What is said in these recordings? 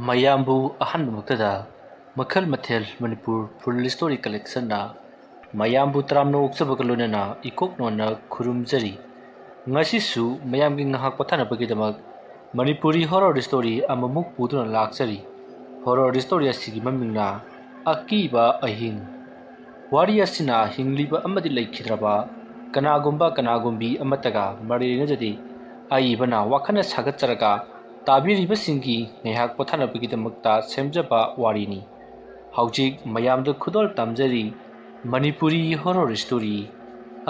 ꯃꯌꯥꯝꯕꯨ ꯑꯍꯥꯟꯕꯃꯛꯇꯗ ꯃꯈꯜ ꯃꯊꯦꯜ ꯃꯅꯤꯄꯨꯔ ꯐꯨꯜ ꯁ꯭ꯇꯣꯔꯤ ꯀꯂꯦꯛꯁꯟꯅ ꯃꯌꯥꯝꯕꯨ ꯇꯔꯥꯝꯅ ꯑꯣꯛꯆꯕꯒ ꯂꯣꯏꯅꯅ ꯏꯀꯣꯛꯅꯣꯟꯅ ꯈꯨꯔꯨꯝꯖꯔꯤ꯫ ꯉꯁꯤꯁꯨ ꯃꯌꯥꯝꯒꯤ ꯉꯥꯏꯍꯥꯛ ꯄꯣꯊꯥꯅꯕꯒꯤꯗꯃꯛ ꯃꯅꯤꯄꯨꯔꯤ ꯍꯣꯔꯔ ꯁ꯭ꯇꯣꯔꯤ ꯑꯃꯃꯨꯛ ꯄꯨꯗꯨꯅ ꯂꯥꯛꯆꯔꯤ꯫ ꯍꯣꯔꯔ ꯁ꯭ꯇꯣꯔꯤ ꯑꯁꯤꯒꯤ ꯃꯃꯤꯡꯅ ꯑꯀꯤꯕ ꯑꯍꯤꯡ꯫ ꯋꯥꯔꯤ ꯑꯁꯤꯅ ꯍꯤꯡꯂꯤꯕ ꯑꯃꯗꯤ ꯂꯩꯈꯤꯗ꯭ꯔꯕ ꯀꯅꯥꯒꯨꯝꯕꯤ ꯑꯃꯠꯇꯒ ꯃꯔꯤ ꯂꯩꯅꯖꯗꯦ꯫ ꯑꯏꯕꯅ ꯋꯥꯈꯜꯅ ꯁꯥꯒꯠꯆꯔꯒ ꯇꯥꯕꯤꯔꯤꯕꯁꯤꯡꯒꯤ ꯉꯥꯏꯍꯥꯛ ꯄꯣꯊꯥꯅꯕꯒꯤꯗꯃꯛꯇ ꯁꯦꯝꯖꯕ ꯋꯥꯔꯤꯅꯤ꯫ ꯍꯧꯖꯤꯛ ꯃꯌꯥꯝꯗ ꯈꯨꯗꯣꯜ ꯇꯝꯖꯔꯤ ꯃꯅꯤꯄꯨꯔꯤ ꯍꯣꯔꯔ ꯁ꯭ꯇꯣꯔꯤ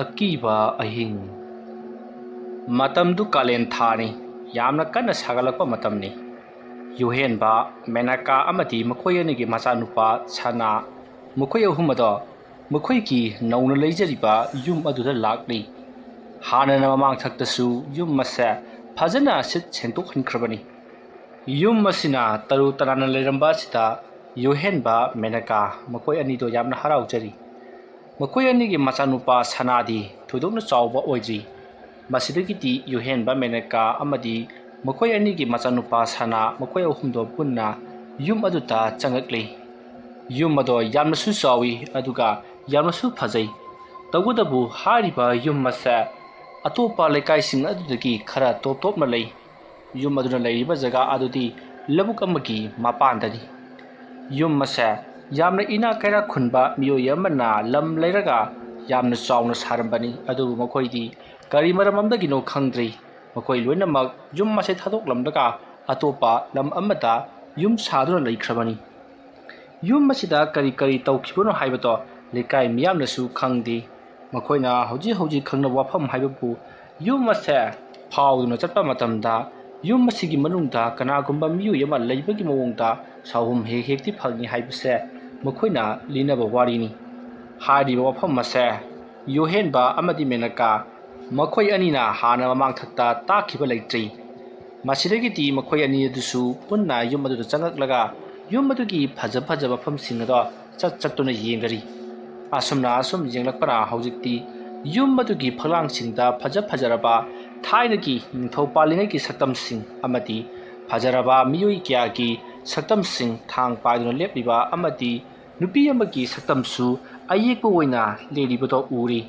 ꯑꯀꯤꯕ ꯑꯍꯤꯡ꯫ ꯃꯇꯝꯗꯨ ꯀꯥꯂꯦꯟ ꯊꯥꯅꯤ, ꯌꯥꯝꯅ ꯀꯟꯅ ꯁꯥꯒꯠꯂꯛꯄ ꯃꯇꯝꯅꯤ꯫ ꯌꯨꯍꯦꯟꯕ, ꯃꯦꯅꯀꯥ ꯑꯃꯗꯤ ꯃꯈꯣꯏ ꯑꯅꯤꯒꯤ ꯃꯆꯥꯅꯨꯄꯥ ꯁꯅꯥ, ꯃꯈꯣꯏ ꯑꯍꯨꯝ ꯑꯗꯣ ꯃꯈꯣꯏꯒꯤ ꯅꯧꯅ ꯂꯩꯖꯔꯤꯕ ꯌꯨꯝ ꯑꯗꯨꯗ ꯂꯥꯛꯂꯤ꯫ ꯍꯥꯟꯅꯅ ꯃꯃꯥꯡꯊꯛꯇꯁꯨ ꯌꯨꯝ ꯑꯁꯦ ꯐꯖꯅ ꯁꯤꯠ ꯁꯦꯡꯗꯣꯛꯍꯟꯈ꯭ꯔꯕꯅꯤ꯫ ꯌꯨꯝ ꯑꯁꯤꯅ ꯇꯔꯨ ꯇꯅꯥꯟꯅ ꯂꯩꯔꯝꯕ ꯑꯁꯤꯗ ꯌꯨꯍꯦꯟꯕ, ꯃꯦꯅꯀꯥ ꯃꯈꯣꯏ ꯑꯅꯤꯗꯣ ꯌꯥꯝꯅ ꯍꯔꯥꯎꯖꯔꯤ꯫ ꯃꯈꯣꯏ ꯑꯅꯤꯒꯤ ꯃꯆꯥꯅꯨꯄꯥ ꯁꯅꯥꯗꯤ ꯊꯣꯏꯗꯣꯛꯅ ꯆꯥꯎꯕ ꯑꯣꯏꯗ꯭ꯔꯤ꯫ ꯃꯁꯤꯗꯒꯤꯗꯤ ꯌꯨꯍꯦꯟꯕ, ꯃꯦꯅꯀꯥ ꯑꯃꯗꯤ ꯃꯈꯣꯏ ꯑꯅꯤꯒꯤ ꯃꯆꯥꯅꯨꯄꯥ ꯁꯅꯥ ꯃꯈꯣꯏ ꯑꯍꯨꯝꯗꯣ ꯄꯨꯟꯅ ꯌꯨꯝ ꯑꯗꯨꯗ ꯆꯪꯉꯛꯂꯤ꯫ ꯌꯨꯝ ꯑꯗꯣ ꯌꯥꯝꯅꯁꯨ ꯆꯥꯎꯏ ꯑꯗꯨꯒ ꯌꯥꯝꯅꯁꯨ ꯐꯖꯩ꯫ ꯇꯧꯕꯇꯕꯨ ꯍꯥꯏꯔꯤꯕ ꯌꯨꯝ ꯑꯁꯦ ꯑꯇꯣꯞꯄ ꯂꯩꯀꯥꯏꯁꯤꯡ ꯑꯗꯨꯗꯒꯤ ꯈꯔ ꯇꯣꯞ ꯇꯣꯞꯅ ꯂꯩ꯫ ꯌꯨꯝ ꯑꯗꯨꯅ ꯂꯩꯔꯤꯕ ꯖꯒꯥ ꯑꯗꯨꯗꯤ ꯂꯧꯕꯨꯛ ꯑꯃꯒꯤ ꯃꯄꯥꯟꯗꯅꯤ꯫ ꯌꯨꯝ ꯑꯁꯦ ꯌꯥꯝꯅ ꯏꯅꯥꯛ ꯀꯩꯔꯥꯛ ꯈꯨꯟꯕ ꯃꯤꯑꯣꯏ ꯑꯃꯅ ꯂꯝ ꯂꯩꯔꯒ ꯌꯥꯝꯅ ꯆꯥꯎꯅ ꯁꯥꯔꯝꯕꯅꯤ꯫ ꯑꯗꯨꯕꯨ ꯃꯈꯣꯏꯗꯤ ꯀꯔꯤ ꯃꯔꯝ ꯑꯃꯗꯒꯤꯅꯣ ꯈꯪꯗ꯭ꯔꯤ, ꯃꯈꯣꯏ ꯂꯣꯏꯅꯃꯛ ꯌꯨꯝ ꯑꯁꯤ ꯊꯥꯗꯣꯛꯂꯝꯂꯒ ꯑꯇꯣꯞꯄ ꯂꯝ ꯑꯃꯗ ꯌꯨꯝ ꯁꯥꯗꯨꯅ ꯂꯩꯈ꯭ꯔꯕꯅꯤ꯫ ꯌꯨꯝ ꯑꯁꯤꯗ ꯀꯔꯤ ꯀꯔꯤ ꯇꯧꯈꯤꯕꯅꯣ ꯍꯥꯏꯕꯗꯣ ꯂꯩꯀꯥꯏ ꯃꯤꯌꯥꯝꯅꯁꯨ ꯈꯪꯗꯦ꯫ ꯃꯈꯣꯏꯅ ꯍꯧꯖꯤꯛ ꯈꯪꯅꯕ ꯋꯥꯐꯝ ꯍꯥꯏꯕꯕꯨ ꯌꯨꯝ ꯑꯁꯦ ꯐꯥꯎꯗꯨꯅ ꯆꯠꯄ ꯃꯇꯝꯗ ꯌꯨꯝ ꯑꯁꯤꯒꯤ ꯃꯅꯨꯡꯗ ꯀꯅꯥꯒꯨꯝꯕ ꯃꯤꯑꯣꯏ ꯑꯃ ꯂꯩꯕꯒꯤ ꯃꯑꯣꯡꯗ ꯁꯥꯎꯍꯨꯝ ꯍꯦꯛꯇꯤ ꯐꯪꯏ ꯍꯥꯏꯕꯁꯦ ꯃꯈꯣꯏꯅ ꯂꯤꯅꯕ ꯋꯥꯔꯤꯅꯤ꯫ ꯍꯥꯏꯔꯤꯕ ꯋꯥꯐꯝ ꯑꯁꯦ ꯌꯨꯍꯦꯟꯕ ꯑꯃꯗꯤ ꯃꯦꯅꯀꯥ ꯃꯈꯣꯏ ꯑꯅꯤꯅ ꯍꯥꯟꯅ ꯃꯃꯥꯡꯊꯛꯇ ꯇꯥꯈꯤꯕ ꯂꯩꯇ꯭ꯔꯤ꯫ ꯃꯁꯤꯗꯒꯤꯗꯤ ꯃꯈꯣꯏ ꯑꯅꯤ ꯑꯗꯨꯁꯨ ꯄꯨꯟꯅ ꯌꯨꯝ ꯑꯗꯨꯗ ꯆꯪꯉꯛꯂꯒ ꯌꯨꯝ ꯑꯗꯨꯒꯤ ꯐꯖ ꯃꯐꯝꯁꯤꯡ ꯑꯗꯣ ꯆꯠꯇꯨꯅ ꯌꯦꯡꯒꯔꯤ꯫ ꯑꯁꯨꯝ ꯌꯦꯡꯂꯛꯄꯅ ꯍꯧꯖꯤꯛꯇꯤ ꯌꯨꯝ ꯑꯗꯨꯒꯤ ꯐꯛꯂꯥꯡꯁꯤꯡꯗ ꯐꯖꯔꯕ ꯊꯥꯏꯅꯒꯤ ꯅꯤꯡꯊꯧ ꯄꯥꯜꯂꯤꯉꯩꯒꯤ ꯁꯛꯇꯝꯁꯤꯡ ꯑꯃꯗꯤ ꯐꯖꯔꯕ ꯃꯤꯑꯣꯏ ꯀꯌꯥꯒꯤ ꯁꯛꯇꯝꯁꯤꯡ, ꯊꯥꯡ ꯄꯥꯏꯗꯨꯅ ꯂꯦꯞꯂꯤꯕ ꯑꯃꯗꯤ ꯅꯨꯄꯤ ꯑꯃꯒꯤ ꯁꯛꯇꯝꯁꯨ ꯑꯌꯦꯛꯄ ꯑꯣꯏꯅ ꯂꯩꯔꯤꯕꯗꯣ ꯎꯔꯤ꯫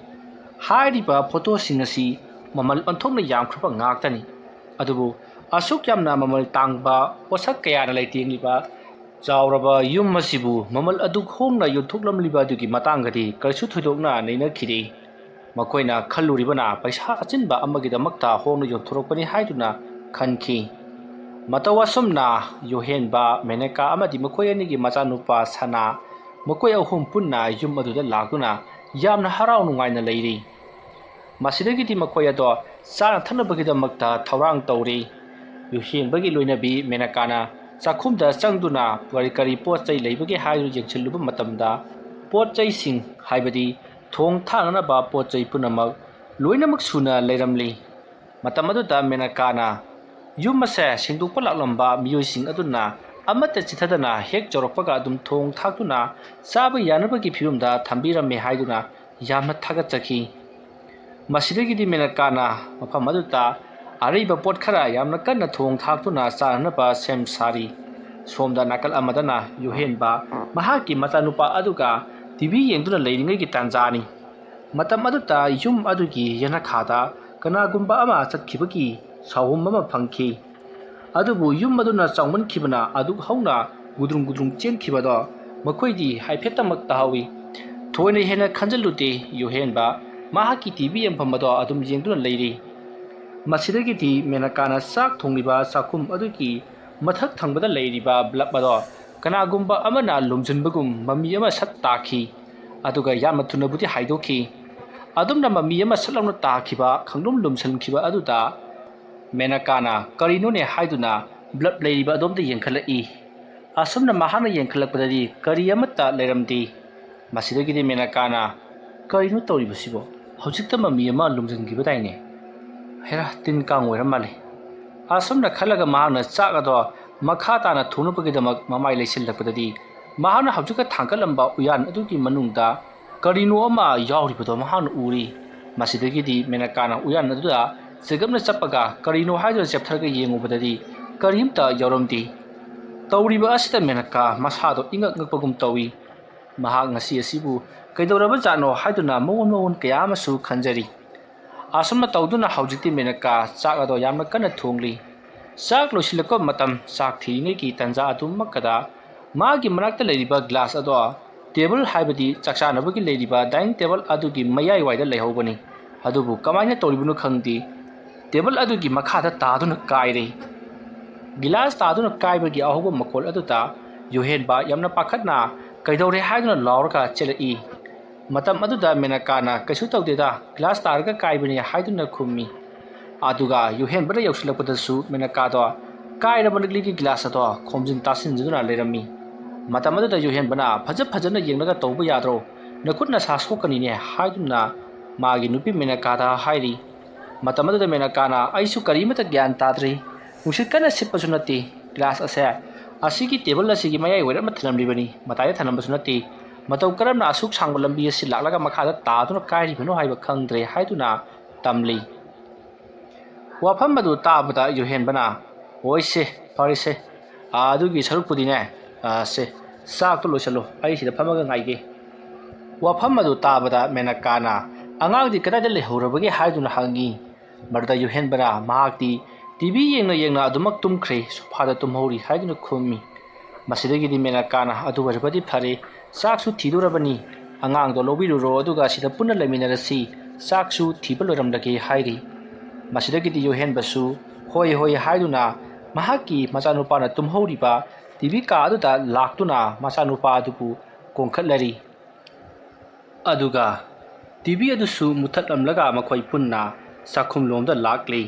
ꯍꯥꯏꯔꯤꯕ ꯐꯣꯇꯣꯁꯤꯡ ꯑꯁꯤ ꯃꯃꯜ ꯑꯣꯟꯊꯣꯛꯅ ꯌꯥꯝꯈ꯭ꯔꯕ ꯉꯥꯛꯇꯅꯤ꯫ ꯑꯗꯨꯕꯨ ꯑꯁꯨꯛ ꯌꯥꯝꯅ ꯃꯃꯜ ꯇꯥꯡꯕ ꯄꯣꯠꯁꯛ ꯀꯌꯥꯅ ꯂꯩꯇꯦꯡꯂꯤꯕ ꯆꯥꯎꯔꯕ ꯌꯨꯝ ꯑꯁꯤꯕꯨ ꯃꯃꯜ ꯑꯗꯨꯛ ꯍꯣꯡꯅ ꯌꯣꯟꯊꯣꯛꯂꯝꯂꯤꯕ ꯑꯗꯨꯒꯤ ꯃꯇꯥꯡꯗꯗꯤ ꯀꯔꯤꯁꯨ ꯊꯣꯏꯗꯣꯛꯅ ꯅꯩꯅꯈꯤꯗꯦ꯫ ꯃꯈꯣꯏꯅ ꯈꯜꯂꯨꯔꯤꯕꯅ ꯄꯩꯁꯥ ꯑꯆꯤꯟꯕ ꯑꯃꯒꯤꯗꯃꯛꯇ ꯍꯣꯡꯅ ꯌꯣꯟꯊꯣꯔꯛꯄꯅꯤ ꯍꯥꯏꯗꯨꯅ ꯈꯟꯈꯤ꯫ ꯃꯇꯧ ꯑꯁꯨꯝꯅ ꯌꯨꯍꯦꯟꯕ, ꯃꯦꯅꯀꯥ ꯑꯃꯗꯤ ꯃꯈꯣꯏ ꯑꯅꯤꯒꯤ ꯃꯆꯥꯅꯨꯄꯥ ꯁꯅꯥ ꯃꯈꯣꯏ ꯑꯍꯨꯝ ꯄꯨꯟꯅ ꯌꯨꯝ ꯑꯗꯨꯗ ꯂꯥꯛꯇꯨꯅ ꯌꯥꯝꯅ ꯍꯔꯥꯎ ꯅꯨꯡꯉꯥꯏꯅ ꯂꯩꯔꯤ꯫ ꯃꯁꯤꯗꯒꯤꯗꯤ ꯃꯈꯣꯏ ꯑꯗꯣ ꯆꯥꯅ ꯊꯛꯅꯕꯒꯤꯗꯃꯛꯇ ꯊꯧꯔꯥꯡ ꯇꯧꯔꯤ꯫ ꯌꯨꯍꯦꯟꯕꯒꯤ ꯂꯣꯏꯅꯕꯤ ꯃꯦꯅꯀꯥꯅ ꯆꯥꯛꯈꯨꯝꯗ ꯆꯪꯗꯨꯅ ꯀꯔꯤ ꯄꯣꯠ ꯆꯩ ꯂꯩꯕꯒꯦ ꯍꯥꯏꯗꯨꯅ ꯌꯦꯡꯁꯤꯜꯂꯨꯕ ꯃꯇꯝꯗ ꯄꯣꯠ ꯆꯩꯁꯤꯡ ꯍꯥꯏꯕꯗꯤ ꯊꯣꯡ ꯊꯥꯛꯅꯅꯕ ꯄꯣꯠ ꯆꯩ ꯄꯨꯝꯅꯃꯛ ꯂꯣꯏꯅꯃꯛ ꯁꯨꯅ ꯂꯩꯔꯝꯂꯤ꯫ ꯃꯇꯝ ꯑꯗꯨꯗ ꯃꯦꯅꯀꯥꯅ ꯌꯨꯝ ꯑꯁꯦ ꯁꯦꯡꯗꯣꯛꯄ ꯂꯥꯛꯂꯝꯕ ꯃꯤꯑꯣꯏꯁꯤꯡ ꯑꯗꯨꯅ ꯑꯃꯠꯇ ꯆꯤꯠꯊꯗꯅ ꯍꯦꯛ ꯌꯧꯔꯛꯄꯒ ꯑꯗꯨꯝ ꯊꯣꯡ ꯊꯥꯛꯇꯨꯅ ꯆꯥꯕ ꯌꯥꯅꯕꯒꯤ ꯐꯤꯚꯝꯗ ꯊꯝꯕꯤꯔꯝꯃꯦ ꯍꯥꯏꯗꯨꯅ ꯌꯥꯝꯅ ꯊꯥꯒꯠꯆꯈꯤ꯫ ꯃꯁꯤꯗꯒꯤꯗꯤ ꯃꯦꯅꯀꯥꯅ ꯃꯐꯝ ꯑꯗꯨꯗ ꯑꯔꯩꯕ ꯄꯣꯠ ꯈꯔ ꯌꯥꯝꯅ ꯀꯟꯅ ꯊꯣꯡ ꯊꯥꯛꯇꯨꯅ ꯆꯥꯅꯅꯕ ꯁꯦꯝ ꯁꯥꯔꯤ꯫ ꯁꯣꯝꯗ ꯅꯥꯀꯜ ꯑꯃꯗꯅ ꯌꯨꯍꯦꯟꯕ ꯃꯍꯥꯛꯀꯤ ꯃꯆꯥꯅꯨꯄꯥ ꯑꯗꯨꯒ ꯇꯤꯚꯤ ꯌꯦꯡꯗꯨꯅ ꯂꯩꯔꯤꯉꯩꯒꯤ ꯇꯥꯟꯖꯥꯅꯤ꯫ ꯃꯇꯝ ꯑꯗꯨꯗ ꯌꯨꯝ ꯑꯗꯨꯒꯤ ꯌꯦꯅꯈꯥꯗ ꯀꯅꯥꯒꯨꯝꯕ ꯑꯃ ꯆꯠꯈꯤꯕꯒꯤ ꯁꯥꯎꯍꯨꯝ ꯑꯃ ꯐꯪꯈꯤ꯫ ꯑꯗꯨꯕꯨ ꯌꯨꯝ ꯑꯗꯨꯅ ꯆꯥꯎꯃꯟꯈꯤꯕꯅ ꯑꯗꯨꯛ ꯍꯧꯅ ꯒꯨꯗ꯭ꯔꯨꯡ ꯆꯦꯟꯈꯤꯕꯗꯣ ꯃꯈꯣꯏꯗꯤ ꯍꯥꯏꯐꯦꯠꯇꯃꯛ ꯇꯥꯍꯧꯏ꯫ ꯊꯣꯏꯅ ꯍꯦꯟꯅ ꯈꯟꯖꯤꯜꯂꯨꯗꯦ꯫ ꯌꯨꯍꯦꯟꯕ ꯃꯍꯥꯛꯀꯤ ꯇꯤꯚꯤ ꯌꯦꯡꯐꯝ ꯑꯗꯣ ꯑꯗꯨꯝ ꯌꯦꯡꯗꯨꯅ ꯂꯩꯔꯤ꯫ ꯃꯁꯤꯗꯒꯤꯗꯤ ꯃꯦꯅꯀꯥꯅ ꯆꯥꯛ ꯊꯣꯡꯂꯤꯕ ꯆꯥꯛꯈꯨꯝ ꯑꯗꯨꯒꯤ ꯃꯊꯛ ꯊꯪꯕꯗ ꯂꯩꯔꯤꯕ ꯕꯜꯕ ꯑꯗꯣ ꯀꯅꯥꯒꯨꯝꯕ ꯑꯃꯅ ꯂꯨꯝꯖꯤꯟꯕꯒꯨꯝ ꯃꯃꯤ ꯑꯃ ꯁꯠ ꯇꯥꯈꯤ꯫ ꯑꯗꯨꯒ ꯌꯥꯝꯅ ꯊꯨꯅꯕꯨꯗꯤ ꯍꯥꯏꯗꯣꯛꯈꯤ꯫ ꯑꯗꯨꯝꯅ ꯃꯃꯤ ꯑꯃ ꯁꯠ ꯂꯥꯎꯅ ꯇꯥꯈꯤꯕ ꯈꯪꯂꯨꯝ ꯂꯨꯝꯁꯤꯟꯈꯤꯕ ꯑꯗꯨꯗ ꯃꯦꯅꯀꯥꯅ ꯀꯔꯤꯅꯣꯅꯦ ꯍꯥꯏꯗꯨꯅ ꯕꯜꯕ ꯂꯩꯔꯤꯕ ꯑꯗꯣꯝꯗ ꯌꯦꯡꯈꯠꯂꯛꯏ꯫ ꯑꯁꯨꯝꯅ ꯃꯍꯥꯛꯅ ꯌꯦꯡꯈꯠꯂꯛꯄꯗꯗꯤ ꯀꯔꯤ ꯑꯃꯠꯇ ꯂꯩꯔꯝꯗꯦ꯫ ꯃꯁꯤꯗꯒꯤꯗꯤ ꯃꯦꯅꯀꯥꯅ ꯀꯔꯤꯅꯣ ꯇꯧꯔꯤꯕꯁꯤꯕꯣ, ꯍꯧꯖꯤꯛꯇ ꯃꯃꯤ ꯑꯃ ꯂꯨꯝꯖꯤꯟꯈꯤꯕꯗꯥꯏꯅꯦ, ꯍꯦꯔꯥ ꯇꯤꯟ ꯀꯥꯡ ꯑꯣꯏꯔ ꯃꯥꯜꯂꯦ꯫ ꯑꯁꯨꯝꯅ ꯈꯜꯂꯒ ꯃꯍꯥꯛꯅ ꯆꯥꯛ ꯑꯗꯣ ꯃꯈꯥ ꯇꯥꯅ ꯊꯣꯡꯅꯕꯒꯤꯗꯃꯛ ꯃꯃꯥꯏ ꯂꯩꯁꯤꯜꯂꯛꯄꯗꯗꯤ ꯃꯍꯥꯛꯅ ꯍꯧꯖꯤꯛꯇ ꯊꯥꯡꯒꯠꯂꯝꯕ ꯎꯌꯥꯟ ꯑꯗꯨꯒꯤ ꯃꯅꯨꯡꯗ ꯀꯔꯤꯅꯣ ꯑꯃ ꯌꯥꯎꯔꯤꯕꯗꯣ ꯃꯍꯥꯛꯅ ꯎꯔꯤ꯫ ꯃꯁꯤꯗꯒꯤꯗꯤ ꯃꯦꯅꯀꯥꯅ ꯎꯌꯥꯟ ꯑꯗꯨꯗ ꯆꯦꯒꯞꯅ ꯆꯞꯄꯒ ꯀꯔꯤꯅꯣ ꯍꯥꯏꯗꯨꯅ ꯆꯦꯞꯊꯔꯒ ꯌꯦꯡꯉꯨꯕꯗꯗꯤ ꯀꯔꯤꯝꯇ ꯌꯥꯎꯔꯝꯗꯦ꯫ ꯇꯧꯔꯤꯕ ꯑꯁꯤꯗ ꯃꯦꯅꯀꯥ ꯃꯁꯥꯗꯣ ꯏꯉꯛ ꯉꯛꯄꯒꯨꯝ ꯇꯧꯏ꯫ ꯃꯍꯥꯛ ꯉꯁꯤ ꯑꯁꯤꯕꯨ ꯀꯩꯗꯧꯔꯕꯖꯥꯠꯅꯣ ꯍꯥꯏꯗꯨꯅ ꯃꯑꯣꯟ ꯀꯌꯥ ꯑꯃꯁꯨ ꯈꯟꯖꯔꯤ꯫ ꯑꯁꯨꯝꯅ ꯇꯧꯗꯨꯅ ꯍꯧꯖꯤꯛꯇꯤ ꯃꯦꯅꯀꯥ ꯆꯥꯛ ꯑꯗꯣ ꯌꯥꯝꯅ ꯀꯟꯅ ꯊꯣꯡꯂꯤ꯫ ꯆꯥꯛ ꯂꯣꯏꯁꯤꯜꯂꯛꯄ ꯃꯇꯝ ꯆꯥꯛ ꯊꯤꯔꯤꯉꯩꯒꯤ ꯇꯥꯟꯖꯥ ꯑꯗꯨꯃꯛꯀꯗ ꯃꯥꯒꯤ ꯃꯅꯥꯛꯇ ꯂꯩꯔꯤꯕ ꯒ꯭ꯂꯥꯁ ꯑꯗꯣ ꯇꯦꯕꯜ ꯍꯥꯏꯕꯗꯤ ꯆꯥꯛꯆꯥꯅꯕꯒꯤ ꯂꯩꯔꯤꯕ ꯗꯥꯏꯅꯤꯡ ꯇꯦꯕꯜ ꯑꯗꯨꯒꯤ ꯃꯌꯥꯏꯋꯥꯏꯗ ꯂꯩꯍꯧꯕꯅꯤ꯫ ꯑꯗꯨꯕꯨ ꯀꯃꯥꯏꯅ ꯇꯧꯔꯤꯕꯅꯣ ꯈꯪꯗꯦ, ꯇꯦꯕꯜ ꯑꯗꯨꯒꯤ ꯃꯈꯥꯗ ꯇꯥꯗꯨꯅ ꯀꯥꯏꯔꯦ꯫ ꯒꯤꯂꯥꯁ ꯇꯥꯗꯨꯅ ꯀꯥꯏꯕꯒꯤ ꯑꯍꯧꯕ ꯃꯈꯣꯜ ꯑꯗꯨꯗ ꯌꯨꯍꯦꯟꯕ ꯌꯥꯝꯅ ꯄꯥꯈꯠꯅ ꯀꯩꯗꯧꯔꯦ ꯍꯥꯏꯗꯨꯅ ꯂꯥꯎꯔꯒ ꯆꯦꯜꯂꯛꯏ꯫ ꯃꯇꯝ ꯑꯗꯨꯗ ꯃꯦꯅꯀꯥꯅ ꯀꯩꯁꯨ ꯇꯧꯗꯦꯗ, ꯒꯤꯂꯥꯁ ꯇꯥꯔꯒ ꯀꯥꯏꯕꯅꯤ ꯍꯥꯏꯗꯨꯅ ꯈꯨꯝꯃꯤ꯫ ꯑꯗꯨꯒ ꯌꯨꯍꯦꯟꯕꯅ ꯌꯧꯁꯤꯜꯂꯛꯄꯗꯁꯨ ꯃꯦꯅꯀꯥꯗꯣ ꯀꯥꯏꯔꯕ ꯂꯤꯛꯂꯤꯒꯤ ꯒꯤꯂꯥꯁ ꯑꯗꯣ ꯈꯣꯝꯖꯤꯟ ꯇꯥꯁꯤꯟꯗꯨꯅ ꯂꯩꯔꯝꯃꯤ꯫ ꯃꯇꯝ ꯑꯗꯨꯗ ꯌꯨꯍꯦꯟꯕꯅ ꯐꯖꯅ ꯌꯦꯡꯂꯒ ꯇꯧꯕ ꯌꯥꯗ꯭ꯔꯣ, ꯅꯈꯨꯠ ꯅꯁꯥ ꯁꯣꯛꯀꯅꯤꯅꯦ ꯍꯥꯏꯗꯨꯅ ꯃꯥꯒꯤ ꯅꯨꯄꯤ ꯃꯦꯅꯀꯥꯗ ꯍꯥꯏꯔꯤ꯫ ꯃꯇꯝ ꯑꯗꯨꯗ ꯃꯦꯅꯀꯥꯅ ꯑꯩꯁꯨ ꯀꯔꯤꯃꯠꯇ ꯒ꯭ꯌꯥꯟ ꯇꯥꯗ꯭ꯔꯤ, ꯅꯨꯡꯁꯤꯠ ꯀꯟꯅ ꯁꯤꯠꯄꯁꯨ ꯅꯠꯇꯦ, ꯒꯤꯂꯥꯁ ꯑꯁꯦ ꯑꯁꯤꯒꯤ ꯇꯦꯕꯜ ꯑꯁꯤꯒꯤ ꯃꯌꯥꯏ ꯑꯃ ꯊꯅꯝꯂꯤꯕꯅꯤ, ꯃꯇꯥꯏꯗ ꯊꯅꯝꯕꯁꯨ ꯅꯠꯇꯦ, ꯃꯇꯧ ꯀꯔꯝꯅ ꯑꯁꯨꯛ ꯁꯥꯡꯕ ꯂꯝꯕꯤ ꯑꯁꯤ ꯂꯥꯛꯂꯒ ꯃꯈꯥꯗ ꯇꯥꯗꯨꯅ ꯀꯥꯏꯔꯤꯕꯅꯣ ꯍꯥꯏꯕ ꯈꯪꯗ꯭ꯔꯦ ꯍꯥꯏꯗꯨꯅ ꯇꯝꯂꯤ꯫ ꯋꯥꯐꯝ ꯑꯗꯨ ꯇꯥꯕꯗ ꯌꯨꯍꯦꯟꯕꯅ ꯍꯣꯏꯁꯦ ꯐꯔꯦꯁꯦ, ꯑꯗꯨꯒꯤ ꯁꯔꯨꯛꯄꯨꯗꯤꯅꯦ, ꯁꯦ ꯆꯥꯛꯇꯣ ꯂꯣꯏꯁꯜꯂꯣ, ꯑꯩ ꯁꯤꯗ ꯐꯝꯃꯒ ꯉꯥꯏꯒꯦ꯫ ꯋꯥꯐꯝ ꯑꯗꯨ ꯇꯥꯕꯗ ꯃꯦꯅꯀꯥꯅ ꯑꯉꯥꯡꯗꯤ ꯀꯗꯥꯏꯗ ꯂꯩꯍꯧꯔꯕꯒꯦ ꯍꯥꯏꯗꯨꯅ ꯍꯪꯉꯤ꯫ ꯃꯗꯨꯗ ꯌꯨꯍꯦꯟꯕꯅ ꯃꯍꯥꯛꯇꯤ ꯇꯤꯚꯤ ꯌꯦꯡꯅ ꯑꯗꯨꯃꯛ ꯇꯨꯝꯈ꯭ꯔꯦ, ꯁꯣꯐꯥꯗ ꯇꯨꯝꯍꯧꯔꯤ ꯍꯥꯏꯗꯨꯅ ꯈꯨꯝꯃꯤ꯫ ꯃꯁꯤꯗꯒꯤꯗꯤ ꯃꯦꯅꯀꯥꯅ ꯑꯗꯨ ꯑꯣꯏꯔꯕꯗꯤ ꯐꯔꯦ, ꯆꯥꯛꯁꯨ ꯊꯤꯗꯣꯔꯕꯅꯤ, ꯑꯉꯥꯡꯗꯣ ꯂꯧꯕꯤꯔꯨꯔꯣ ꯑꯗꯨꯒ ꯁꯤꯗ ꯄꯨꯟꯅ ꯂꯩꯃꯤꯟꯅꯔꯁꯤ, ꯆꯥꯛꯁꯨ ꯊꯤꯕ ꯂꯣꯏꯔꯝꯂꯒꯦ ꯍꯥꯏꯔꯤ꯫ ꯃꯁꯤꯗꯒꯤꯗꯤ ꯌꯨꯍꯦꯟꯕꯁꯨ ꯍꯣꯏ ꯍꯥꯏꯗꯨꯅ ꯃꯍꯥꯛꯀꯤ ꯃꯆꯥꯅꯨꯄꯥꯅ ꯇꯨꯝꯍꯧꯔꯤꯕ ꯇꯤꯚꯤ ꯀꯥ ꯑꯗꯨꯗ ꯂꯥꯛꯇꯨꯅ ꯃꯆꯥꯅꯨꯄꯥ ꯑꯗꯨꯕꯨ ꯀꯣꯟꯈꯠꯂꯔꯤ꯫ ꯑꯗꯨꯒ ꯇꯤꯚꯤ ꯑꯗꯨꯁꯨ ꯃꯨꯊꯠꯂꯝꯂꯒ ꯃꯈꯣꯏ ꯄꯨꯟꯅ ꯆꯥꯛꯈꯨꯝꯂꯣꯝꯗ ꯂꯥꯛꯂꯤ꯫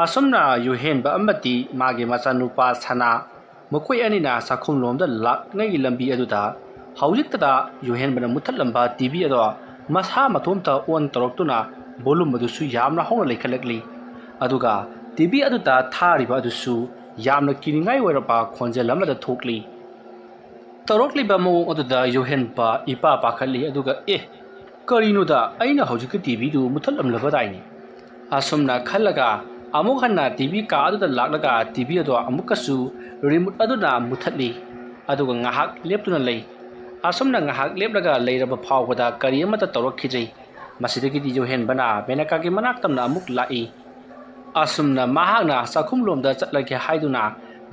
ꯑꯁꯨꯝꯅ ꯌꯨꯍꯦꯟꯕ ꯑꯃꯗꯤ ꯃꯥꯒꯤ ꯃꯆꯥꯅꯨꯄꯥ ꯁꯅꯥ ꯃꯈꯣꯏ ꯑꯅꯤꯅ ꯆꯥꯛꯈꯨꯝꯂꯣꯝꯗ ꯂꯥꯛꯂꯤꯉꯩꯒꯤ ꯂꯝꯕꯤ ꯑꯗꯨꯗ ꯍꯧꯖꯤꯛꯇꯗ ꯌꯨꯍꯦꯟꯕꯅ ꯃꯨꯊꯠꯂꯝꯕ ꯇꯤꯚꯤ ꯑꯗꯣ ꯃꯁꯥ ꯃꯇꯣꯝꯇ ꯑꯣꯟ ꯇꯧꯔꯛꯇꯨꯅ ꯚꯣꯂꯨꯝ ꯑꯗꯨꯁꯨ ꯌꯥꯝꯅ ꯍꯧꯅ ꯂꯩꯈꯠꯂꯛꯂꯤ꯫ ꯑꯗꯨꯒ ꯇꯤꯚꯤ ꯑꯗꯨꯗ ꯊꯥꯔꯤꯕ ꯑꯗꯨꯁꯨ ꯌꯥꯝꯅ ꯀꯤꯅꯤꯡꯉꯥꯏ ꯑꯣꯏꯔꯕ ꯈꯣꯟꯖꯦꯜ ꯑꯃꯗ ꯊꯣꯛꯂꯤ꯫ ꯇꯧꯔꯛꯂꯤꯕ ꯃꯑꯣꯡ ꯑꯗꯨꯗ ꯌꯨꯍꯦꯟꯕ ꯏꯄꯥ ꯄꯥꯈꯠꯂꯤ꯫ ꯑꯗꯨꯒ ꯀꯔꯤꯅꯣꯗ, ꯑꯩꯅ ꯍꯧꯖꯤꯛꯀꯤ ꯇꯤꯚꯤꯗꯨ ꯃꯨꯊꯠꯂꯝꯂꯕꯗꯥꯏꯅꯦ꯫ ꯑꯁꯨꯝꯅ ꯈꯜꯂꯒ ꯑꯃꯨꯛ ꯍꯟꯅ ꯇꯤꯚꯤ ꯀꯥ ꯑꯗꯨꯗ ꯂꯥꯛꯂꯒ ꯇꯤꯚꯤ ꯑꯗꯣ ꯑꯃꯨꯛꯀꯁꯨ ꯔꯤꯃꯣꯠ ꯑꯗꯨꯅ ꯃꯨꯊꯠꯂꯤ꯫ ꯑꯗꯨꯒ ꯉꯥꯏꯍꯥꯛ ꯂꯦꯞꯇꯨꯅ ꯂꯩ꯫ ꯑꯁꯨꯝꯅ ꯉꯥꯏꯍꯥꯛ ꯂꯦꯞꯂꯒ ꯂꯩꯔꯕ ꯐꯥꯎꯕꯗ ꯀꯔꯤ ꯑꯃꯠꯇ ꯇꯧꯔꯛꯈꯤꯗ꯭ꯔꯦ꯫ ꯃꯁꯤꯗꯒꯤꯗꯤ ꯌꯨꯍꯦꯟꯕꯅ ꯃꯦꯅꯀꯥꯒꯤ ꯃꯅꯥꯛꯇꯝꯅ ꯑꯃꯨꯛ ꯂꯥꯛꯏ꯫ ꯑꯁꯨꯝꯅ ꯃꯍꯥꯛꯅ ꯆꯥꯛꯈꯨꯝꯂꯣꯝꯗ ꯆꯠꯂꯒꯦ ꯍꯥꯏꯗꯨꯅ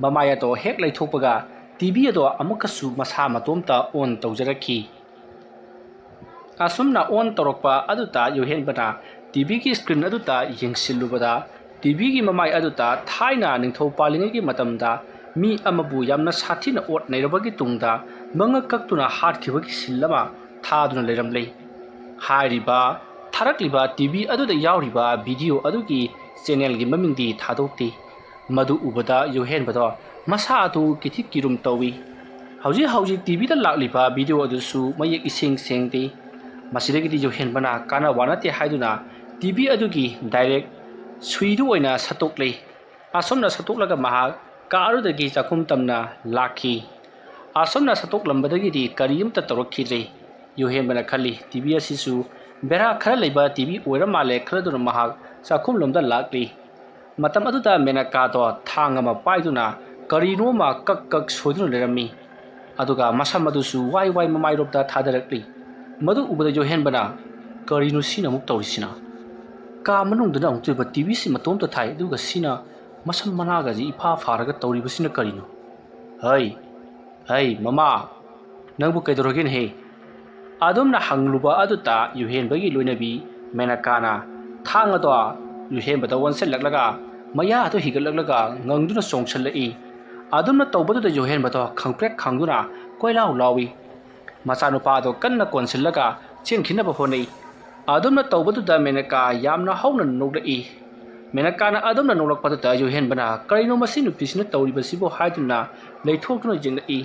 ꯃꯃꯥꯏ ꯑꯗꯣ ꯍꯦꯛ ꯂꯩꯊꯣꯛꯄꯒ ꯇꯤꯚꯤ ꯑꯗꯣ ꯑꯃꯨꯛꯀꯁꯨ ꯃꯁꯥ ꯃꯇꯣꯝꯇ ꯑꯣꯟ ꯇꯧꯖꯔꯛꯈꯤ꯫ ꯑꯁꯨꯝꯅ ꯑꯣꯟ ꯇꯧꯔꯛꯄ ꯑꯗꯨꯗ ꯌꯨꯍꯦꯟꯕꯅ ꯇꯤꯚꯤꯒꯤ ꯁꯀ꯭ꯔꯤꯟ ꯑꯗꯨꯗ ꯌꯦꯡꯁꯤꯜꯂꯨꯕꯗ ꯇꯤꯚꯤꯒꯤ ꯃꯃꯥꯏ ꯑꯗꯨꯗ ꯊꯥꯏꯅ ꯅꯤꯡꯊꯧ ꯄꯥꯜꯂꯤꯉꯩꯒꯤ ꯃꯇꯝꯗ ꯃꯤ ꯑꯃꯕꯨ ꯌꯥꯝꯅ ꯁꯥꯊꯤꯅ ꯑꯣꯠ ꯅꯩꯔꯕꯒꯤ ꯇꯨꯡꯗ ꯃꯉꯛ ꯀꯛꯇꯨꯅ ꯍꯥꯠꯈꯤꯕꯒꯤ ꯁꯤꯜ ꯑꯃ ꯊꯥꯗꯨꯅ ꯂꯩꯔꯝꯂꯦ꯫ ꯍꯥꯏꯔꯤꯕ ꯊꯥꯔꯛꯂꯤꯕ ꯇꯤꯚꯤ ꯑꯗꯨꯗ ꯌꯥꯎꯔꯤꯕ ꯚꯤꯗꯤꯑꯣ ꯑꯗꯨꯒꯤ ꯆꯦꯅꯦꯜꯒꯤ ꯃꯃꯤꯡꯗꯤ ꯊꯥꯗꯣꯛꯇꯦ꯫ ꯃꯗꯨ ꯎꯕꯗ ꯌꯨꯍꯦꯟꯕꯗꯣ ꯃꯁꯥ ꯑꯗꯨ ꯀꯤꯊꯤ ꯀꯤꯔꯨꯝ ꯇꯧꯏ꯫ ꯍꯧꯖꯤꯛ ꯇꯤꯚꯤꯗ ꯂꯥꯛꯂꯤꯕ ꯚꯤꯗꯤꯑꯣ ꯑꯗꯨꯁꯨ ꯃꯌꯦꯛ ꯏꯁꯦꯡ ꯁꯦꯡꯗꯦ꯫ ꯃꯁꯤꯗꯒꯤꯗꯤ ꯌꯨꯍꯦꯟꯕꯅ ꯀꯥꯟꯅꯕ ꯅꯠꯇꯦ ꯍꯥꯏꯗꯨꯅ ꯇꯤꯚꯤ ꯑꯗꯨꯒꯤ ꯗꯥꯏꯔꯦꯛ ꯁꯨꯏꯗꯨ ꯑꯣꯏꯅ ꯁꯠꯇꯣꯛꯂꯦ꯫ ꯑꯁꯨꯝꯅ ꯁꯠꯇꯣꯛꯂꯒ ꯃꯍꯥꯛ ꯀꯥ ꯑꯗꯨꯗꯒꯤ ꯆꯥꯛꯈꯨꯝ ꯇꯝꯅ ꯂꯥꯛꯈꯤ꯫ ꯑꯁꯨꯝꯅ ꯁꯠꯇꯣꯛꯂꯝꯕꯗꯒꯤꯗꯤ ꯀꯔꯤꯝꯇ ꯇꯧꯔꯛꯈꯤꯗ꯭ꯔꯦ꯫ ꯌꯨꯍꯦꯟꯕꯅ ꯈꯜꯂꯤ, ꯇꯤꯚꯤ ꯑꯁꯤꯁꯨ ꯕꯦꯔꯥ ꯈꯔ ꯂꯩꯕ ꯇꯤꯚꯤ ꯑꯣꯏꯔ ꯃꯥꯜꯂꯦ ꯈꯜꯂꯗꯨꯅ ꯃꯍꯥꯛ ꯆꯥꯛꯈꯨꯝꯂꯣꯝꯗ ꯂꯥꯛꯂꯤ꯫ ꯃꯇꯝ ꯑꯗꯨꯗ ꯃꯦꯅꯀꯥꯗꯣ ꯊꯥꯡ ꯑꯃ ꯄꯥꯏꯗꯨꯅ ꯀꯔꯤꯅꯣꯃ ꯀꯛ ꯁꯣꯏꯗꯨꯅ ꯂꯩꯔꯝꯃꯤ꯫ ꯑꯗꯨꯒ ꯃꯁꯝ ꯑꯗꯨꯁꯨ ꯋꯥꯏ ꯃꯃꯥꯏꯔꯣꯝꯗ ꯊꯥꯗꯔꯛꯂꯤ꯫ ꯃꯗꯨ ꯎꯕꯗ ꯌꯨꯍꯦꯟꯕꯅ ꯀꯔꯤꯅꯣ ꯁꯤꯅ ꯑꯃꯨꯛ ꯇꯧꯔꯤꯁꯤꯅ? ꯀꯥ ꯃꯅꯨꯡꯗꯅ ꯑꯃꯨꯛꯇꯣꯏꯕ ꯇꯤꯚꯤꯁꯤ ꯃꯇꯣꯝꯇ ꯊꯥꯏ, ꯑꯗꯨꯒ ꯁꯤꯅ ꯃꯁꯝ ꯃꯅꯥꯒꯁꯤ ꯏꯐꯥ ꯐꯥꯔꯒ ꯇꯧꯔꯤꯕꯁꯤꯅ ꯀꯔꯤꯅꯣ? ꯍꯩ ꯃꯃꯥ, ꯅꯪꯕꯨ ꯀꯩꯗꯧꯔꯒꯦꯅꯦꯍꯦ? ꯑꯗꯨꯝꯅ ꯍꯪꯂꯨꯕ ꯑꯗꯨꯗ ꯌꯨꯍꯦꯟꯕꯒꯤ ꯂꯣꯏꯅꯕꯤ ꯃꯦꯅꯀꯥꯅ ꯊꯥꯡ ꯑꯗꯣ ꯌꯨꯍꯦꯟꯕꯗ ꯑꯣꯟꯁꯤꯜꯂꯛꯂꯒ ꯃꯌꯥ ꯑꯗꯨ ꯍꯤꯒꯠꯂꯛꯂꯒ ꯉꯪꯗꯨꯅ ꯆꯣꯡꯁꯜꯂꯛꯏ꯫ ꯑꯗꯨꯝꯅ ꯇꯧꯕꯗꯨꯗ ꯌꯨꯍꯦꯟꯕꯗꯣ ꯈꯪꯄ꯭ꯔꯦꯛ ꯈꯪꯗꯨꯅ ꯀꯣꯏꯂꯥꯎ ꯂꯥꯎꯏ꯫ ꯃꯆꯥꯅꯨꯄꯥ ꯑꯗꯣ ꯀꯟꯅ ꯀꯣꯟꯁꯤꯜꯂꯒ ꯆꯦꯟꯈꯤꯅꯕ ꯍꯣꯠꯅꯩ꯫ ꯑꯗꯨꯝꯅ ꯇꯧꯕꯗꯨꯗ ꯃꯦꯅꯀꯥ ꯌꯥꯝꯅ ꯍꯧꯅ ꯅꯣꯛꯂꯛꯏ꯫ ꯃꯦꯅꯀꯥꯅ ꯑꯗꯨꯝꯅ ꯅꯣꯛꯂꯛꯄꯗꯨꯗ ꯌꯨꯍꯦꯟꯕꯅ ꯀꯔꯤꯅꯣ ꯃꯁꯤ ꯅꯨꯄꯤꯁꯤꯅ ꯇꯧꯔꯤꯕꯁꯤꯕꯨ ꯍꯥꯏꯗꯨꯅ ꯂꯩꯊꯣꯛꯇꯨꯅ ꯌꯦꯡꯂꯛꯏ꯫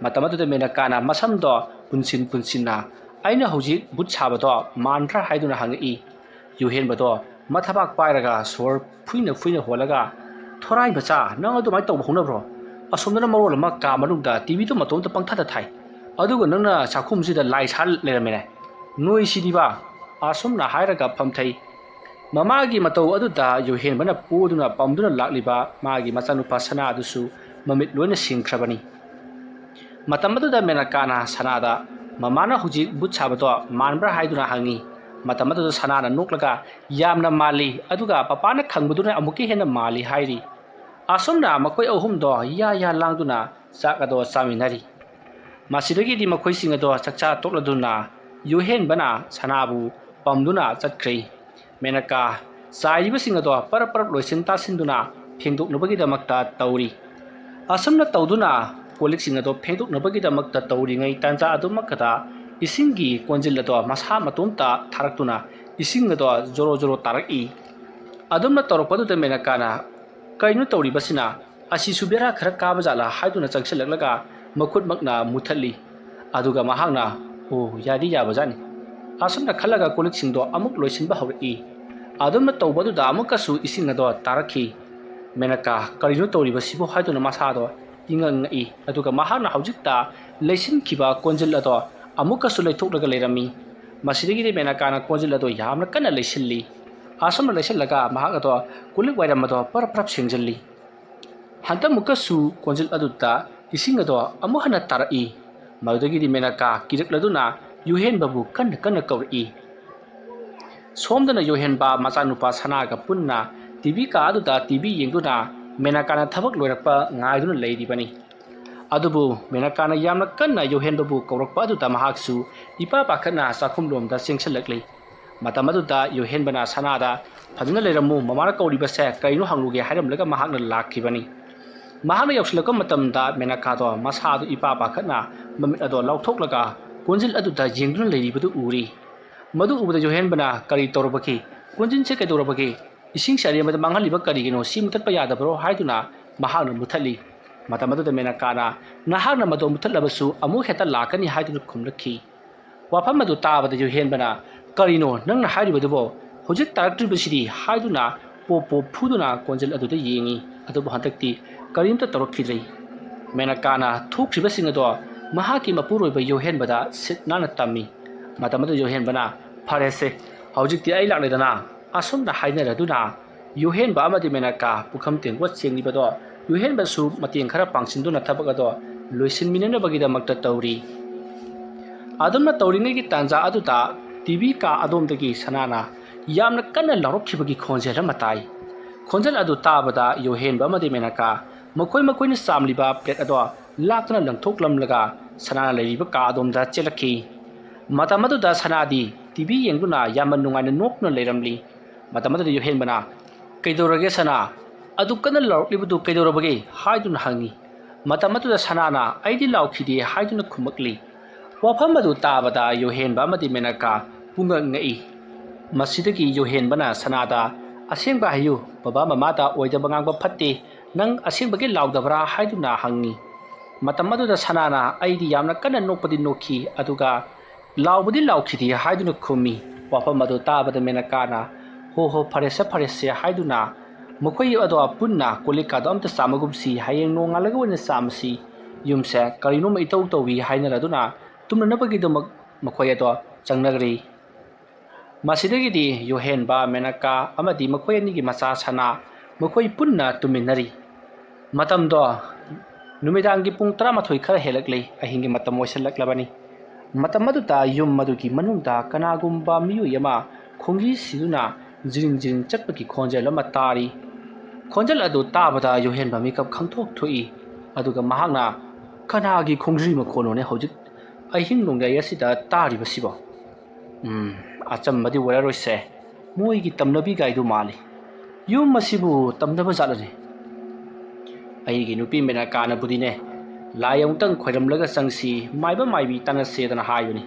ꯃꯇꯝ ꯑꯗꯨꯗ ꯃꯦꯅꯀꯥꯅ ꯃꯁꯝꯗꯣ ꯄꯨꯟꯁꯤꯟꯅ ꯑꯩꯅ ꯍꯧꯖꯤꯛ ꯕꯨꯠ ꯁꯥꯕꯗꯣ ꯃꯥꯟꯗ꯭ꯔꯥ ꯍꯥꯏꯗꯨꯅ ꯍꯪꯉꯛꯏ꯫ ꯌꯨꯍꯦꯟꯕꯗꯣ ꯃꯊꯕꯥꯛ ꯄꯥꯏꯔꯒ ꯁꯣꯔ ꯐꯨꯏꯅ ꯍꯣꯜꯂꯒ ꯊꯣꯔꯥꯏ ꯃꯆꯥ, ꯅꯪ ꯑꯗꯨꯃꯥꯏꯅ ꯇꯧꯕ ꯍꯧꯅꯕ꯭ꯔꯣ? ꯑꯁꯣꯝꯗꯅ ꯃꯔꯣꯜ ꯑꯃ ꯀꯥ ꯃꯅꯨꯡꯗ ꯇꯤꯚꯤꯗꯨ ꯃꯇꯣꯝꯇ ꯄꯪꯊꯥꯗ ꯊꯥꯏ, ꯑꯗꯨꯒ ꯅꯪꯅ ꯆꯥꯛꯈꯨꯝꯁꯤꯗ ꯂꯥꯏ ꯁꯥ ꯂꯩꯔꯝꯃꯦꯅꯦ, ꯅꯣꯏꯁꯤꯗꯤꯕ? ꯑꯁꯨꯝꯅ ꯍꯥꯏꯔꯒ ꯐꯝꯊꯩ꯫ ꯃꯃꯥꯒꯤ ꯃꯇꯧ ꯑꯗꯨꯗ ꯌꯨꯍꯦꯟꯕꯅ ꯄꯣꯗꯨꯅ ꯄꯝꯗꯨꯅ ꯂꯥꯛꯂꯤꯕ ꯃꯥꯒꯤ ꯃꯆꯥꯅꯨꯄꯥ ꯁꯅꯥ ꯑꯗꯨꯁꯨ ꯃꯃꯤꯠ ꯂꯣꯏꯅ ꯁꯤꯡꯈ꯭ꯔꯕꯅꯤ ꯃꯇꯝ ꯑꯗꯨꯗ ꯃꯦꯅꯀꯥꯅ ꯁꯅꯥꯗ ꯃꯃꯥꯅ ꯍꯧꯖꯤꯛ ꯕꯨꯠ ꯁꯥꯕꯗꯣ ꯃꯥꯟꯕ꯭ꯔꯥ ꯍꯥꯏꯗꯨꯅ ꯍꯪꯉꯤ ꯃꯇꯝ ꯑꯗꯨꯗ ꯁꯅꯥꯅ ꯅꯣꯛꯂꯒ ꯌꯥꯝꯅ ꯃꯥꯜꯂꯤ ꯑꯗꯨꯒ ꯄꯄꯥꯅ ꯈꯪꯕꯗꯨꯅ ꯑꯃꯨꯛꯀ ꯍꯦꯟꯅ ꯃꯥꯜꯂꯤ ꯍꯥꯏꯔꯤ ꯑꯁꯨꯝꯅ ꯃꯈꯣꯏ ꯑꯍꯨꯝꯗꯣ ꯌꯥ ꯂꯥꯡꯗꯨꯅ ꯆꯥꯛ ꯑꯗꯣ ꯆꯥꯃꯤꯟꯅꯔꯤ ꯃꯁꯤꯗꯒꯤꯗꯤ ꯃꯈꯣꯏꯁꯤꯡ ꯑꯗꯣ ꯆꯥꯛꯆꯥ ꯇꯣꯛꯂꯗꯨꯅ ꯌꯨꯍꯦꯟꯕꯅ ꯁꯅꯥꯕꯨ ꯄꯝꯗꯨꯅ ꯆꯠꯈ꯭ꯔꯦ ꯃꯦꯅꯀꯥ ꯆꯥꯏꯔꯤꯕꯁꯤꯡ ꯑꯗꯣ ꯄꯔꯞ ꯂꯣꯏꯁꯤꯟ ꯇꯥꯁꯤꯟꯗꯨꯅ ꯐꯦꯡꯗꯣꯛꯅꯕꯒꯤꯗꯃꯛꯇ ꯇꯧꯔꯤ ꯑꯁꯨꯝꯅ ꯇꯧꯗꯨꯅ ꯀꯣꯜꯂꯤꯛꯁꯤꯡ ꯑꯗꯣ ꯐꯦꯡꯗꯣꯛꯅꯕꯒꯤꯗꯃꯛꯇ ꯇꯧꯔꯤꯉꯩ ꯇꯥꯟꯖꯥ ꯑꯗꯨꯃꯛꯇꯗ ꯏꯁꯤꯡꯒꯤ ꯀꯣꯟꯖꯤꯜ ꯑꯗꯣ ꯃꯁꯥ ꯃꯇꯣꯝꯇ ꯊꯥꯔꯛꯇꯨꯅ ꯏꯁꯤꯡ ꯑꯗꯣ ꯖꯣꯔꯣ ꯇꯥꯔꯛꯏ ꯑꯗꯨꯝꯅ ꯇꯧꯔꯛꯄꯗꯨꯗ ꯃꯦꯅꯀꯥꯅ ꯀꯩꯅꯣ ꯇꯧꯔꯤꯕꯁꯤꯅ ꯑꯁꯤꯁꯨ ꯕꯦꯔꯥ ꯈꯔ ꯀꯥꯕ ꯖꯥꯠꯂꯥ ꯍꯥꯏꯗꯨꯅ ꯆꯪꯁꯤꯜꯂꯛꯂꯒ ꯃꯈꯨꯠꯃꯛꯅ ꯃꯨꯊꯠꯂꯤ ꯑꯗꯨꯒ ꯃꯍꯥꯛꯅ ꯑꯣ ꯌꯥꯗꯤ ꯌꯥꯕꯖꯥꯠꯅꯤ ꯑꯁꯨꯝꯅ ꯈꯜꯂꯒ ꯀꯣꯜꯂꯤꯛꯁꯤꯡꯗꯣ ꯑꯃꯨꯛ ꯂꯣꯏꯁꯤꯟꯕ ꯍꯧꯔꯛꯏ ꯑꯗꯨꯝꯅ ꯇꯧꯕꯗꯨꯗ ꯑꯃꯨꯛꯀꯁꯨ ꯏꯁꯤꯡ ꯑꯗꯣ ꯇꯥꯔꯛꯈꯤ ꯃꯦꯅꯀꯥ ꯀꯔꯤꯅꯣ ꯇꯧꯔꯤꯕꯁꯤꯕꯨ ꯍꯥꯏꯗꯨꯅ ꯃꯁꯥꯗꯣ ꯏꯉꯛꯉꯛꯏ ꯑꯗꯨꯒ ꯃꯍꯥꯛꯅ ꯍꯧꯖꯤꯛꯇ ꯂꯩꯁꯤꯟꯈꯤꯕ ꯀꯣꯟꯖꯤꯜ ꯑꯗꯣ ꯑꯃꯨꯛꯀꯁꯨ ꯂꯩꯊꯣꯛꯂꯒ ꯂꯩꯔꯝꯃꯤ ꯃꯁꯤꯗꯒꯤꯗꯤ ꯃꯦꯅꯀꯥꯅ ꯀꯣꯟꯖꯤꯜ ꯑꯗꯣ ꯌꯥꯝꯅ ꯀꯟꯅ ꯂꯩꯁꯤꯜꯂꯤ ꯑꯁꯨꯝꯅ ꯂꯩꯁꯤꯜꯂꯒ ꯃꯍꯥꯛ ꯑꯗꯣ ꯀꯣꯜꯂꯤꯛ ꯋꯥꯏꯔꯝ ꯑꯗꯣ ꯄꯔꯞ ꯁꯦꯡꯖꯤꯜꯂꯤ ꯍꯟꯗꯛꯃꯨꯛꯀꯁꯨ ꯀꯣꯟꯖꯤꯜ ꯑꯗꯨꯗ ꯏꯁꯤꯡ ꯑꯗꯣ ꯑꯃꯨꯛ ꯍꯟꯅ ꯇꯥꯔꯛꯏ ꯃꯗꯨꯗꯒꯤꯗꯤ ꯃꯦꯅꯀꯥ ꯀꯤꯔꯛꯂꯗꯨꯅ ꯌꯨꯍꯦꯟꯕꯕꯨ ꯀꯟꯅ ꯀꯧꯔꯛꯏ ꯁꯣꯝꯗꯅ ꯌꯨꯍꯦꯟꯕ ꯃꯆꯥꯅꯨꯄꯥ ꯁꯅꯥꯒ ꯄꯨꯟꯅ ꯇꯤꯚꯤ ꯀꯥ ꯑꯗꯨꯗ ꯇꯤꯚꯤ ꯌꯦꯡꯗꯨꯅ ꯃꯦꯅꯀꯥꯅ ꯊꯕꯛ ꯂꯣꯏꯔꯛꯄ ꯉꯥꯏꯗꯨꯅ ꯂꯩꯔꯤꯕꯅꯤ ꯑꯗꯨꯕꯨ ꯃꯦꯅꯀꯥꯅ ꯌꯥꯝꯅ ꯀꯟꯅ ꯌꯨꯍꯦꯟꯕꯕꯨ ꯀꯧꯔꯛꯄ ꯑꯗꯨꯗ ꯃꯍꯥꯛꯁꯨ ꯏꯄꯥ ꯄꯥꯈꯠꯅ ꯆꯥꯛꯈꯨꯝꯂꯣꯝꯗ ꯆꯦꯟꯁꯤꯜꯂꯛꯂꯤ ꯃꯇꯝ ꯑꯗꯨꯗ ꯌꯨꯍꯦꯟꯕꯅ ꯁꯅꯥꯗ ꯐꯖꯅ ꯂꯩꯔꯝꯃꯨ ꯃꯃꯥꯅ ꯀꯧꯔꯤꯕꯁꯦ ꯀꯔꯤꯅꯣ ꯍꯪꯂꯨꯒꯦ ꯍꯥꯏꯔꯝꯂꯒ ꯃꯍꯥꯛꯅ ꯂꯥꯛꯈꯤꯕꯅꯤ ꯃꯍꯥꯛꯅ ꯌꯧꯁꯤꯜꯂꯛꯄ ꯃꯇꯝꯗ ꯃꯦꯅꯀꯥꯗꯣ ꯃꯁꯥꯗꯨ ꯏꯄꯥ ꯄꯥꯈꯠꯅ ꯃꯃꯤꯠ ꯑꯗꯣ ꯂꯥꯎꯊꯣꯛꯂꯒ ꯀꯣꯟꯖꯤꯜ ꯑꯗꯨꯗ ꯌꯦꯡꯗꯨꯅ ꯂꯩꯔꯤꯕꯗꯨ ꯎꯔꯤ ꯃꯗꯨ ꯎꯕꯗ ꯌꯨꯍꯦꯟꯕꯅ ꯀꯔꯤ ꯇꯧꯔꯕꯒꯦ ꯀꯣꯟꯖꯤꯟꯁꯦ ꯀꯩꯗꯧꯔꯕꯒꯦ ꯏꯁꯤꯡꯁꯦ ꯑꯔꯦꯝꯕꯗ ꯃꯥꯡꯍꯜꯂꯤꯕ ꯀꯔꯤꯒꯤꯅꯣ ꯁꯤ ꯃꯨꯊꯠꯄ ꯌꯥꯗꯕ꯭ꯔꯣ ꯍꯥꯏꯗꯨꯅ ꯃꯍꯥꯛꯅ ꯃꯨꯊꯠꯂꯤ ꯃꯇꯝ ꯑꯗꯨꯗ ꯃꯦꯅꯀꯥꯅ ꯅꯍꯥꯛꯅ ꯃꯗꯣ ꯃꯨꯊꯠꯂꯕꯁꯨ ꯑꯃꯨꯛ ꯍꯦꯛꯇ ꯂꯥꯛꯀꯅꯤ ꯍꯥꯏꯗꯨꯅ ꯈꯨꯝꯂꯛꯈꯤ ꯋꯥꯐꯝ ꯑꯗꯨ ꯇꯥꯕꯗ ꯌꯨꯍꯦꯟꯕꯅ ꯀꯔꯤꯅꯣ ꯅꯪꯅ ꯍꯥꯏꯔꯤꯕꯗꯨꯕꯣ ꯍꯧꯖꯤꯛ ꯇꯥꯔꯛꯇ꯭ꯔꯤꯕꯁꯤꯗꯤ ꯍꯥꯏꯗꯨꯅ ꯄꯣꯞ ꯐꯨꯗꯨꯅ ꯀꯣꯟꯖꯤꯜ ꯑꯗꯨꯗ ꯌꯦꯡꯉꯤ ꯑꯗꯨꯕꯨ ꯍꯟꯗꯛꯇꯤ ꯀꯔꯤꯝꯇ ꯇꯧꯔꯛꯈꯤꯗ꯭ꯔꯦ ꯃꯦꯅꯀꯥꯅ ꯊꯣꯛꯈ꯭ꯔꯤꯕꯁꯤꯡ ꯑꯗꯣ ꯃꯍꯥꯛꯀꯤ ꯃꯄꯨꯔꯣꯏꯕ ꯌꯨꯍꯦꯟꯕꯗ ꯁꯤꯠ ꯅꯥꯟꯅ ꯇꯝꯃꯤ ꯃꯇꯝ ꯑꯗꯨꯗ ꯌꯨꯍꯦꯟꯕꯅ ꯐꯔꯦꯁꯦ ꯍꯧꯖꯤꯛꯇꯤ ꯑꯩ ꯂꯥꯛꯂꯦꯗꯅ ꯑꯁꯨꯝꯅ ꯍꯥꯏꯅꯔꯗꯨꯅ ꯌꯨꯍꯦꯟꯕ ꯑꯃꯗꯤ ꯃꯦꯅꯀꯥ ꯄꯨꯈꯝ ꯇꯦꯡꯀꯣꯠ ꯁꯦꯡꯂꯤꯕꯗꯣ ꯌꯨꯍꯦꯟꯕꯁꯨ ꯃꯇꯦꯡ ꯈꯔ ꯄꯥꯡꯁꯤꯟꯗꯨꯅ ꯊꯕꯛ ꯑꯗꯣ ꯂꯣꯏꯁꯤꯟꯃꯤꯟꯅꯅꯕꯒꯤꯗꯃꯛꯇ ꯇꯧꯔꯤ ꯑꯗꯨꯝꯅ ꯇꯧꯔꯤꯉꯩꯒꯤ ꯇꯥꯟꯖꯥ ꯑꯗꯨꯗ ꯇꯤꯚꯤ ꯀꯥ ꯑꯗꯣꯝꯗꯒꯤ ꯁꯅꯥꯅ ꯌꯥꯝꯅ ꯀꯟꯅ ꯂꯥꯎꯔꯛꯈꯤꯕꯒꯤ ꯈꯣꯟꯖꯦꯜ ꯑꯃ ꯇꯥꯏ ꯈꯣꯟꯖꯦꯜ ꯑꯗꯨ ꯇꯥꯕꯗ ꯌꯨꯍꯦꯟꯕ ꯑꯃꯗꯤ ꯃꯦꯅꯀꯥ ꯃꯈꯣꯏꯅ ꯆꯥꯝꯂꯤꯕ ꯄ꯭ꯂꯦꯠ ꯑꯗꯣ ꯂꯥꯛꯇꯨꯅ ꯂꯪꯊꯣꯛꯂꯝꯂꯒ ꯁꯅꯥꯅ ꯂꯩꯔꯤꯕ ꯀꯥ ꯑꯗꯣꯝꯗ ꯆꯦꯜꯂꯛꯈꯤ ꯃꯇꯝ ꯑꯗꯨꯗ ꯁꯅꯥꯗꯤ ꯇꯤꯚꯤ ꯌꯦꯡꯗꯨꯅ ꯌꯥꯝꯅ ꯅꯨꯡꯉꯥꯏꯅ ꯅꯣꯛꯇꯨꯅ ꯂꯩꯔꯝꯂꯤ ꯃꯇꯝ ꯑꯗꯨꯗ ꯌꯨꯍꯦꯟꯕꯅ ꯀꯩꯗꯧꯔꯒꯦ ꯁꯅꯥ ꯑꯗꯨ ꯀꯟꯅ ꯂꯥꯎꯔꯛꯂꯤꯕꯗꯨ ꯀꯩꯗꯧꯔꯕꯒꯦ ꯍꯥꯏꯗꯨꯅ ꯍꯪꯉꯤ ꯃꯇꯝ ꯑꯗꯨꯗ ꯁꯅꯥꯅ ꯑꯩꯗꯤ ꯂꯥꯎꯈꯤꯗꯦ ꯍꯥꯏꯗꯨꯅ ꯈꯨꯝꯃꯛꯂꯤ ꯋꯥꯐꯝ ꯑꯗꯨ ꯇꯥꯕꯗ ꯌꯨꯍꯦꯟꯕ ꯑꯃꯗꯤ ꯃꯦꯅꯀꯥ ꯄꯨꯡꯉꯛꯉꯛꯏ ꯃꯁꯤꯗꯒꯤ ꯌꯨꯍꯦꯟꯕꯅ ꯁꯅꯥꯗ ꯑꯁꯦꯡꯕ ꯍꯥꯏꯌꯨ ꯕꯕꯥ ꯃꯃꯥꯗ ꯑꯣꯏꯗꯕ ꯉꯥꯡꯕ ꯐꯠꯇꯦ ꯅꯪ ꯑꯁꯦꯡꯕꯒꯤ ꯂꯥꯎꯗꯕ꯭ꯔꯥ ꯍꯥꯏꯗꯨꯅ ꯍꯪꯉꯤ ꯃꯇꯝ ꯑꯗꯨꯗ ꯁꯅꯥꯅ ꯑꯩꯗꯤ ꯌꯥꯝꯅ ꯀꯟꯅ ꯅꯣꯛꯄꯗꯤ ꯅꯣꯛꯈꯤ ꯑꯗꯨꯒ ꯂꯥꯎꯕꯗꯤ ꯂꯥꯎꯈꯤꯗꯦ ꯍꯥꯏꯗꯨꯅ ꯈꯨꯝꯃꯤ ꯋꯥꯐꯝ ꯑꯗꯨ ꯇꯥꯕꯗ ꯃꯦꯅꯀꯥꯅ ꯍꯣ ꯐꯔꯦꯁꯦ ꯍꯥꯏꯗꯨꯅ ꯃꯈꯣꯏ ꯑꯗꯣ ꯄꯨꯟꯅ ꯀꯣꯜꯂꯤꯛꯀꯥꯗꯣ ꯑꯝꯇ ꯆꯥꯝꯃꯒꯨꯝꯁꯤ ꯍꯌꯦꯡ ꯅꯣꯡꯉꯥꯜꯂꯒ ꯑꯣꯏꯅ ꯆꯥꯝꯃꯁꯤ ꯌꯨꯝꯁꯦ ꯀꯔꯤꯅꯣꯃ ꯏꯇꯧ ꯇꯧꯏ ꯍꯥꯏꯅꯔꯗꯨꯅ ꯇꯨꯝꯅꯅꯕꯒꯤꯗꯃꯛ ꯃꯈꯣꯏ ꯑꯗꯣ ꯆꯪꯅꯈ꯭ꯔꯤ ꯃꯁꯤꯗꯒꯤꯗꯤ ꯌꯨꯍꯦꯟꯕ ꯃꯦꯅꯀꯥ ꯑꯃꯗꯤ ꯃꯈꯣꯏ ꯑꯅꯤꯒꯤ ꯃꯆꯥ ꯁꯅꯥ ꯃꯈꯣꯏ ꯄꯨꯟꯅ ꯇꯨꯝꯃꯤꯟꯅꯔꯤ ꯃꯇꯝꯗꯣ ꯅꯨꯃꯤꯗꯥꯡꯒꯤ ꯄꯨꯡ 12 ꯈꯔ ꯍꯦꯜꯂꯛꯂꯤ ꯑꯍꯤꯡꯒꯤ ꯃꯇꯝ ꯑꯣꯏꯁꯤꯜꯂꯛꯂꯕꯅꯤ ꯃꯇꯝ ꯑꯗꯨꯗ ꯌꯨꯝ ꯑꯗꯨꯒꯤ ꯃꯅꯨꯡꯗ ꯀꯅꯥꯒꯨꯝꯕ ꯃꯤꯑꯣꯏ ꯑꯃ ꯈꯣꯡꯒꯤ ꯁꯤꯗꯨꯅ ꯖꯤꯔꯤꯡ ꯆꯠꯄꯒꯤ ꯈꯣꯟꯖꯦꯜ ꯑꯃ ꯇꯥꯔꯤ ꯈꯣꯟꯖꯦꯜ ꯑꯗꯨ ꯇꯥꯕꯗ ꯌꯨꯍꯦꯟꯕ ꯃꯤꯀꯞ ꯈꯪꯊꯣꯛ ꯊꯣꯛꯏ ꯑꯗꯨꯒ ꯃꯍꯥꯛꯅ ꯀꯅꯥꯒꯤ ꯈꯣꯡꯖ꯭ꯔꯤ ꯃꯈꯣꯟꯅꯣꯅꯦ ꯍꯧꯖꯤꯛ ꯑꯍꯤꯡ ꯅꯣꯡꯌꯥꯏ ꯑꯁꯤꯗ ꯇꯥꯔꯤꯕꯁꯤꯕꯣ ꯑꯆꯝꯕꯗꯤ ꯑꯣꯏꯔꯔꯣꯏꯁꯦ ꯃꯣꯏꯒꯤ ꯇꯝꯅꯕꯤ ꯒꯥꯏꯗꯨ ꯃꯥꯜꯂꯤ ꯌꯨꯝ ꯑꯁꯤꯕꯨ ꯇꯝꯅꯕ ꯖꯥꯠꯂꯅꯦ ꯑꯩꯒꯤ ꯅꯨꯄꯤ ꯃꯦꯅꯀꯥꯅꯕꯨꯗꯤꯅꯦ ꯂꯥꯏ ꯑꯃꯨꯛꯇꯪ ꯈꯣꯏꯔꯝꯂꯒ ꯆꯪꯁꯤ ꯃꯥꯏꯕ ꯃꯥꯏꯕꯤ ꯇꯥꯟꯅꯁꯦꯗꯅ ꯍꯥꯏꯕꯅꯤ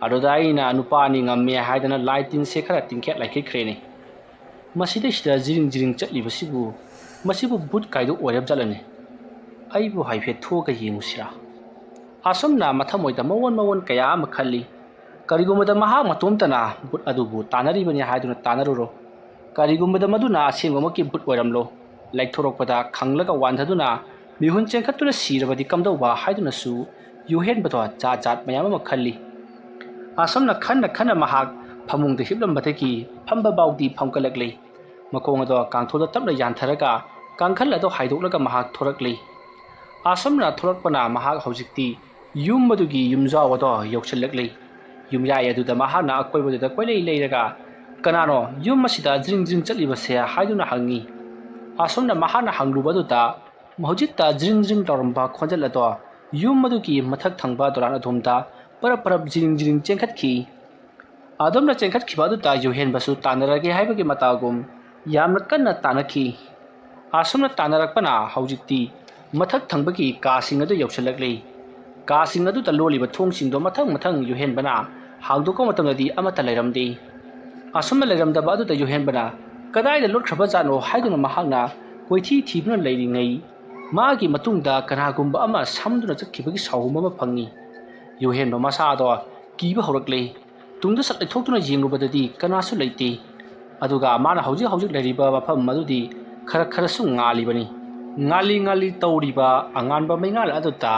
ꯑꯗꯨꯗ ꯑꯩꯅ ꯅꯨꯄꯥꯅꯤ ꯉꯝꯃꯦ ꯍꯥꯏꯗꯅ ꯂꯥꯏ ꯇꯤꯟꯁꯦ ꯈꯔ ꯇꯤꯡꯈꯦꯠ ꯂꯥꯏꯈꯦꯠꯈ꯭ꯔꯦꯅꯦ ꯃꯁꯤꯗꯩꯁꯤꯗ ꯖꯤꯔꯤꯡ ꯆꯠꯂꯤꯕꯁꯤꯕꯨ ꯃꯁꯤꯕꯨ ꯕꯨꯠ ꯀꯥꯏꯗꯨ ꯑꯣꯏꯔꯕ ꯖꯥꯠꯂꯅꯦ ꯑꯩꯕꯨ ꯍꯥꯏꯐꯦꯠ ꯊꯣꯛꯑꯒ ꯌꯦꯡꯉꯨꯁꯤꯔꯥ ꯑꯁꯨꯝꯅ ꯃꯊꯃꯣꯏꯗ ꯃꯑꯣꯟ ꯀꯌꯥ ꯑꯃ ꯈꯜꯂꯤ ꯀꯔꯤꯒꯨꯝꯕꯗ ꯃꯍꯥꯛ ꯃꯇꯣꯝꯇꯅ ꯕꯨꯠ ꯑꯗꯨꯕꯨ ꯇꯥꯟꯅꯔꯤꯕꯅꯤ ꯍꯥꯏꯗꯨꯅ ꯇꯥꯟꯅꯔꯨꯔꯣ ꯀꯔꯤꯒꯨꯝꯕꯗ ꯃꯗꯨꯅ ꯑꯁꯦꯡꯕꯃꯛꯀꯤ ꯕꯨꯠ ꯑꯣꯏꯔꯝꯂꯣ ꯂꯩꯊꯣꯔꯛꯄꯗ ꯈꯪꯂꯒ ꯋꯥꯟꯊꯗꯨꯅ ꯃꯤꯍꯨꯟ ꯆꯦꯟꯈꯠꯇꯨꯅ ꯁꯤꯔꯕꯗꯤ ꯀꯝꯗꯧꯕ ꯍꯥꯏꯗꯨꯅꯁꯨ ꯌꯨꯍꯦꯟꯕꯗꯣ ꯖꯥꯠ ꯃꯌꯥꯝ ꯑꯃ ꯈꯜꯂꯤ ꯑꯁꯨꯝꯅ ꯈꯟꯅ ꯃꯍꯥꯛ ꯐꯃꯨꯡꯗ ꯍꯤꯞꯂꯝꯕꯗꯒꯤ ꯐꯝꯕ ꯐꯥꯎꯗꯤ ꯐꯝꯒꯠꯂꯛꯂꯤ ꯃꯈꯣꯡ ꯑꯗꯣ ꯀꯥꯡꯊꯣꯜꯗ ꯇꯞꯅ ꯌꯥꯟꯊꯔꯒ ꯀꯥꯡꯈꯜ ꯑꯗꯣ ꯍꯥꯏꯗꯣꯛꯂꯒ ꯃꯍꯥꯛ ꯊꯣꯔꯛꯂꯤ ꯑꯁꯨꯝꯅ ꯊꯣꯛꯂꯛꯄꯅ ꯃꯍꯥꯛ ꯍꯧꯖꯤꯛꯇꯤ ꯌꯨꯝ ꯑꯗꯨꯒꯤ ꯌꯨꯝꯖꯥꯎ ꯑꯗꯣ ꯌꯧꯁꯤꯜꯂꯛꯂꯤ꯫ ꯌꯨꯝꯌꯥꯏ ꯑꯗꯨꯗ ꯃꯍꯥꯛꯅ ꯑꯀꯣꯏꯕꯗꯨꯗ ꯀꯣꯏꯂꯩ ꯂꯩꯔꯒ ꯀꯅꯥꯅꯣ ꯌꯨꯝ ꯑꯁꯤꯗ ꯖ꯭ꯔꯤꯡ ꯖ꯭ꯔꯤꯡ ꯆꯠꯂꯤꯕꯁꯦ ꯍꯥꯏꯗꯨꯅ ꯍꯪꯉꯤ꯫ ꯑꯁꯨꯝꯅ ꯃꯍꯥꯛꯅ ꯍꯪꯂꯨꯕ ꯑꯗꯨꯗ ꯍꯧꯖꯤꯛꯇ ꯖ꯭ꯔꯤꯡ ꯖ꯭ꯔꯤꯡ ꯇꯧꯔꯝꯕ ꯈꯣꯟꯖꯦꯜ ꯑꯗꯣ ꯌꯨꯝ ꯑꯗꯨꯒꯤ ꯃꯊꯛ ꯊꯪꯕ ꯗꯣꯂꯥꯟ ꯑꯗꯣꯝꯗ ꯄꯔꯞ ꯄꯔꯞ ꯖ꯭ꯔꯤꯡ ꯖ꯭ꯔꯤꯡ ꯆꯦꯟꯈꯠꯈꯤ꯫ ꯑꯗꯨꯝꯅ ꯆꯦꯟꯈꯠꯈꯤꯕ ꯑꯗꯨꯗ ꯌꯨꯍꯦꯟꯕꯁꯨ ꯇꯥꯟꯅꯔꯒꯦ ꯍꯥꯏꯕꯒꯤ ꯃꯇꯥꯒꯨꯝ ꯌꯥꯝꯅ ꯀꯟꯅ ꯇꯥꯟꯅꯈꯤ꯫ ꯑꯁꯨꯝꯅ ꯇꯥꯟꯅꯔꯛꯄꯅ ꯍꯧꯖꯤꯛꯇꯤ ꯃꯊꯛ ꯊꯪꯕꯒꯤ ꯀꯥꯁꯤꯡ ꯑꯗꯨ ꯌꯧꯁꯤꯜꯂꯛꯂꯤ꯫ ꯀꯥꯁꯤꯡ ꯑꯗꯨꯗ ꯂꯣꯜꯂꯤꯕ ꯊꯣꯡꯁꯤꯡꯗꯣ ꯃꯊꯪ ꯃꯊꯪ ꯌꯨꯍꯦꯟꯕꯅ ꯍꯥꯡꯗꯣꯛꯄ ꯃꯇꯝꯗꯗꯤ ꯑꯃꯠꯇ ꯂꯩꯔꯝꯗꯦ꯫ ꯑꯁꯨꯝꯅ ꯂꯩꯔꯝꯗꯕ ꯑꯗꯨꯗ ꯌꯨꯍꯦꯟꯕꯅ ꯀꯗꯥꯏꯗ ꯂꯣꯠꯈ꯭ꯔꯕꯖꯥꯠꯅꯣ ꯍꯥꯏꯗꯨꯅ ꯃꯍꯥꯛꯅ ꯀꯣꯏꯊꯤ ꯊꯤꯗꯨꯅ ꯂꯩꯔꯤꯉꯩ ꯃꯥꯒꯤ ꯃꯇꯨꯡꯗ ꯀꯅꯥꯒꯨꯝꯕ ꯑꯃ ꯁꯝꯗꯨꯅ ꯆꯠꯈꯤꯕꯒꯤ ꯁꯥꯎꯍꯨꯝ ꯑꯃ ꯐꯪꯉꯤ꯫ ꯌꯨꯍꯦꯟꯕ ꯃꯁꯥꯗꯣ ꯀꯤꯕ ꯍꯧꯔꯛꯂꯦ꯫ ꯇꯨꯡꯗ ꯁꯠ ꯂꯩꯊꯣꯛꯇꯨꯅ ꯌꯦꯡꯂꯨꯕꯗꯗꯤ ꯀꯅꯥꯁꯨ ꯂꯩꯇꯦ꯫ ꯑꯗꯨꯒ ꯃꯥꯅ ꯍꯧꯖꯤꯛ ꯍꯧꯖꯤꯛ ꯂꯩꯔꯤꯕ ꯃꯐꯝ ꯑꯗꯨꯗꯤ ꯈꯔ ꯈꯔꯁꯨ ꯉꯥꯜꯂꯤꯕꯅꯤ꯫ ꯉꯥꯜꯂꯤ ꯉꯥꯜꯂꯤ ꯇꯧꯔꯤꯕ ꯑꯉꯥꯟꯕ ꯃꯩꯉꯥꯜ ꯑꯗꯨꯗ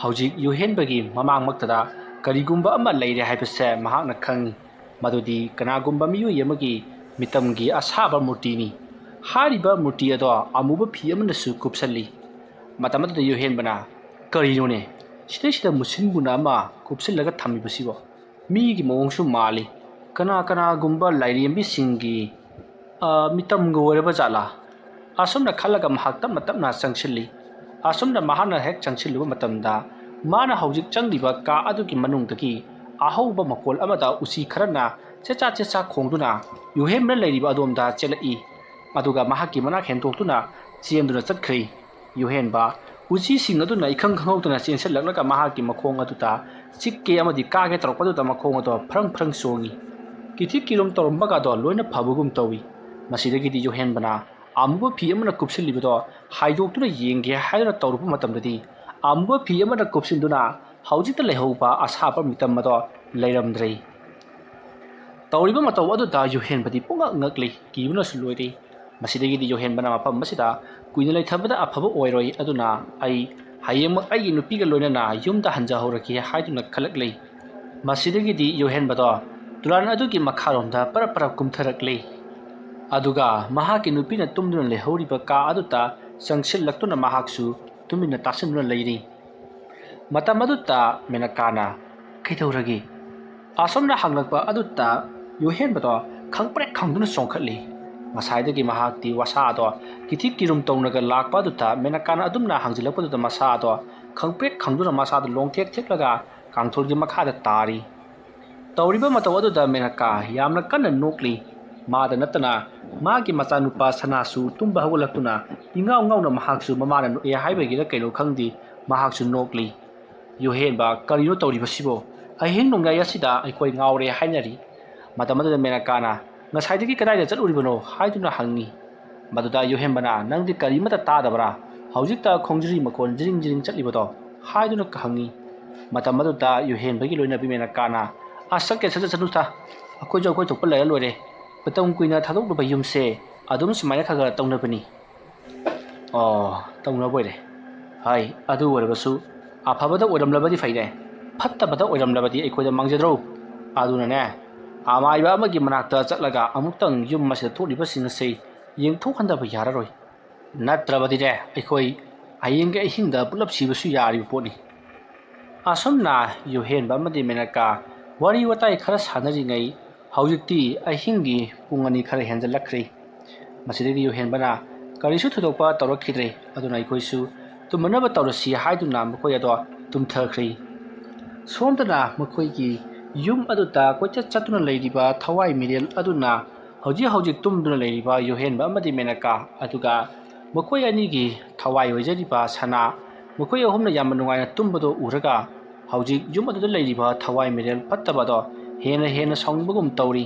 ꯍꯧꯖꯤꯛ ꯌꯨꯍꯦꯟꯕꯒꯤ ꯃꯃꯥꯡꯃꯛꯇꯗ ꯀꯔꯤꯒꯨꯝꯕ ꯑꯃ ꯂꯩꯔꯦ ꯍꯥꯏꯕꯁꯦ ꯃꯍꯥꯛꯅ ꯈꯪꯉꯤ꯫ ꯃꯗꯨꯗꯤ ꯀꯅꯥꯒꯨꯝꯕ ꯃꯤꯑꯣꯏ ꯑꯃꯒꯤ ꯃꯤꯇꯝꯒꯤ ꯑꯁꯥꯕ ꯃꯨꯔꯇꯤꯅꯤ꯫ ꯍꯥꯏꯔꯤꯕ ꯃꯨꯔꯇꯤ ꯑꯗꯣ ꯑꯃꯨꯕ ꯐꯤ ꯑꯃꯅꯁꯨ ꯀꯨꯞꯁꯜꯂꯤ꯫ ꯃꯇꯝ ꯑꯗꯨꯗ ꯌꯨꯍꯦꯟꯕꯅ ꯀꯔꯤꯅꯣꯅꯦ ꯁꯤꯗꯩꯁꯤꯗ ꯃꯨꯁꯤꯟ ꯃꯨꯅ ꯑꯃ ꯀꯨꯞꯁꯤꯜꯂꯒ ꯊꯝꯃꯤꯕꯁꯤꯕꯣ? ꯃꯤꯒꯤ ꯃꯑꯣꯡꯁꯨ ꯃꯥꯜꯂꯤ꯫ ꯀꯅꯥꯒꯨꯝꯕ ꯂꯥꯏꯔꯦꯝꯕꯤꯁꯤꯡꯒꯤ ꯃꯤꯇꯝꯒ ꯑꯣꯏꯔꯕ ꯖꯥꯠꯂꯥ? ꯑꯁꯨꯝꯅ ꯈꯜꯂꯒ ꯃꯍꯥꯛ ꯇꯞꯅ ꯇꯞꯅ ꯆꯪꯁꯤꯜꯂꯤ꯫ ꯑꯁꯨꯝꯅ ꯃꯍꯥꯛꯅ ꯍꯦꯛ ꯆꯪꯁꯤꯜꯂꯨꯕ ꯃꯇꯝꯗ ꯃꯥꯅ ꯍꯧꯖꯤꯛ ꯆꯪꯂꯤꯕ ꯀꯥ ꯑꯗꯨꯒꯤ ꯃꯅꯨꯡꯗꯒꯤ ꯑꯍꯧꯕ ꯃꯀꯣꯜ ꯑꯃꯗ ꯎꯆꯤ ꯈꯔꯅ ꯆꯦꯆꯥ ꯆꯦꯆꯥ ꯈꯣꯡꯗꯨꯅ ꯌꯨꯍꯦꯟꯕꯅ ꯂꯩꯔꯤꯕ ꯑꯗꯣꯝꯗ ꯆꯦꯜꯂꯛꯏ꯫ ꯑꯗꯨꯒ ꯃꯍꯥꯛꯀꯤ ꯃꯅꯥꯛ ꯍꯦꯟꯗꯣꯛꯇꯨꯅ ꯆꯦꯟꯗꯨꯅ ꯆꯠꯈ꯭ꯔꯦ꯫ ꯌꯨꯍꯦꯟꯕ ꯎꯆꯤꯁꯤꯡ ꯑꯗꯨꯅ ꯏꯈꯪ ꯈꯪꯍꯧꯗꯅ ꯆꯦꯟꯁꯤꯜꯂꯛꯂꯒ ꯃꯍꯥꯛꯀꯤ ꯃꯈꯣꯡ ꯑꯗꯨꯗ ꯆꯤꯛꯀꯦ ꯑꯃꯗꯤ ꯀꯥꯒꯦ ꯇꯧꯔꯛꯄꯗꯨꯗ ꯃꯈꯣꯡ ꯑꯗꯣ ꯐ꯭ꯔꯪ ꯐ꯭ꯔꯪ ꯆꯣꯡꯉꯤ꯫ ꯀꯤꯊꯤ ꯀꯤꯔꯨꯝ ꯇꯧꯔꯝꯕꯒꯗꯣ ꯂꯣꯏꯅ ꯐꯕꯒꯨꯝ ꯇꯧꯏ꯫ ꯃꯁꯤꯗꯒꯤꯗꯤ ꯌꯨꯍꯦꯟꯕꯅ ꯑꯃꯨꯕ ꯐꯤ ꯑꯃꯅ ꯀꯨꯞꯁꯤꯜꯂꯤꯕꯗꯣ ꯍꯥꯏꯗꯣꯛꯇꯨꯅ ꯌꯦꯡꯒꯦ ꯍꯥꯏꯗꯨꯅ ꯇꯧꯔꯨꯕ ꯃꯇꯝꯗꯗꯤ ꯑꯃꯨꯕ ꯐꯤ ꯑꯃꯅ ꯀꯨꯞꯁꯤꯟꯗꯨꯅ ꯍꯧꯖꯤꯛꯇ ꯂꯩꯍꯧꯕ ꯑꯁꯥꯕ ꯃꯤꯇꯝ ꯑꯗꯣ ꯂꯩꯔꯝꯗ꯭ꯔꯦ꯫ ꯇꯧꯔꯤꯕ ꯃꯇꯧ ꯑꯗꯨꯗ ꯌꯨꯍꯦꯟꯕꯗꯤ ꯄꯨꯡꯉꯛ ꯉꯛꯂꯤ꯫ ꯀꯤꯕꯅꯁꯨ ꯂꯣꯏꯔꯦ꯫ ꯃꯁꯤꯗꯒꯤꯗꯤ ꯌꯨꯍꯦꯟꯕꯅ ꯃꯐꯝ ꯑꯁꯤꯗ ꯀꯨꯏꯅ ꯂꯩꯊꯕꯗ ꯑꯐꯕ ꯑꯣꯏꯔꯣꯏ, ꯑꯗꯨꯅ ꯑꯩ ꯍꯌꯦꯡꯃꯛ ꯑꯩꯒꯤ ꯅꯨꯄꯤꯒ ꯂꯣꯏꯅꯅ ꯌꯨꯝꯗ ꯍꯟꯖꯍꯧꯔꯒꯦ ꯍꯥꯏꯗꯨꯅ ꯈꯜꯂꯛꯂꯤ꯫ ꯃꯁꯤꯗꯒꯤꯗꯤ ꯌꯨꯍꯦꯟꯕꯗꯣ ꯇꯨꯂꯥꯟ ꯑꯗꯨꯒꯤ ꯃꯈꯥꯔꯣꯝꯗ ꯄꯔꯞ ꯄꯔꯞ ꯀꯨꯝꯊꯔꯛꯂꯤ꯫ ꯑꯗꯨꯒ ꯃꯍꯥꯛꯀꯤ ꯅꯨꯄꯤꯅ ꯇꯨꯝꯗꯨꯅ ꯂꯩꯍꯧꯔꯤꯕ ꯀꯥ ꯑꯗꯨꯗ ꯆꯪꯁꯤꯜꯂꯛꯇꯨꯅ ꯃꯍꯥꯛꯁꯨ ꯇꯨꯃꯤꯟꯅ ꯇꯥꯁꯤꯟꯗꯨꯅ ꯂꯩꯔꯤ꯫ ꯃꯇꯝ ꯑꯗꯨꯗ ꯃꯦꯅꯀꯥꯅ ꯀꯩꯗꯧꯔꯒꯦ? ꯑꯁꯨꯝꯅ ꯍꯪꯂꯛꯄ ꯑꯗꯨꯗ ꯌꯨꯍꯦꯟꯕꯗꯣ ꯈꯪꯄ꯭ꯔꯦꯛ ꯈꯪꯗꯨꯅ ꯆꯣꯡꯈꯠꯂꯤ꯫ ꯉꯁꯥꯏꯗꯒꯤ ꯃꯍꯥꯛꯇꯤ ꯋꯥꯁꯥꯗꯣ ꯀꯤꯊꯤ ꯀꯤꯔꯨꯝ ꯇꯧꯅꯒ ꯂꯥꯛꯄ ꯑꯗꯨꯗ ꯃꯦꯅꯀꯥꯅ ꯑꯗꯨꯝꯅ ꯍꯪꯖꯤꯜꯂꯛꯄꯗꯨꯗ ꯃꯁꯥꯗꯣ ꯈꯪꯄ꯭ꯔꯦꯛ ꯈꯪꯗꯨꯅ ꯃꯁꯥꯗꯣ ꯂꯣꯡꯊꯦꯛ ꯊꯦꯛꯂꯒ ꯀꯥꯡꯊꯣꯜꯒꯤ ꯃꯈꯥꯗ ꯇꯥꯔꯤ꯫ ꯇꯧꯔꯤꯕ ꯃꯇꯧ ꯑꯗꯨꯗ ꯃꯦꯅꯀꯥ ꯌꯥꯝꯅ ꯀꯟꯅ ꯅꯣꯛꯂꯤ꯫ ꯃꯥꯗ ꯅꯠꯇꯅ ꯃꯥꯒꯤ ꯃꯆꯥꯅꯨꯄꯥ ꯁꯅꯥꯁꯨ ꯇꯨꯝꯕ ꯍꯧꯒꯠꯂꯛꯇꯨꯅ ꯏꯉꯥꯎ ꯉꯥꯎꯅ ꯃꯍꯥꯛꯁꯨ ꯃꯃꯥꯅ ꯅꯣꯛꯑꯦ ꯍꯥꯏꯕꯒꯤꯔ ꯀꯩꯅꯣ ꯈꯪꯗꯦ ꯃꯍꯥꯛꯁꯨ ꯅꯣꯛꯂꯤ꯫ ꯌꯨꯍꯦꯟꯕ ꯀꯔꯤꯅꯣ ꯇꯧꯔꯤꯕꯁꯤꯕꯣ? ꯑꯍꯤꯡ ꯅꯣꯡꯌꯥꯏ ꯑꯁꯤꯗ ꯑꯩꯈꯣꯏ ꯉꯥꯎꯔꯦ ꯍꯥꯏꯅꯔꯤ꯫ ꯃꯇꯝ ꯑꯗꯨꯗ ꯃꯦꯅꯀꯥꯅ ꯉꯁꯥꯏꯗꯒꯤ ꯀꯗꯥꯏꯗ ꯆꯠꯂꯨꯔꯤꯕꯅꯣ ꯍꯥꯏꯗꯨꯅ ꯍꯪꯉꯤ꯫ ꯃꯗꯨꯗ ꯌꯨꯍꯦꯟꯕꯅ ꯅꯪꯗꯤ ꯀꯔꯤꯃꯠꯇ ꯇꯥꯗꯕ꯭ꯔꯥ? ꯍꯧꯖꯤꯛꯇ ꯈꯣꯡꯖ꯭ꯔꯤ ꯃꯈꯣꯟ ꯖꯤꯔꯤꯡ ꯖꯤꯔꯤꯡ ꯆꯠꯂꯤꯕꯗꯣ ꯍꯥꯏꯗꯨꯅ ꯍꯪꯉꯤ꯫ ꯃꯇꯝ ꯑꯗꯨꯗ ꯌꯨꯍꯦꯟꯕꯒꯤ ꯂꯣꯏꯅꯕꯤ ꯃꯦꯅꯀꯥꯅ ꯆꯠꯀꯦ ꯆꯠꯆꯅꯨꯗ, ꯑꯩꯈꯣꯏꯁꯨ ꯑꯩꯈꯣꯏ ꯊꯣꯛꯄ ꯂꯩꯔ ꯂꯣꯏꯔꯦ꯫ ꯃꯇꯝ ꯀꯨꯏꯅ ꯊꯥꯗꯣꯛꯂꯨꯕ ꯌꯨꯝꯁꯦ ꯑꯗꯨꯝ ꯁꯨꯃꯥꯏꯅ ꯈꯔ ꯈꯔ ꯇꯧꯅꯕꯅꯤ꯫ ꯇꯧꯅꯕ ꯑꯣꯏꯔꯦ꯫ ꯍꯥꯏ ꯑꯗꯨ ꯑꯣꯏꯔꯕꯁꯨ ꯑꯐꯕꯗ ꯑꯣꯏꯔꯝꯂꯕꯗꯤ ꯐꯩꯅꯦ, ꯐꯠꯇꯕꯗ ꯑꯣꯏꯔꯝꯂꯕꯗꯤ ꯑꯩꯈꯣꯏꯗ ꯃꯥꯡꯖꯗ꯭ꯔꯣ? ꯑꯗꯨꯅꯅꯦ ꯑꯃꯥꯏꯕ ꯑꯃꯒꯤ ꯃꯅꯥꯛꯇ ꯆꯠꯂꯒ ꯑꯃꯨꯛꯇꯪ ꯌꯨꯝ ꯑꯁꯤꯗ ꯊꯣꯛꯂꯤꯕꯁꯤꯡ ꯑꯁꯤ ꯌꯦꯡꯊꯣꯛꯍꯟꯗꯕ ꯌꯥꯔꯔꯣꯏ꯫ ꯅꯠꯇ꯭ꯔꯕꯗꯤꯅꯦ ꯑꯩꯈꯣꯏ ꯍꯌꯦꯡꯒꯤ ꯑꯍꯤꯡꯗ ꯄꯨꯂꯞ ꯁꯤꯕꯁꯨ ꯌꯥꯔꯤꯕ ꯄꯣꯠꯅꯤ꯫ ꯑꯁꯨꯝꯅ ꯌꯨꯍꯦꯟꯕ ꯑꯃꯗꯤ ꯃꯦꯅꯀꯥ ꯋꯥꯔꯤ ꯋꯥꯇꯥꯏ ꯈꯔ ꯁꯥꯟꯅꯔꯤꯉꯩ ꯍꯧꯖꯤꯛꯇꯤ ꯑꯍꯤꯡꯒꯤ ꯄꯨꯡ 2 ꯈꯔ ꯍꯦꯟꯖꯜꯂꯛꯈ꯭ꯔꯦ꯫ ꯃꯁꯤꯗꯒꯤ ꯌꯨꯍꯦꯟꯕꯅ ꯀꯔꯤꯁꯨ ꯊꯣꯏꯗꯣꯛꯄ ꯇꯧꯔꯛꯈꯤꯗ꯭ꯔꯦ꯫ ꯑꯗꯨꯅ ꯑꯩꯈꯣꯏꯁꯨ ꯇꯨꯝꯃꯅꯕ ꯇꯧꯔꯁꯤ ꯍꯥꯏꯗꯨꯅ ꯃꯈꯣꯏ ꯑꯗꯣ ꯇꯨꯝꯊꯈ꯭ꯔꯦ꯫ ꯁꯣꯝꯗꯅ ꯃꯈꯣꯏꯒꯤ ꯌꯨꯝ ꯑꯗꯨꯗ ꯀꯣꯏꯆꯠ ꯆꯠꯇꯨꯅ ꯂꯩꯔꯤꯕ ꯊꯋꯥꯏ ꯃꯤꯔꯦꯜ ꯑꯗꯨꯅ ꯍꯧꯖꯤꯛ ꯍꯧꯖꯤꯛ ꯇꯨꯝꯗꯨꯅ ꯂꯩꯔꯤꯕ ꯌꯨꯍꯦꯟꯕ ꯑꯃꯗꯤ ꯃꯦꯅꯀꯥ, ꯑꯗꯨꯒ ꯃꯈꯣꯏ ꯑꯅꯤꯒꯤ ꯊꯋꯥꯏ ꯑꯣꯏꯖꯔꯤꯕ ꯁꯅꯥ, ꯃꯈꯣꯏ ꯑꯍꯨꯝꯅ ꯌꯥꯝꯅ ꯅꯨꯡꯉꯥꯏꯅ ꯇꯨꯝꯕꯗꯣ ꯎꯔꯒ ꯍꯧꯖꯤꯛ ꯌꯨꯝ ꯑꯗꯨꯗ ꯂꯩꯔꯤꯕ ꯊꯋꯥꯏ ꯃꯤꯔꯦꯜ ꯐꯠꯇꯕꯗꯣ ꯍꯦꯟꯅ ꯍꯦꯟꯅ ꯁꯥꯎꯅꯤꯡꯕꯒꯨꯝ ꯇꯧꯔꯤ꯫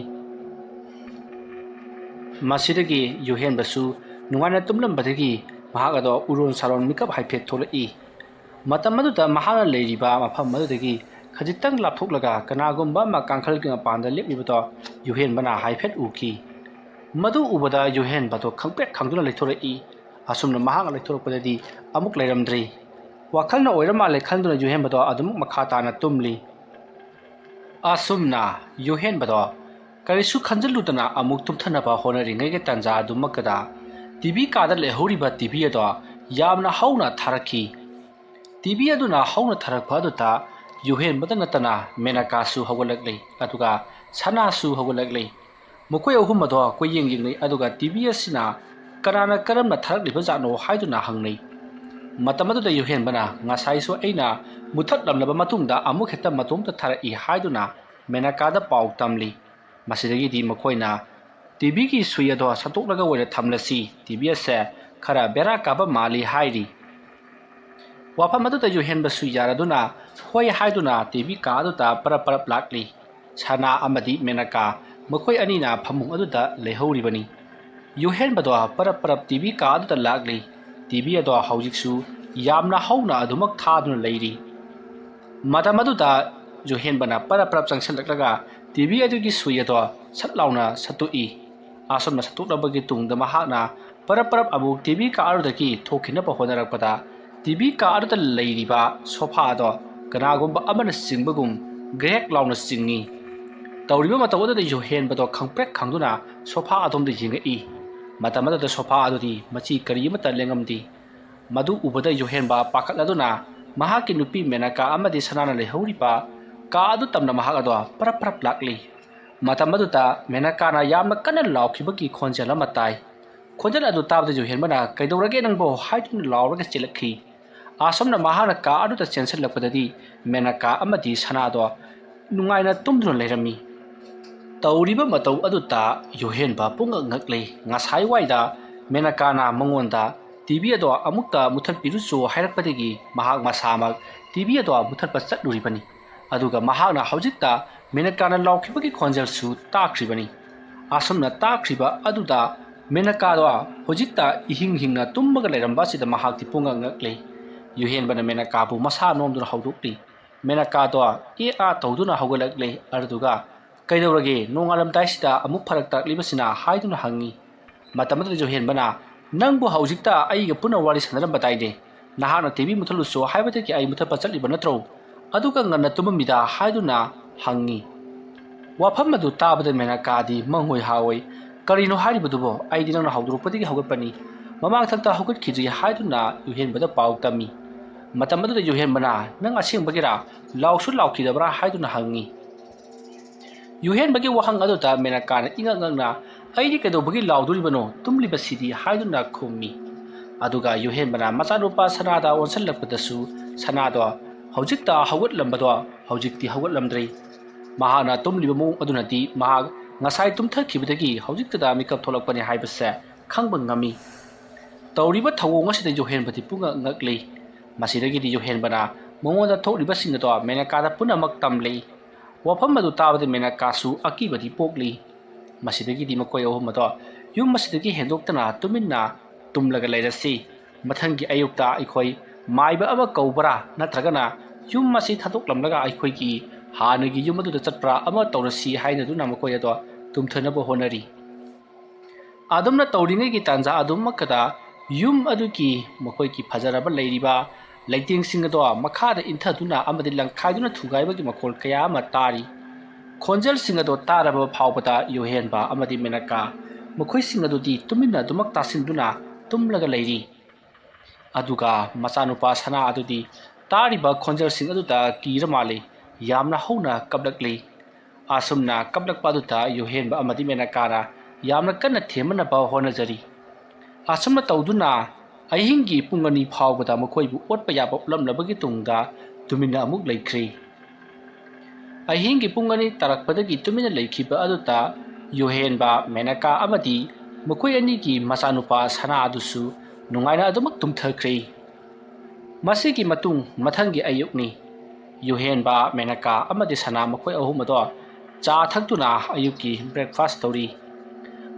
ꯃꯁꯤꯗꯒꯤ ꯌꯨꯍꯦꯟꯕꯁꯨ ꯅꯨꯡꯉꯥꯏꯅ ꯇꯨꯝꯂꯝꯕꯗꯒꯤ ꯃꯍꯥꯛ ꯑꯗꯣ ꯎꯔꯣꯟ ꯁꯥꯔꯣꯟ ꯃꯤꯀꯞ ꯍꯥꯏꯐꯦꯠ ꯊꯣꯛꯂꯛꯏ꯫ ꯃꯇꯝ ꯑꯗꯨꯗ ꯃꯍꯥꯛꯅ ꯂꯩꯔꯤꯕ ꯃꯐꯝ ꯑꯗꯨꯗꯒꯤ ꯈꯖꯤꯛꯇꯪ ꯂꯥꯞꯊꯣꯛꯂꯒ ꯀꯅꯥꯒꯨꯝꯕ ꯑꯃ ꯀꯥꯡꯈꯜꯒꯤ ꯃꯄꯥꯟꯗ ꯂꯦꯞꯂꯤꯕꯗꯣ ꯌꯨꯍꯦꯟꯕꯅ ꯍꯥꯏꯐꯦꯠ ꯎꯈꯤ꯫ ꯃꯗꯨ ꯎꯕꯗ ꯌꯨꯍꯦꯟꯕꯗꯣ ꯈꯪꯄ꯭ꯔꯦꯛ ꯈꯪꯗꯨꯅ ꯂꯩꯊꯣꯔꯛꯏ꯫ ꯑꯁꯨꯝꯅ ꯃꯍꯥꯛꯅ ꯂꯩꯊꯣꯔꯛꯄꯗꯗꯤ ꯑꯃꯨꯛ ꯂꯩꯔꯝꯗ꯭ꯔꯦ꯫ ꯋꯥꯈꯜꯅ ꯑꯣꯏꯔ ꯃꯥꯜꯂꯦ ꯈꯟꯗꯨꯅ ꯌꯨꯍꯦꯟꯕꯗꯣ ꯑꯗꯨꯃꯛ ꯃꯈꯥ ꯇꯥꯅ ꯇꯨꯝꯂꯤ꯫ ꯑꯁꯨꯝꯅ ꯌꯨꯍꯦꯟꯕꯗꯣ ꯀꯔꯤꯁꯨ ꯈꯟꯖꯤꯜꯂꯨꯗꯅ ꯑꯃꯨꯛ ꯇꯨꯝꯊꯅꯕ ꯍꯣꯠꯅꯔꯤꯉꯩꯒꯤ ꯇꯥꯟꯖꯥ ꯑꯗꯨꯃꯛꯇꯗ ꯇꯤꯚꯤ ꯀꯥꯗ ꯂꯩꯍꯧꯔꯤꯕ ꯇꯤꯚꯤ ꯑꯗꯣ ꯌꯥꯝꯅ ꯍꯧꯅ ꯊꯥꯔꯛꯈꯤ꯫ ꯇꯤꯚꯤ ꯑꯗꯨꯅ ꯍꯧꯅ ꯊꯥꯔꯛꯄ ꯑꯗꯨꯗ ꯌꯨꯍꯦꯟꯕꯗ ꯅꯠꯇꯅ ꯃꯦꯅꯀꯥꯁꯨ ꯍꯧꯒꯠꯂꯛꯂꯤ ꯑꯗꯨꯒ ꯁꯅꯥꯁꯨ ꯍꯧꯒꯠꯂꯛꯂꯤ ꯃꯈꯣꯏ ꯑꯍꯨꯝ ꯑꯗꯣ ꯀꯣꯏꯌꯦꯡ ꯌꯦꯡꯅꯩ ꯑꯗꯨꯒ ꯇꯤꯚꯤ ꯑꯁꯤꯅ ꯀꯅꯥꯅ ꯀꯔꯝꯅ ꯊꯥꯔꯛꯂꯤꯕꯖꯥꯠꯅꯣ ꯍꯥꯏꯗꯨꯅ ꯍꯪꯅꯩ ꯃꯇꯝ ꯑꯗꯨꯗ ꯌꯨꯍꯦꯟꯕꯅ ꯉꯁꯥꯏꯁꯨ ꯑꯩꯅ ꯃꯨꯊꯠꯂꯝꯂꯕ ꯃꯇꯨꯡꯗ ꯑꯃꯨꯛ ꯍꯦꯛꯇ ꯃꯇꯣꯝꯇ ꯊꯥꯔꯛꯏ ꯍꯥꯏꯗꯨꯅ ꯃꯦꯅꯀꯥꯗ ꯄꯥꯎ ꯇꯝꯂꯤ ꯃꯁꯤꯗꯒꯤꯗꯤ ꯃꯈꯣꯏꯅ ꯇꯤꯚꯤꯒꯤ ꯁꯨꯏ ꯑꯗꯣ ꯁꯠꯇꯣꯛꯂꯒ ꯑꯣꯏꯅ ꯊꯝꯂꯁꯤ ꯇꯤꯚꯤ ꯑꯁꯦ ꯈꯔ ꯕꯦꯔꯥ ꯀꯥꯕ ꯃꯥꯜꯂꯤ ꯍꯥꯏꯔꯤ ꯋꯥꯐꯝ ꯑꯗꯨꯗ ꯌꯨꯍꯦꯟꯕꯁꯨ ꯌꯥꯔꯗꯨꯅ ꯍꯣꯏ ꯍꯥꯏꯗꯨꯅ ꯇꯤꯚꯤ ꯀꯥ ꯑꯗꯨꯗ ꯄꯔꯞ ꯄꯔꯞ ꯂꯥꯛꯂꯤ ꯁꯅꯥ ꯑꯃꯗꯤ ꯃꯦꯅꯀꯥ ꯃꯈꯣꯏ ꯑꯅꯤꯅ ꯐꯃꯨꯡ ꯑꯗꯨꯗ ꯂꯩꯍꯧꯔꯤꯕꯅꯤ ꯌꯨꯍꯦꯟꯕꯗꯣ ꯄꯔꯞ ꯄꯔꯞ ꯇꯤꯚꯤ ꯀꯥ ꯑꯗꯨꯗ ꯂꯥꯛꯂꯤ ꯇꯤꯚꯤ ꯑꯗꯣ ꯍꯧꯖꯤꯛꯁꯨ ꯌꯥꯝꯅ ꯍꯧꯅ ꯑꯗꯨꯃꯛ ꯊꯥꯗꯨꯅ ꯂꯩꯔꯤ ꯃꯇꯝ ꯑꯗꯨꯗ ꯌꯨꯍꯦꯟꯕꯅ ꯄꯔꯞ ꯄꯔꯞ ꯆꯪꯁꯤꯜꯂꯛꯂꯒ ꯇꯤꯚꯤ ꯑꯗꯨꯒꯤ ꯁꯨꯏ ꯑꯗꯣ ꯁꯠ ꯂꯥꯎꯅ ꯁꯠꯇꯣꯛꯏ ꯑꯁꯨꯝꯅ ꯁꯠꯇꯣꯛꯂꯕꯒꯤ ꯇꯨꯡꯗ ꯃꯍꯥꯛꯅ ꯄꯔꯞ ꯄꯔꯞ ꯑꯃꯨꯛ ꯇꯤꯚꯤ ꯀꯥ ꯑꯗꯨꯗꯒꯤ ꯊꯣꯛꯈꯤꯅꯕ ꯍꯣꯠꯅꯔꯛꯄꯗ ꯇꯤꯚꯤ ꯀꯥ ꯑꯗꯨꯗ ꯂꯩꯔꯤꯕ ꯁꯣꯐꯥ ꯑꯗꯣ ꯀꯅꯥꯒꯨꯝꯕ ꯑꯃꯅ ꯆꯤꯡꯕꯒꯨꯝ ꯒ꯭ꯔꯦꯛ ꯂꯥꯎꯅ ꯆꯤꯡꯏ ꯇꯧꯔꯤꯕ ꯃꯇꯧ ꯑꯗꯨꯗ ꯌꯨꯍꯦꯟꯕꯗꯣ ꯈꯪꯄ꯭ꯔꯦꯛ ꯈꯪꯗꯨꯅ ꯁꯣꯐꯥ ꯑꯗꯣꯝꯗ ꯌꯦꯡꯉꯛꯏ ꯃꯇꯝ ꯑꯗꯨꯗ ꯁꯣꯐꯥ ꯑꯗꯨꯗꯤ ꯃꯆꯤ ꯀꯔꯤ ꯑꯃꯠꯇ ꯂꯦꯡꯉꯝꯗꯦ ꯃꯗꯨ ꯎꯕꯗ ꯌꯨꯍꯦꯟꯕ ꯄꯥꯈꯠꯂꯗꯨꯅ ꯃꯍꯥꯛꯀꯤ ꯅꯨꯄꯤ ꯃꯦꯅꯀꯥ ꯑꯃꯗꯤ ꯁꯅꯥꯅ ꯂꯩꯍꯧꯔꯤꯕ ꯀꯥ ꯑꯗꯨ ꯇꯝꯅ ꯃꯍꯥꯛ ꯑꯗꯣ ꯄꯔꯞ ꯄꯔꯞ ꯂꯥꯛꯂꯤ ꯃꯇꯝ ꯑꯗꯨꯗ ꯃꯦꯅꯀꯥꯅ ꯌꯥꯝꯅ ꯀꯟꯅ ꯂꯥꯎꯈꯤꯕꯒꯤ ꯈꯣꯟꯖꯦꯜ ꯑꯃ ꯇꯥꯏ ꯈꯣꯟꯖꯦꯜ ꯑꯗꯨ ꯇꯥꯕꯗ ꯌꯨꯍꯦꯟꯕꯅ ꯀꯩꯗꯧꯔꯒꯦ ꯅꯪꯕꯣ ꯍꯥꯏꯗꯨꯅ ꯂꯥꯎꯔꯒ ꯆꯦꯜꯂꯛꯈꯤ ꯑꯁꯣꯝꯅ ꯃꯍꯥꯛꯅ ꯀꯥ ꯑꯗꯨꯗ ꯆꯦꯟꯁꯤꯜꯂꯛꯄꯗꯗꯤ ꯃꯦꯅꯀꯥ ꯑꯃꯗꯤ ꯁꯅꯥꯗꯣ ꯅꯨꯡꯉꯥꯏꯅ ꯇꯨꯝꯗꯨꯅ ꯂꯩꯔꯝꯃꯤ ꯇꯧꯔꯤꯕ ꯃꯇꯧ ꯑꯗꯨꯗ ꯌꯨꯍꯦꯟꯕ ꯄꯨꯡꯉꯛ ꯉꯛꯂꯤ ꯉꯁꯥꯏꯋꯥꯏꯗ ꯃꯦꯅꯀꯥꯅ ꯃꯉꯣꯟꯗ ꯇꯤꯚꯤ ꯑꯗꯣ ꯑꯃꯨꯛꯇ ꯃꯨꯊꯠꯄꯤꯔꯨꯆꯣ ꯍꯥꯏꯔꯛꯄꯗꯒꯤ ꯃꯍꯥꯛ ꯃꯁꯥꯃꯛ ꯇꯤꯚꯤ ꯑꯗꯣ ꯃꯨꯊꯠꯄ ꯆꯠꯂꯨꯔꯤꯕꯅꯤ ꯑꯗꯨꯒ ꯃꯍꯥꯛꯅ ꯍꯧꯖꯤꯛꯇ ꯃꯦꯅꯀꯥꯅ ꯂꯥꯎꯈꯤꯕꯒꯤ ꯈꯣꯟꯖꯦꯜꯁꯨ ꯇꯥꯈ꯭ꯔꯤꯕꯅꯤ ꯑꯁꯨꯝꯅ ꯇꯥꯈ꯭ꯔꯤꯕ ꯑꯗꯨꯗ ꯃꯦꯅꯀꯥꯗꯣ ꯍꯧꯖꯤꯛꯇ ꯏꯍꯤꯡ ꯍꯤꯡꯅ ꯇꯨꯝꯃꯒ ꯂꯩꯔꯝꯕ ꯑꯁꯤꯗ ꯃꯍꯥꯛꯇꯤ ꯄꯨꯡꯉꯛ ꯉꯛꯂꯤ ꯌꯨꯍꯦꯟꯕꯅ ꯃꯦꯅꯀꯥꯕꯨ ꯃꯁꯥ ꯅꯣꯝꯗꯨꯅ ꯍꯧꯗꯣꯛꯂꯤ ꯃꯦꯅꯀꯥꯗꯣ ꯇꯧꯗꯨꯅ ꯍꯧꯒꯠꯂꯛꯂꯤ ꯑꯗꯨꯒ ꯀꯩꯗꯧꯔꯒꯦ ꯅꯣꯡꯉꯥꯜꯂꯝꯗꯥꯏꯁꯤꯗ ꯑꯃꯨꯛ ꯐꯔꯛ ꯇꯥꯛꯂꯤꯕꯁꯤꯅ ꯍꯥꯏꯗꯨꯅ ꯍꯪꯉꯤ ꯃꯇꯝ ꯑꯗꯨꯗ ꯌꯨꯍꯦꯟꯕꯅ ꯅꯪꯕꯨ ꯍꯧꯖꯤꯛꯇ ꯑꯩꯒ ꯄꯨꯟꯅ ꯋꯥꯔꯤ ꯁꯥꯟꯅꯔꯝꯕꯗꯥꯏꯅꯦ ꯅꯍꯥꯛꯅ ꯇꯤꯚꯤ ꯃꯨꯊꯠꯂꯨꯆꯣ ꯍꯥꯏꯕꯗꯒꯤ ꯑꯩ ꯃꯨꯊꯠꯄ ꯆꯠꯂꯤꯕ ꯅꯠꯇ꯭ꯔꯣ ꯑꯗꯨꯒ ꯉꯟꯅ ꯇꯨꯝꯃꯝꯃꯤꯗ ꯍꯥꯏꯗꯨꯅ ꯍꯪꯉꯤ ꯋꯥꯐꯝ ꯑꯗꯨ ꯇꯥꯕꯗ ꯃꯦꯅꯀꯥꯗꯤ ꯃꯪꯑꯣꯏ ꯍꯥꯑꯣꯏ ꯀꯔꯤꯅꯣ ꯍꯥꯏꯔꯤꯕꯗꯨꯕꯣ ꯑꯩꯗꯤ ꯅꯪꯅ ꯍꯧꯗꯣꯔꯛꯄꯗꯒꯤ ꯍꯧꯒꯠꯄꯅꯤ ꯃꯃꯥꯡꯊꯛꯇ ꯍꯧꯒꯠꯈꯤꯗ꯭ꯔꯤ ꯍꯥꯏꯗꯨꯅ ꯌꯨꯍꯦꯟꯕꯗ ꯄꯥꯎ ꯇꯝꯃꯤ ꯃꯇꯝ ꯑꯗꯨꯗ ꯌꯨꯍꯦꯟꯕꯅ ꯅꯪ ꯑꯁꯦꯡꯕꯒꯤꯔꯥ ꯂꯥꯎꯁꯨ ꯂꯥꯎꯈꯤꯗꯕ꯭ꯔꯥ ꯍꯥꯏꯗꯨꯅ ꯍꯪꯉꯤ ꯌꯨꯍꯦꯟꯕꯒꯤ ꯋꯥꯍꯪ ꯑꯗꯨꯗ ꯃꯦꯅꯀꯥꯅ ꯏꯉꯛ ꯉꯛꯅ ꯑꯩꯗꯤ ꯀꯩꯗꯧꯕꯒꯤ ꯂꯥꯎꯗꯣꯔꯤꯕꯅꯣ ꯇꯨꯝꯂꯤꯕꯁꯤꯗꯤ ꯍꯥꯏꯗꯨꯅ ꯈꯨꯝꯃꯤ ꯑꯗꯨꯒ ꯌꯨꯍꯦꯟꯕꯅ ꯃꯆꯥꯅꯨꯄा ꯁꯅꯥꯗ ꯑꯣꯟꯁꯤꯜꯂꯛꯄꯗꯁꯨ ꯁꯅꯥꯗꯣ ꯍꯧꯖꯤꯛꯇ ꯍꯧꯒꯠꯂꯝꯕꯗꯣ ꯍꯧꯖꯤꯛꯇꯤ ꯍꯧꯒꯠꯂꯝꯗ꯭ꯔꯤ ꯃꯍꯥꯛꯅ ꯇꯨꯝꯂꯤꯕ ꯃꯑꯣꯡ ꯑꯗꯨꯅꯗꯤ ꯃꯍꯥꯛ ꯉꯁꯥꯏ ꯇꯨꯝꯊꯈꯤꯕꯗꯒꯤ ꯍꯧꯖꯤꯛꯇꯗ ꯃꯤꯀꯞ ꯊꯣꯛꯂꯛꯄꯅꯤ ꯍꯥꯏꯕꯁꯦ ꯈꯪꯕ ꯉꯝꯃꯤ ꯇꯧꯔꯤꯕ ꯊꯧꯑꯣꯡ ꯑꯁꯤꯗ ꯌꯨꯍꯦꯟꯕꯗꯤ ꯄꯨꯡꯉꯛ ꯉꯛꯂꯤ ꯃꯁꯤꯗꯒꯤꯗꯤ ꯌꯨꯍꯦꯟꯕꯅ ꯃꯉꯣꯟꯗ ꯊꯣꯛꯂꯤꯕꯁꯤꯡ ꯑꯗꯣ ꯃꯦꯅꯀꯥꯗ ꯄꯨꯝꯅꯃꯛ ꯇꯝꯂꯤ ꯋꯥꯐꯝ ꯑꯗꯨ ꯇꯥꯕꯗ ꯃꯦꯅꯀꯥꯁꯨ ꯑꯀꯤꯕꯗꯤ ꯄꯣꯛꯂꯤ ꯃꯁꯤꯗꯒꯤꯗꯤ ꯃꯈꯣꯏ ꯑꯍꯨꯝ ꯑꯗꯣ ꯌꯨꯝ ꯑꯁꯤꯗꯒꯤ ꯍꯦꯟꯗꯣꯛꯇꯅ ꯇꯨꯃꯤꯟꯅ ꯇꯨꯝꯂꯒ ꯂꯩꯔꯁꯤ ꯃꯊꯪꯒꯤ ꯑꯌꯨꯛꯇ ꯑꯩꯈꯣꯏ ꯃꯥꯏꯕ ꯑꯃ ꯀꯧꯕ꯭ꯔꯥ ꯅꯠꯇ꯭ꯔꯒꯅ ꯌꯨꯝ ꯑꯁꯤ ꯊꯥꯗꯣꯛꯂꯝꯂꯒ ꯑꯩꯈꯣꯏꯒꯤ ꯍꯥꯟꯅꯒꯤ ꯌꯨꯝ ꯑꯗꯨꯗ ꯆꯠꯄ꯭ꯔꯥ ꯑꯃ ꯇꯧꯔꯁꯤ ꯍꯥꯏꯅꯗꯨꯅ ꯃꯈꯣꯏ ꯑꯗꯣ ꯇꯨꯝꯊꯅꯕ ꯍꯣꯠꯅꯔꯤ ꯑꯗꯨꯝꯅ ꯇꯧꯔꯤꯉꯩꯒꯤ ꯇꯥꯟꯖꯥ ꯑꯗꯨꯃꯛꯀꯗ ꯌꯨꯝ ꯑꯗꯨꯒꯤ ꯃꯈꯣꯏꯒꯤ ꯐꯖꯔꯕ ꯂꯩꯔꯤꯕ ꯂꯩꯇꯦꯡꯁꯤꯡ ꯑꯗꯣ ꯃꯈꯥꯗ ꯏꯟꯊꯗꯨꯅ ꯑꯃꯗꯤ ꯂꯪꯈꯥꯏꯗꯨꯅ ꯊꯨꯒꯥꯏꯕꯒꯤ ꯃꯈꯣꯜ ꯀꯌꯥ ꯑꯃ ꯇꯥꯔꯤ ꯈꯣꯟꯖꯦꯜꯁꯤꯡ ꯑꯗꯣ ꯇꯥꯔꯕ ꯐꯥꯎꯕꯗ ꯌꯨꯍꯦꯟꯕ ꯑꯃꯗꯤ ꯃꯦꯅꯀꯥ ꯃꯈꯣꯏꯁꯤꯡ ꯑꯗꯨꯗꯤ ꯇꯨꯃꯤꯟꯅ ꯑꯗꯨꯃꯛ ꯇꯥꯁꯤꯟꯗꯨꯅ ꯇꯨꯝꯂꯒ ꯂꯩꯔꯤ ꯑꯗꯨꯒ ꯃꯆꯥꯅꯨꯄꯥ ꯁꯅꯥ ꯑꯗꯨꯗꯤ ꯇꯥꯔꯤꯕ ꯈꯣꯟꯖꯦꯜꯁꯤꯡ ꯑꯗꯨꯗ ꯀꯤꯔ ꯃꯥꯜꯂꯤ ꯌꯥꯝꯅ ꯍꯧꯅ ꯀꯞꯂꯛꯂꯤ ꯑꯁꯨꯝꯅ ꯀꯞꯂꯛꯄ ꯑꯗꯨꯗ ꯌꯨꯍꯦꯟꯕ ꯑꯃꯗꯤ ꯃꯦꯅꯀꯥꯅ ꯌꯥꯝꯅ ꯀꯟꯅ ꯊꯦꯝꯃꯅꯕ ꯍꯣꯠꯅꯖꯔꯤ ꯑꯁꯨꯝꯅ ꯇꯧꯗꯨꯅ ꯑꯍꯤꯡꯒꯤ ꯄꯨꯡ 2 ꯐꯥꯎꯕꯗ ꯃꯈꯣꯏꯕꯨ ꯑꯣꯠꯄ ꯌꯥꯕ ꯎꯠꯂꯝꯂꯕꯒꯤ ꯇꯨꯡꯗ ꯇꯨꯃꯤꯟꯅ ꯑꯃꯨꯛ ꯂꯩꯈ꯭ꯔꯤ ꯑꯍꯤꯡꯒꯤ ꯄꯨꯡ 2 ꯇꯥꯔꯛꯄꯗꯒꯤ ꯇꯨꯃꯤꯟꯅ ꯂꯩꯈꯤꯕ ꯑꯗꯨꯗ ꯌꯨꯍꯦꯟꯕ ꯃꯦꯅꯀꯥ ꯑꯃꯗꯤ ꯃꯈꯣꯏ ꯑꯅꯤꯒꯤ ꯃꯆꯥꯅꯨꯄꯥ ꯁꯅꯥ ꯑꯗꯨꯁꯨ ꯅꯨꯡꯉꯥꯏꯅ ꯑꯗꯨꯃꯛ ꯇꯨꯝꯊꯈ꯭ꯔꯤ ꯃꯁꯤꯒꯤ ꯃꯇꯨꯡ ꯃꯊꯪꯒꯤ ꯑꯌꯨꯛꯅꯤ ꯌꯨꯍꯦꯟꯕ ꯃꯦꯅꯀꯥ ꯑꯃꯗꯤ ꯁꯅꯥ ꯃꯈꯣꯏ ꯑꯍꯨꯝ ꯑꯗꯣ ꯆꯥ ꯊꯛꯇꯨꯅ ꯑꯌꯨꯛꯀꯤ ꯕ꯭ꯔꯦꯛꯐꯥꯁꯠ ꯇꯧꯔꯤ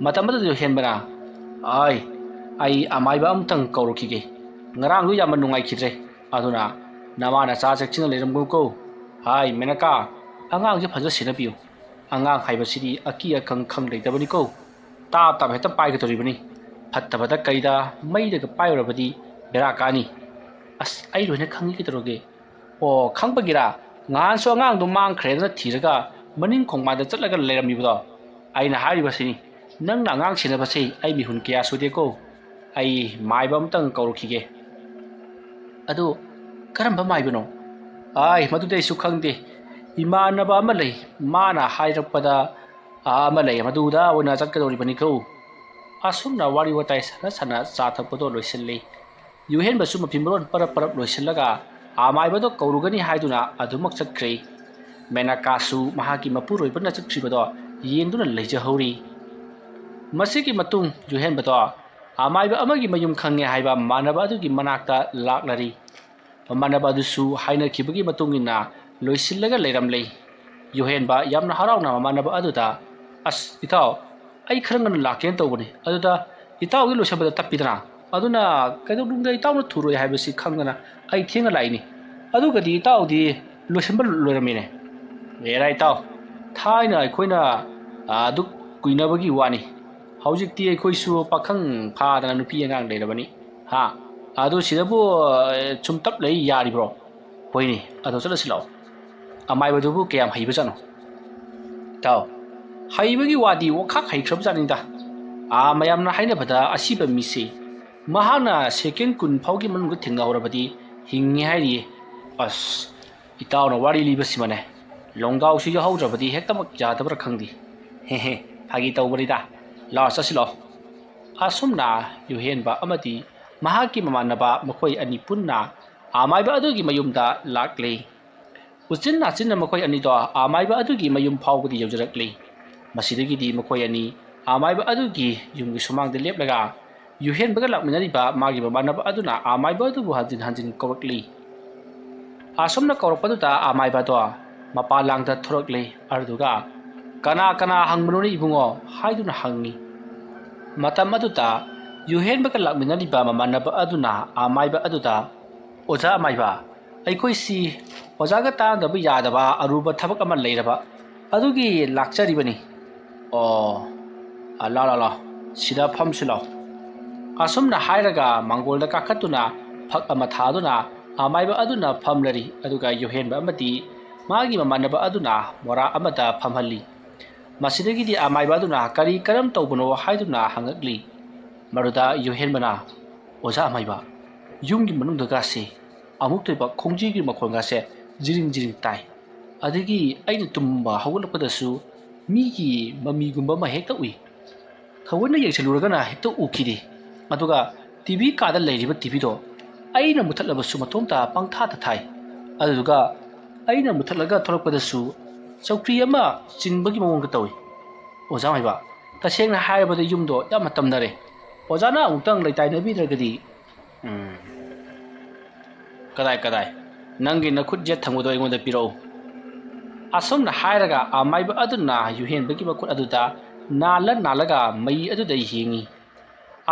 ꯃꯇꯝ ꯑꯗꯨꯗ ꯌꯨꯍꯦꯟꯕꯅ ꯑꯩ ꯑꯃꯥꯏꯕ ꯑꯃꯇꯪ ꯀꯧꯔꯛꯈꯤꯒꯦ ꯉꯔꯥꯡꯗꯨ ꯌꯥꯝꯅ ꯅꯨꯡꯉꯥꯏꯈꯤꯗ꯭ꯔꯦ ꯑꯗꯨꯅ ꯅꯃꯥꯅ ꯆꯥ ꯆꯦꯛꯁꯤꯟꯅ ꯂꯩꯔꯝꯒꯅꯨꯀꯣ ꯃꯦꯅꯀꯥ ꯑꯉꯥꯡꯁꯦ ꯐꯖꯅ ꯁꯦꯟꯅꯕꯤꯌꯨ ꯑꯉꯥꯡ ꯍꯥꯏꯕꯁꯤꯗꯤ ꯑꯀꯤ ꯑꯈꯪ ꯈꯪ ꯂꯩꯇꯕꯅꯤꯀꯣ ꯇꯥꯞ ꯍꯦꯛꯇ ꯄꯥꯏꯒꯗꯧꯔꯤꯕꯅꯤ ꯐꯠꯇꯕꯗ ꯀꯩꯗ ꯃꯩꯗꯒ ꯄꯥꯏꯔꯨꯔꯕꯗꯤ ꯕꯦꯔꯥ ꯀꯥꯅꯤ ꯑꯁ ꯑꯩ ꯂꯣꯏꯅ ꯈꯪꯉꯤ ꯀꯩꯗꯧꯔꯒꯦ ꯑꯣ ꯈꯪꯕꯒꯤꯔꯥ ꯉꯍꯥꯟꯁꯨ ꯑꯉꯥꯡꯗꯣ ꯃꯥꯡꯈ꯭ꯔꯦꯗꯅ ꯊꯤꯔꯒ ꯃꯅꯤꯡ ꯈꯣꯡꯕꯥꯟꯗ ꯆꯠꯂꯒ ꯂꯩꯔꯝꯃꯤꯕꯗꯣ ꯑꯩꯅ ꯍꯥꯏꯔꯤꯕꯁꯤꯅꯤ ꯅꯪꯅ ꯑꯉꯥꯡ ꯁꯦꯟꯅꯕꯁꯤ ꯑꯩ ꯃꯤꯍꯨꯟ ꯀꯌꯥ ꯁꯨꯗꯦꯀꯣ ꯑꯩ ꯃꯥꯏꯕ ꯑꯃꯇꯪ ꯀꯧꯔꯛꯈꯤꯒꯦ ꯑꯗꯨ ꯀꯔꯝꯕ ꯃꯥꯏꯕꯅꯣ? ꯑꯥꯏ ꯃꯗꯨꯗꯤ ꯑꯩꯁꯨ ꯈꯪꯗꯦ. ꯏꯃꯥꯟꯅꯕ ꯑꯃ ꯂꯩ. ꯃꯥꯅ ꯍꯥꯏꯔꯛꯄꯗ ꯑꯃ ꯂꯩ. ꯃꯗꯨꯗ ꯑꯣꯏꯅ ꯆꯠꯀꯗꯧꯔꯤꯕꯅꯤꯀꯣ. ꯑꯁꯨꯝꯅ ꯋꯥꯔꯤ ꯋꯥꯇꯥꯏ ꯁꯥꯟꯅ ꯆꯥ ꯊꯛꯄꯗꯣ ꯂꯣꯏꯁꯤꯜꯂꯤ. ꯌꯨꯍꯦꯟꯕꯁꯨ ꯃꯐꯤꯃꯔꯣꯟ ꯄꯔꯞ ꯄꯔꯞ ꯂꯣꯏꯁꯤꯜꯂꯒ ꯑꯃꯥꯏꯕꯗꯣ ꯀꯧꯔꯨꯒꯅꯤ ꯍꯥꯏꯗꯨꯅ ꯑꯗꯨꯃꯛ ꯆꯠꯈ꯭ꯔꯦ. ꯃꯦꯅꯀꯥꯁꯨ ꯃꯍꯥꯛꯀꯤ ꯃꯄꯨꯔꯣꯏꯕꯅ ꯆꯠꯈ꯭ꯔꯤꯕꯗꯣ ꯌꯦꯡꯗꯨꯅ ꯂꯩꯖꯍꯧꯔꯤ. ꯃꯁꯤꯒꯤ ꯃꯇꯨꯡ ꯌꯨꯍꯦꯟꯕꯗꯣ ꯑꯃꯥꯏꯕ ꯑꯃꯒꯤ ꯃꯌꯨꯝ ꯈꯪꯉꯦ ꯍꯥꯏꯕ ꯃꯃꯥꯟꯅꯕ ꯑꯗꯨꯒꯤ ꯃꯅꯥꯛꯇ ꯂꯥꯛꯂꯔꯤ. ꯃꯃꯥꯟꯅꯕ ꯑꯗꯨꯁꯨ ꯍꯥꯏꯅꯈꯤꯕꯒꯤ ꯃꯇꯨꯡ ꯏꯟꯅ ꯂꯣꯏꯁꯤꯜꯂꯒ ꯂꯩꯔꯝꯂꯦ. ꯌꯨꯍꯦꯟꯕ ꯌꯥꯝꯅ ꯍꯔꯥꯎꯅ ꯃꯃꯥꯟꯅꯕ ꯑꯗꯨꯗ "ꯑꯁ ꯏꯇꯥꯎ, ꯑꯩ ꯈꯔ ꯉꯟꯅ ꯂꯥꯛꯀꯦꯅ ꯇꯧꯕꯅꯤ. ꯑꯗꯨꯗ ꯏꯇꯥꯎꯒꯤ ꯂꯣꯏꯁꯤꯟꯕꯗ ꯇꯞꯄꯤꯗꯅ. ꯑꯗꯨꯅ ꯀꯩꯗꯧꯅꯨꯡꯗ ꯏꯇꯥꯎꯅ ꯊꯨꯔꯣꯏ ꯍꯥꯏꯕꯁꯤ ꯈꯪꯗꯅ ꯑꯩ ꯊꯦꯡꯅ ꯂꯥꯛꯏꯅꯤ. ꯑꯗꯨꯒꯗꯤ ꯏꯇꯥꯎꯗꯤ ꯂꯣꯏꯁꯤꯟꯕ ꯂꯣꯏꯔꯝꯃꯤꯅꯦ." "ꯑꯦꯔꯥ ꯏꯇꯥꯎ, ꯊꯥꯏꯅ ꯑꯩꯈꯣꯏꯅ ꯑꯗꯨꯛ ꯀꯨꯏꯅꯕꯒꯤ ꯋꯥꯅꯤ. ꯍꯧꯖꯤꯛꯇꯤ ꯑꯩꯈꯣꯏꯁꯨ ꯄꯥꯈꯪ ꯐꯥꯗꯅ ꯅꯨꯄꯤ ꯑꯉꯥꯡ ꯂꯩꯔꯕꯅꯤ. ꯑꯗꯨ ꯁꯤꯗꯕꯨ ꯁꯨꯝ ꯇꯞ ꯂꯩ ꯌꯥꯔꯤꯕ꯭ꯔꯣ? ꯍꯣꯏꯅꯦ, ꯑꯗꯣ ꯆꯠꯂꯁꯤ ꯂꯥꯛꯑꯣ." "ꯑꯃꯥꯏꯕꯗꯨꯕꯨ ꯀꯌꯥꯝ ꯍꯩꯕꯖꯥꯠꯅꯣ?" "ꯏꯇꯥꯎ, ꯍꯩꯕꯒꯤ ꯋꯥꯗꯤ ꯋꯥꯈꯥꯛ ꯍꯩꯈ꯭ꯔꯕꯖꯥꯠꯅꯤꯗ. ꯃꯌꯥꯝꯅ ꯍꯥꯏꯅꯕꯗ ꯑꯁꯤꯕ ꯃꯤꯁꯦ ꯃꯍꯥꯛꯅ ꯁꯦꯀꯦꯟ 10 ꯐꯥꯎꯒꯤ ꯃꯅꯨꯡꯗ ꯊꯦꯡꯅꯍꯧꯔꯕꯗꯤ ꯍꯤꯡꯉꯦ ꯍꯥꯏꯔꯤꯌꯦ." "ꯑꯁ, ꯏꯇꯥꯎꯅ ꯋꯥꯔꯤ ꯂꯤꯕꯁꯤꯃꯅꯦ, ꯂꯣꯡꯒꯥꯎꯁꯨ ꯌꯥꯎꯍꯧꯗ꯭ꯔꯕꯗꯤ ꯍꯦꯛꯇꯃꯛ ꯌꯥꯗꯕ꯭ꯔꯥ ꯈꯪꯗꯦ." "ꯍꯦꯍꯦ, ꯐꯥꯒꯤ ꯇꯧꯕꯅꯤꯗ. ꯂꯥꯛꯑꯣ, ꯆꯠꯁꯤ ꯂꯥꯛꯑꯣ." ꯑꯁꯨꯝꯅ ꯌꯨꯍꯦꯟꯕ ꯑꯃꯗꯤ ꯃꯍꯥꯛꯀꯤ ꯃꯃꯥꯟꯅꯕ ꯃꯈꯣꯏ ꯑꯅꯤ ꯄꯨꯟꯅ ꯑꯃꯥꯏꯕ ꯑꯗꯨꯒꯤ ꯃꯌꯨꯝꯗ ꯂꯥꯛꯂꯦ. ꯎꯆꯤꯟ ꯅꯥꯆꯤꯟꯅ ꯃꯈꯣꯏ ꯑꯅꯤꯗꯣ ꯑꯃꯥꯏꯕ ꯑꯗꯨꯒꯤ ꯃꯌꯨꯝ ꯐꯥꯎꯕꯗꯤ ꯌꯧꯖꯔꯛꯂꯦ. ꯃꯁꯤꯗꯒꯤꯗꯤ ꯃꯈꯣꯏ ꯑꯅꯤ ꯑꯃꯥꯏꯕ ꯑꯗꯨꯒꯤ ꯌꯨꯝꯒꯤ ꯁꯨꯃꯥꯡꯗ ꯂꯦꯞꯂꯒ ꯌꯨꯍꯦꯟꯕꯒ ꯂꯥꯛꯃꯤꯟꯅꯔꯤꯕ ꯃꯥꯒꯤ ꯃꯃꯥꯟꯅꯕ ꯑꯗꯨꯅ ꯑꯃꯥꯏꯕ ꯑꯗꯨꯕꯨ ꯍꯟꯖꯤꯟ ꯍꯟꯖꯤꯟ ꯀꯧꯔꯛꯂꯤ. ꯑꯁꯨꯝꯅ ꯀꯧꯔꯛꯄꯗꯨꯗ ꯑꯃꯥꯏꯕꯗꯣ ꯃꯄꯥꯟꯂꯥꯡꯗ ꯊꯣꯔꯛꯂꯦ. ꯑꯗꯨꯒ "ꯀꯅꯥ ꯀꯅꯥ ꯍꯪꯕꯅꯣꯅꯦ ꯏꯕꯨꯡꯉꯣ?" ꯍꯥꯏꯗꯨꯅ ꯍꯪꯉꯤ. ꯃꯇꯝ ꯑꯗꯨꯗ ꯌꯨꯍꯦꯟꯕꯒ ꯂꯥꯛꯃꯤꯟꯅꯔꯤꯕ ꯃꯃꯥꯟꯅꯕ ꯑꯗꯨꯅ ꯑꯃꯥꯏꯕ ꯑꯗꯨꯗ "ꯑꯣꯖꯥ ꯑꯃꯥꯏꯕ, ꯑꯩꯈꯣꯏꯁꯤ ꯑꯣꯖꯥꯒ ꯇꯥꯟꯅꯗꯕ ꯌꯥꯗꯕ ꯑꯔꯨꯕ ꯊꯕꯛ ꯑꯃ ꯂꯩꯔꯕ ꯑꯗꯨꯒꯤ ꯂꯥꯛꯆꯔꯤꯕꯅꯤ." "ꯑꯣ, ꯂꯥꯎ ꯂꯥꯎ, ꯁꯤꯗ ꯐꯝꯁꯤ ꯂꯥꯎ." ꯑꯁꯨꯝꯅ ꯍꯥꯏꯔꯒ ꯃꯥꯡꯒꯣꯜꯗ ꯀꯥꯈꯠꯇꯨꯅ ꯐꯛ ꯑꯃ ꯊꯥꯗꯨꯅ ꯑꯃꯥꯏꯕ ꯑꯗꯨꯅ ꯐꯝꯂꯔꯤ. ꯑꯗꯨꯒ ꯌꯨꯍꯦꯟꯕ ꯑꯃꯗꯤ ꯃꯥꯒꯤ ꯃꯃꯥꯟꯅꯕ ꯑꯗꯨꯅ ꯃꯣꯔꯥ ꯑꯃꯗ ꯐꯝꯍꯜꯂꯤ. ꯃꯁꯤꯗꯒꯤꯗꯤ ꯑꯃꯥꯏꯕ ꯑꯗꯨꯅ ꯀꯔꯤ ꯀꯔꯝ ꯇꯧꯕꯅꯣ ꯍꯥꯏꯗꯨꯅ ꯍꯪꯉꯛꯂꯤ. ꯃꯗꯨꯗ ꯌꯨꯍꯦꯟꯕꯅ "ꯑꯣꯖꯥ ꯑꯃꯥꯏꯕ, ꯌꯨꯝꯒꯤ ꯃꯅꯨꯡꯗꯒꯥꯁꯦ ꯑꯃꯨꯛꯇꯣꯏꯕ ꯈꯣꯡꯖꯤꯒꯤ ꯃꯈꯣꯟꯒꯥꯁꯦ ꯖꯤꯔꯤꯡ ꯖꯤꯔꯤꯡ ꯇꯥꯏ. ꯑꯗꯒꯤ ꯑꯩꯅ ꯇꯨꯝꯕ ꯍꯧꯒꯠꯂꯛꯄꯗꯁꯨ ꯃꯤꯒꯤ ꯃꯃꯤꯒꯨꯝꯕ ꯑꯃ ꯍꯦꯛꯇ ꯎꯏ. ꯊꯑꯣꯏꯅ ꯌꯦꯡꯁꯤꯜꯂꯨꯔꯒꯅ ꯍꯦꯛꯇ ꯎꯈꯤꯗꯦ. ꯑꯗꯨꯒ ꯇꯤꯚꯤ ꯀꯥꯗ ꯂꯩꯔꯤꯕ ꯇꯤꯚꯤꯗꯣ ꯑꯩꯅ ꯃꯨꯊꯠꯂꯕꯁꯨ ꯃꯇꯣꯝꯇ ꯄꯪꯊꯥꯗ ꯊꯥꯏ. ꯑꯗꯨꯗꯨꯒ ꯑꯩꯅ ꯃꯨꯊꯠꯂꯒ ꯊꯣꯔꯛꯄꯗꯁꯨ ꯆꯧꯀ꯭ꯔꯤ ꯑꯃ ꯆꯤꯡꯕꯒꯤ ꯃꯑꯣꯡꯗ ꯇꯧꯏ. ꯑꯣꯖꯥ ꯑꯃꯥꯏꯕ, ꯇꯁꯦꯡꯅ ꯍꯥꯏꯔꯕꯗ ꯌꯨꯝꯗꯣ ꯌꯥꯝꯅ ꯇꯝꯅꯔꯦ. ꯑꯣꯖꯥꯅ ꯑꯃꯨꯛꯇꯪ ꯂꯩꯇꯥꯏꯅꯕꯤꯗ꯭ꯔꯒꯗꯤ." "ꯀꯗꯥꯏ? ꯅꯪꯒꯤ ꯅꯈꯨꯠ ꯌꯦꯠ ꯊꯪꯕꯗꯣ ꯑꯩꯉꯣꯟꯗ ꯄꯤꯔꯛꯎ." ꯑꯁꯨꯝꯅ ꯍꯥꯏꯔꯒ ꯑꯃꯥꯏꯕ ꯑꯗꯨꯅ ꯌꯨꯍꯦꯟꯕꯒꯤ ꯃꯈꯨꯠ ꯑꯗꯨꯗ ꯅꯥꯜꯂꯒ ꯃꯩ ꯑꯗꯨꯗ ꯌꯦꯡꯉꯤ.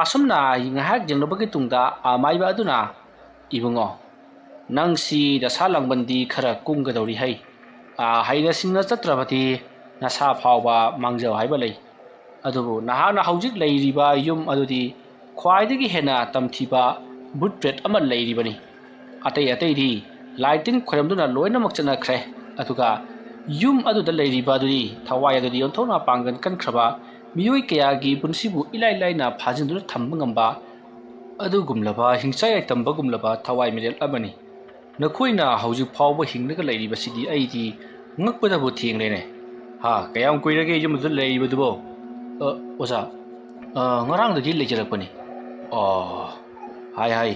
ꯑꯁꯨꯝꯅ ꯉꯥꯏꯍꯥꯛ ꯌꯦꯡꯂꯕꯒꯤ ꯇꯨꯡꯗ ꯑꯃꯥꯏꯕ ꯑꯗꯨꯅ "ꯏꯕꯨꯡꯉꯣ, ꯅꯪꯁꯤ ꯗꯁꯥ ꯂꯥꯡꯕꯟꯗꯤ ꯈꯔ ꯀꯨꯡꯒꯗꯧꯔꯤ ꯍꯩ. ꯍꯩꯅ ꯁꯤꯡꯅ ꯆꯠꯇ꯭ꯔꯕꯗꯤ ꯅꯁꯥ ꯐꯥꯎꯕ ꯃꯥꯡꯖꯧ ꯍꯥꯏꯕ ꯂꯩ. ꯑꯗꯨꯕꯨ ꯅꯍꯥꯛꯅ ꯍꯧꯖꯤꯛ ꯂꯩꯔꯤꯕ ꯌꯨꯝ ꯑꯗꯨꯗꯤ ꯈ꯭ꯋꯥꯏꯗꯒꯤ ꯍꯦꯟꯅ ꯇꯝꯊꯤꯕ ꯕꯨꯠ ꯄ꯭ꯔꯦꯠ ꯑꯃ ꯂꯩꯔꯤꯕꯅꯤ. ꯑꯇꯩꯗꯤ ꯂꯥꯏ ꯇꯤꯟ ꯈꯣꯏꯔꯝꯗꯨꯅ ꯂꯣꯏꯅꯃꯛ ꯆꯠꯅꯈ꯭ꯔꯦ. ꯑꯗꯨꯒ ꯌꯨꯝ ꯑꯗꯨꯗ ꯂꯩꯔꯤꯕ ꯑꯗꯨꯗꯤ ꯊꯋꯥꯏ ꯑꯗꯨꯗꯤ ꯑꯣꯟꯊꯣꯛꯅ ꯄꯥꯡꯒꯜ ꯀꯟꯈ꯭ꯔꯕ ꯃꯤꯑꯣꯏ ꯀꯌꯥꯒꯤ ꯄꯨꯟꯁꯤꯕꯨ ꯏꯂꯥꯏ ꯂꯥꯏꯅ ꯐꯥꯖꯤꯟꯗꯨꯅ ꯊꯝꯕ ꯉꯝꯕ ꯑꯗꯨꯒꯨꯝꯂꯕ ꯍꯤꯡꯆꯥꯏꯇꯝꯕꯒꯨꯝꯂꯕ ꯊꯋꯥꯏ ꯃꯤꯔꯦꯜ ꯑꯃꯅꯤ. ꯅꯈꯣꯏꯅ ꯍꯧꯖꯤꯛ ꯐꯥꯎꯕ ꯍꯤꯡꯂꯒ ꯂꯩꯔꯤꯕꯁꯤꯗꯤ ꯑꯩꯗꯤ ꯉꯛꯄꯗꯕꯨ ꯊꯦꯡꯂꯦꯅꯦ. ꯀꯌꯥꯝ ꯀꯨꯏꯔꯒꯦ ꯌꯨꯝ ꯑꯗꯨꯗ ꯂꯩꯔꯤꯕꯗꯨꯕꯣ?" "ꯑꯣꯖꯥ, ꯉꯔꯥꯡꯗꯒꯤ ꯂꯩꯖꯔꯛꯄꯅꯤ." "ꯑꯣ, ꯍꯥꯏ,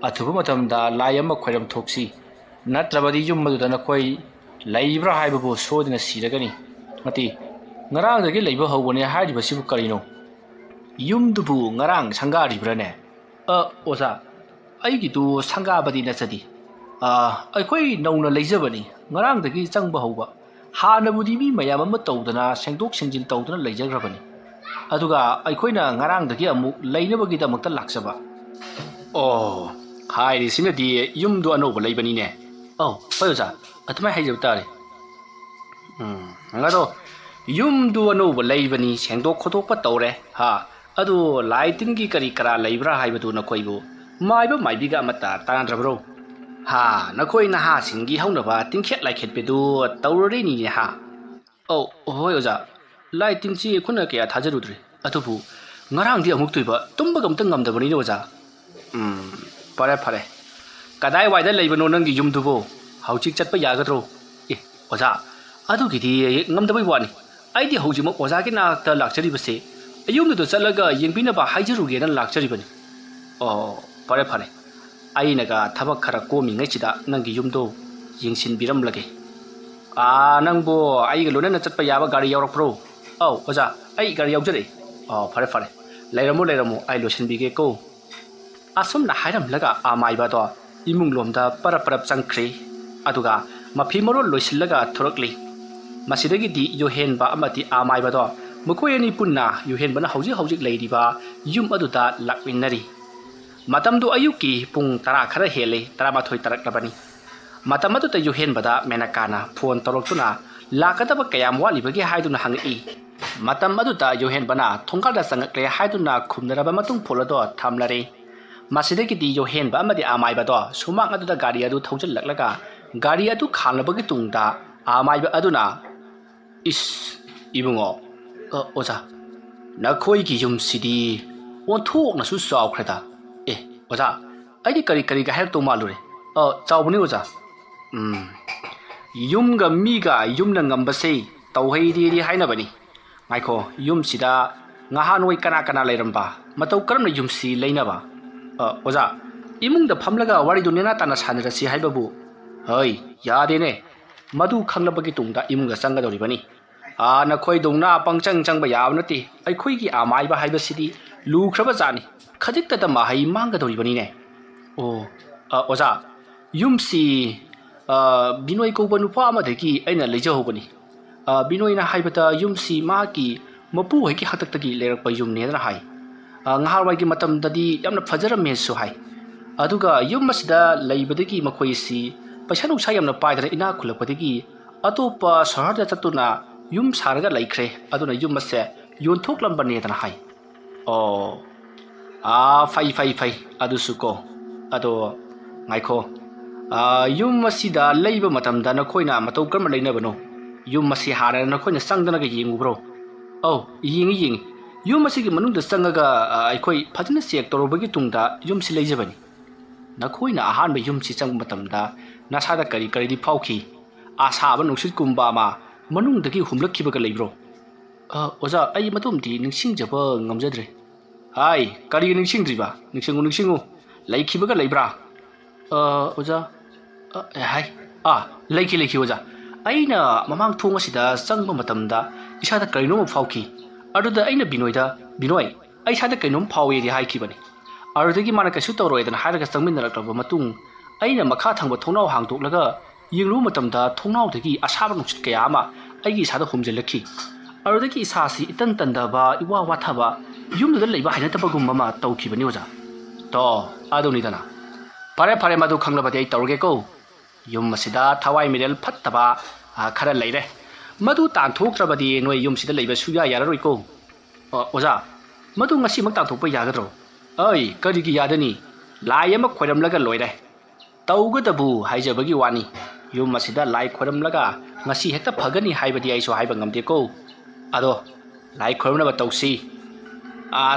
ꯑꯊꯨꯕ ꯃꯇꯝꯗ ꯂꯥꯏ ꯑꯃ ꯈꯣꯏꯔꯝ ꯊꯣꯛꯁꯤ. ꯅꯠꯇ꯭ꯔꯕꯗꯤ ꯌꯨꯝ ꯑꯗꯨꯗ ꯅꯈꯣꯏ ꯂꯩꯕ꯭ꯔꯥ ꯍꯥꯏꯕꯕꯨ ꯁꯣꯏꯗꯅ ꯁꯤꯔꯒꯅꯤ." "ꯅꯠꯇꯦ, ꯉꯔꯥꯡꯗꯒꯤ ꯂꯩꯕ ꯍꯧꯕꯅꯦ ꯍꯥꯏꯔꯤꯕꯁꯤꯕꯨ ꯀꯔꯤꯅꯣ? ꯌꯨꯝꯗꯨꯕꯨ ꯉꯔꯥꯡ ꯁꯪꯒꯥꯔꯤꯕ꯭ꯔꯥꯅꯦ?" "ꯑꯣꯖꯥ, ꯑꯩꯒꯤꯗꯨ ꯁꯪꯒꯥꯕꯗꯤ ꯅꯠꯆꯗꯦ. ꯑꯩꯈꯣꯏ ꯅꯧꯅ ꯂꯩꯖꯕꯅꯤ. ꯉꯔꯥꯡꯗꯒꯤ ꯆꯪꯕ ꯍꯧꯕ. ꯍꯥꯟꯅꯕꯨꯗꯤ ꯃꯤ ꯃꯌꯥꯝ ꯑꯃ ꯇꯧꯗꯅ ꯁꯦꯡꯗꯣꯛ ꯁꯦꯡꯖꯤꯟ ꯇꯧꯗꯨꯅ ꯂꯩꯖꯈ꯭ꯔꯕꯅꯤ. ꯑꯗꯨꯒ ꯑꯩꯈꯣꯏꯅ ꯉꯔꯥꯡꯗꯒꯤ ꯑꯃꯨꯛ ꯂꯩꯅꯕꯒꯤꯗꯃꯛꯇ ꯂꯥꯛꯆꯕ." "ꯑꯣ, ꯍꯥꯏꯔꯤꯁꯤꯅꯗꯤ ꯌꯨꯝꯗꯨ ꯑꯅꯧꯕ ꯂꯩꯕꯅꯤꯅꯦ." "ꯍꯣꯏ ꯑꯣꯖꯥ, ꯑꯗꯨꯃꯥꯏꯅ ꯍꯥꯏꯖꯕ ꯇꯥꯔꯦ." "ꯑꯗꯣ ꯌꯨꯝꯗꯨ ꯑꯅꯧꯕ ꯂꯩꯕꯅꯤ, ꯁꯦꯡꯗꯣꯛ ꯈꯣꯠꯇꯣꯛꯄ ꯇꯧꯔꯦ. ꯑꯗꯨ ꯂꯥꯏ ꯇꯤꯟꯒꯤ ꯀꯔꯤ ꯀꯔꯥ ꯂꯩꯕ꯭ꯔꯥ ꯍꯥꯏꯕꯗꯨ ꯅꯈꯣꯏꯕꯨ ꯃꯥꯏꯕ ꯃꯥꯏꯕꯤꯒ ꯑꯃꯠꯇ ꯇꯥꯟꯅꯗ꯭ꯔꯕ꯭ꯔꯣ? ꯅꯈꯣꯏ ꯅꯍꯥꯁꯤꯡꯒꯤ ꯍꯧꯅꯕ ꯇꯤꯡꯈꯦꯠ ꯂꯥꯏꯈꯦꯠꯄꯗꯨ ꯇꯧꯔꯔꯤꯅꯤꯅꯦ." "ꯍꯣꯏ ꯑꯣꯖꯥ, ꯂꯥꯏ ꯇꯤꯟꯁꯤ ꯑꯩꯈꯣꯏꯅ ꯀꯌꯥ ꯊꯥꯖꯔꯨꯗ꯭ꯔꯦ. ꯑꯗꯨꯕꯨ ꯉꯔꯥꯡꯗꯤ ꯑꯃꯨꯛꯇꯣꯏꯕ ꯇꯨꯝꯕꯒ ꯑꯝꯇ ꯉꯝꯗꯕꯅꯤꯅꯦ ꯑꯣꯖꯥ." "ꯐꯔꯦ. ꯀꯗꯥꯏ ꯋꯥꯏꯗ ꯂꯩꯕꯅꯣ ꯅꯪꯒꯤ ꯌꯨꯝꯗꯨꯕꯨ ꯍꯧꯖꯤꯛ ꯆꯠꯄ ꯌꯥꯒꯗ꯭ꯔꯣ ꯑꯦ ꯑꯣꯖꯥ ꯑꯗꯨꯒꯤꯗꯤ ꯉꯝꯗꯕꯩ ꯋꯥꯅꯤ ꯑꯩꯗꯤ ꯍꯧꯖꯤꯛꯃꯛ ꯑꯣꯖꯥꯒꯤ ꯅꯥꯛꯇ ꯂꯥꯛꯆꯔꯤꯕꯁꯦ ꯌꯨꯝꯗꯨꯗ ꯆꯠꯂꯒ ꯌꯦꯡꯕꯤꯅꯕ ꯍꯥꯏꯖꯔꯨꯒꯦꯅ ꯂꯥꯛꯆꯔꯤꯕꯅꯤ ꯑꯣ ꯐꯔꯦ ꯐꯔꯦ ꯑꯩꯅꯒ ꯊꯕꯛ ꯈꯔ ꯀꯣꯝꯃꯤꯉꯩꯁꯤꯗ ꯅꯪꯒꯤ ꯌꯨꯝꯗꯣ ꯌꯦꯡꯁꯤꯟꯕꯤꯔꯝꯂꯒꯦ ꯅꯪꯕꯨ ꯑꯩꯒ ꯂꯣꯏꯅꯅ ꯆꯠꯄ ꯌꯥꯕ ꯒꯥꯔꯤ ꯌꯥꯎꯔꯛꯄ꯭ꯔꯣ ꯑꯧ ꯑꯣꯖꯥ ꯑꯩ ꯒꯥꯔꯤ ꯌꯥꯎꯖꯔꯛꯏ ꯐꯔꯦ ꯐꯔꯦ ꯂꯩꯔꯝꯃꯣ ꯑꯩ ꯂꯣꯏꯁꯤꯟꯕꯤꯒꯦꯀꯣ ꯑꯁꯨꯝꯅ ꯍꯥꯏꯔꯝꯂꯒ ꯑꯃꯥꯏꯕꯗꯣ ꯏꯃꯨꯡ ꯂꯣꯝꯗ ꯄꯔꯞ ꯆꯪꯈ꯭ꯔꯦ ꯑꯗꯨꯒ ꯃꯐꯤ ꯃꯔꯣꯜ ꯂꯣꯏꯁꯤꯜꯂꯒ ꯊꯣꯔꯛꯂꯤ ꯃꯁꯤꯗꯒꯤꯗꯤ ꯌꯣꯍꯦꯟꯕ ꯑꯃꯗꯤ ꯑꯃꯥꯏꯕꯗꯣ ꯃꯈꯣꯏ ꯑꯅꯤ ꯄꯨꯟꯅ ꯌꯣꯍꯦꯟꯕꯅ ꯍꯧꯖꯤꯛ ꯂꯩꯔꯤꯕ ꯌꯨꯝ ꯑꯗꯨꯗ ꯂꯥꯛꯃꯤꯟꯅꯔꯤ ꯃꯇꯝꯗꯨ ꯑꯌꯨꯛꯀꯤ ꯄꯨꯡ 10 ꯈꯔ ꯍꯦꯜꯂꯦ 12 ꯇꯥꯔꯛꯂꯕꯅꯤ ꯃꯇꯝ ꯑꯗꯨꯗ ꯌꯣꯍꯦꯟꯕꯗ ꯃꯦꯅꯀꯥꯅ ꯐꯣꯟ ꯇꯧꯔꯛꯇꯨꯅ ꯂꯥꯛꯀꯗꯕ ꯀꯌꯥꯝ ꯋꯥꯠꯂꯤꯕꯒꯦ ꯍꯥꯏꯗꯨꯅ ꯍꯪꯉꯛꯏ ꯃꯇꯝ ꯑꯗꯨꯗ ꯌꯣꯍꯦꯟꯕꯅ ꯊꯣꯡꯒꯥꯜꯗ ꯆꯪꯉꯛꯂꯦ ꯍꯥꯏꯗꯨꯅ ꯈꯨꯝꯅꯔꯕ ꯃꯇꯨꯡ ꯐꯣꯟ ꯑꯗꯨ ꯊꯝꯂꯔꯦ ꯃꯁꯤꯗꯒꯤꯗꯤ ꯌꯣꯍꯦꯟꯕ ꯑꯃꯗꯤ ꯑꯃꯥꯏꯕꯗꯣ ꯁꯨꯃꯥꯡ ꯑꯗꯨꯗ ꯒꯥꯔꯤ ꯑꯗꯨ ꯊꯧꯖꯤꯜꯂꯛꯂꯒ ꯒꯥꯔꯤ ꯑꯗꯨ ꯈꯥꯝꯂꯕꯒꯤ ꯇꯨꯡꯗ ꯑꯃꯥꯏꯕ ꯑꯗꯨꯅ ꯏꯁ ꯏꯕꯨꯡꯉꯣ ꯑꯣꯖꯥ ꯅꯈꯣꯏꯒꯤ ꯌꯨꯝꯁꯤꯗꯤ ꯑꯣꯟꯊꯣꯛꯅꯁꯨ ꯆꯥꯎꯈ꯭ꯔꯦꯗ ꯑꯣꯖꯥ ꯑꯩꯗꯤ ꯀꯔꯤꯒ ꯍꯥꯏꯔꯛꯇꯧ ꯃꯥꯜꯂꯨꯔꯦ ꯆꯥꯎꯕꯅꯤ ꯑꯣꯖꯥ ꯌꯨꯝꯒ ꯃꯤꯒ ꯌꯨꯝꯅ ꯉꯝꯕꯁꯦ ꯇꯧꯍꯩꯗꯦꯗꯤ ꯍꯥꯏꯅꯕꯅꯤ ꯉꯥꯏꯈꯣ ꯌꯨꯝꯁꯤꯗ ꯉꯍꯥꯟꯋꯥꯏ ꯀꯅꯥ ꯂꯩꯔꯝꯕ ꯃꯇꯧ ꯀꯔꯝꯅ ꯌꯨꯝꯁꯤ ꯂꯩꯅꯕ ꯑꯣꯖꯥ ꯏꯃꯨꯡꯗ ꯐꯝꯂꯒ ꯋꯥꯔꯤꯗꯨ ꯅꯦꯅꯥ ꯇꯥꯅ ꯁꯥꯟꯅꯔꯁꯤ ꯍꯥꯏꯕꯕꯨ ꯍꯩ ꯌꯥꯗꯦꯅꯦ ꯃꯗꯨ ꯈꯪꯂꯕꯒꯤ ꯇꯨꯡꯗ ꯏꯃꯨꯡꯗ ꯆꯪꯒꯗꯧꯔꯤꯕꯅꯤ ꯅꯈꯣꯏꯗꯧꯅ ꯄꯪꯆꯪ ꯆꯪꯕ ꯌꯥꯕ ꯅꯠꯇꯦ ꯑꯩꯈꯣꯏꯒꯤ ꯑꯃꯥꯏꯕ ꯍꯥꯏꯕꯁꯤꯗꯤ ꯂꯨꯈ꯭ꯔꯕ ꯖꯥꯠꯅꯤ ꯈꯖꯤꯛꯇꯗ ꯃꯍꯩ ꯃꯥꯡꯒꯗꯧꯔꯤꯕꯅꯤꯅꯦ ꯑꯣꯖꯥ ꯌꯨꯝꯁꯤ ꯕꯤꯅꯣꯏ ꯀꯧꯕ ꯅꯨꯄꯥ ꯑꯃꯗꯒꯤ ꯑꯩꯅ ꯂꯩꯖꯍꯧꯕꯅꯤ ꯕꯤꯅꯣꯏꯅ ꯍꯥꯏꯕꯗ ꯌꯨꯝꯁꯤ ꯃꯥꯒꯤ ꯃꯄꯨꯍꯣꯏꯒꯤ ꯍꯥꯛꯇꯛꯇꯒꯤ ꯂꯩꯔꯛꯄ ꯌꯨꯝꯅꯦꯅ ꯍꯥꯏ ꯉꯍꯥꯟꯋꯥꯏꯒꯤ ꯃꯇꯝꯗꯗꯤ ꯌꯥꯝꯅ ꯐꯖꯔꯝꯃꯦꯁꯨ ꯍꯥꯏ ꯑꯗꯨꯒ ꯌꯨꯝ ꯑꯁꯤꯗ ꯂꯩꯕꯗꯒꯤ ꯃꯈꯣꯏꯁꯤ ꯄꯩꯁꯥ ꯅꯨꯡꯁꯥ ꯌꯥꯝꯅ ꯄꯥꯏꯗꯅ ꯏꯅꯥꯛ ꯈꯨꯜꯂꯛꯄꯗꯒꯤ ꯑꯇꯣꯞꯄ ꯁꯍꯔꯗ ꯆꯠꯇꯨꯅ ꯌꯨꯝ ꯁꯥꯔꯒ ꯂꯩꯈ꯭ꯔꯦ ꯑꯗꯨꯅ ꯌꯨꯝ ꯑꯁꯦ ꯌꯣꯟꯊꯣꯛꯂꯝꯕꯅꯦꯗꯅ ꯍꯥꯏ ꯐꯩ ꯑꯗꯨꯁꯨ ꯀꯣ ꯑꯗꯣ ꯉꯥꯏꯈꯣ ꯌꯨꯝ ꯑꯁꯤꯗ ꯂꯩꯕ ꯃꯇꯝꯗ ꯅꯈꯣꯏꯅ ꯃꯇꯧ ꯀꯔꯝꯅ ꯂꯩꯅꯕꯅꯣ ꯌꯨꯝ ꯑꯁꯤ ꯍꯥꯟꯅ ꯅꯈꯣꯏꯅ ꯆꯪꯗꯅꯒ ꯌꯦꯡꯉꯨꯕ꯭ꯔꯣ ꯌꯦꯡꯉꯤ ꯌꯨꯝ ꯑꯁꯤꯒꯤ ꯃꯅꯨꯡꯗ ꯆꯪꯉꯒ ꯑꯩꯈꯣꯏ ꯐꯖꯅ ꯆꯦꯛ ꯇꯧꯔꯕꯒꯤ ꯇꯨꯡꯗ ꯌꯨꯝꯁꯤ ꯂꯩꯖꯕꯅꯤ ꯅꯈꯣꯏꯅ ꯑꯍꯥꯟꯕ ꯌꯨꯝꯁꯤ ꯆꯪꯕ ꯃꯇꯝꯗ ꯅꯁꯥꯗ ꯀꯔꯤꯗꯤ ꯐꯥꯎꯈꯤ ꯑꯁꯥꯕ ꯅꯨꯡꯁꯤꯠꯀꯨꯝꯕ ꯑꯃ ꯃꯅꯨꯡꯗꯒꯤ ꯍꯨꯝꯂꯛꯈꯤꯕꯒ ꯂꯩꯕ꯭ꯔꯣ ꯑꯣꯖꯥ ꯑꯩ ꯃꯇꯨꯡꯗꯤ ꯅꯤꯡꯁꯤꯡꯖꯕ ꯉꯝꯖꯗ꯭ꯔꯦ ꯀꯔꯤꯒꯤ ꯅꯤꯡꯁꯤꯡꯗ꯭ꯔꯤꯕ ꯅꯤꯡꯁꯤꯡꯉꯨ ꯂꯩꯈꯤꯕꯒ ꯂꯩꯕ꯭ꯔꯥ ꯑꯣꯖꯥ ꯂꯩꯈꯤ ꯑꯣꯖꯥ ꯑꯩꯅ ꯃꯃꯥꯡ ꯊꯣꯡ ꯑꯁꯤꯗ ꯆꯪꯕ ꯃꯇꯝꯗ ꯏꯁꯥꯗ ꯀꯔꯤꯅꯣꯝ ꯐꯥꯎꯈꯤ ꯑꯗꯨꯗ ꯑꯩꯅ ꯕꯤꯅꯣꯏ ꯑꯩ ꯏꯁꯥꯗ ꯀꯩꯅꯣꯝ ꯐꯥꯎꯋꯦꯗꯤ ꯍꯥꯏꯈꯤꯕꯅꯤ ꯑꯗꯨꯗꯒꯤ ꯃꯥꯅ ꯀꯩꯁꯨ ꯇꯧꯔꯣꯏꯗꯅ ꯍꯥꯏꯔꯒ ꯆꯪꯃꯤꯟꯅꯔꯛꯂꯕ ꯃꯇꯨꯡ ꯑꯩꯅ ꯃꯈꯥ ꯊꯪꯕ ꯊꯣꯡꯅꯥꯎ ꯍꯥꯡꯗꯣꯛꯂꯒ ꯌꯦꯡꯂꯨꯕ ꯃꯇꯝꯗ ꯊꯣꯡꯅꯥꯎꯗꯒꯤ ꯑꯁꯥꯕ ꯅꯨꯡꯁꯤꯠ ꯀꯌా ꯑꯃ ꯑꯩꯒꯤ ꯏꯁꯥꯗ ꯍꯨꯝꯖꯤꯜꯂꯛꯈꯤ ꯑꯗꯨꯗꯒꯤ ꯏꯁꯥꯁꯤ ꯏꯇꯟ ꯇꯟꯗꯕ ꯏꯋꯥ ꯋꯥꯊꯕ ꯌꯨꯝꯗꯨꯗ ꯂꯩꯕ ꯍꯩꯅꯗꯕꯒꯨꯝꯕ ꯑꯃ ꯇꯧꯈꯤꯕꯅꯤ ꯑꯣꯖꯥ ꯑꯗꯨꯅꯤꯗꯅ ꯐꯔꯦ ꯃꯗꯨ ꯈꯪꯂꯕꯗꯤ ꯑꯩ ꯇꯧꯔꯒꯦꯀꯣ ꯌꯨꯝ ꯑꯁꯤꯗ ꯊꯋꯥꯏ ꯃꯤꯔꯦꯜ ꯐꯠꯇꯕ ꯈꯔ ꯂꯩꯔꯦ ꯃꯗꯨ ꯇꯥꯟꯊꯣꯛꯇ꯭ꯔꯕꯗꯤ ꯅꯣꯏ ꯌꯨꯝꯁꯤꯗ ꯂꯩꯕ ꯁꯨꯡꯌꯥ ꯌꯥꯔꯔꯣꯏꯀꯣ ꯑꯣꯖꯥ ꯃꯗꯨ ꯉꯁꯤꯃꯛ ꯇꯥꯟꯊꯣꯛꯄ ꯌꯥꯒꯗ꯭ꯔꯣ ꯀꯔꯤꯒꯤ ꯌꯥꯗꯅꯤ ꯂꯥꯏ ꯑꯃ ꯈꯣꯏꯔꯝꯂꯒ ꯂꯣꯏꯔꯦ ꯇꯧꯒꯗꯕꯨ ꯍꯥꯏꯖꯕꯒꯤ ꯋꯥꯅꯤ ꯌꯨꯝ ꯑꯁꯤꯗ ꯂꯥꯏ ꯈꯣꯏꯔꯝꯂꯒ ꯉꯁꯤ ꯍꯦꯛꯇ ꯐꯒꯅꯤ ꯍꯥꯏꯕꯗꯤ ꯑꯩꯁꯨ ꯍꯥꯏꯕ ꯉꯝꯗꯦꯀꯣ ꯑꯗꯣ ꯂꯥꯏ ꯈꯣꯏꯔꯝꯅꯕ ꯇꯧꯁꯤ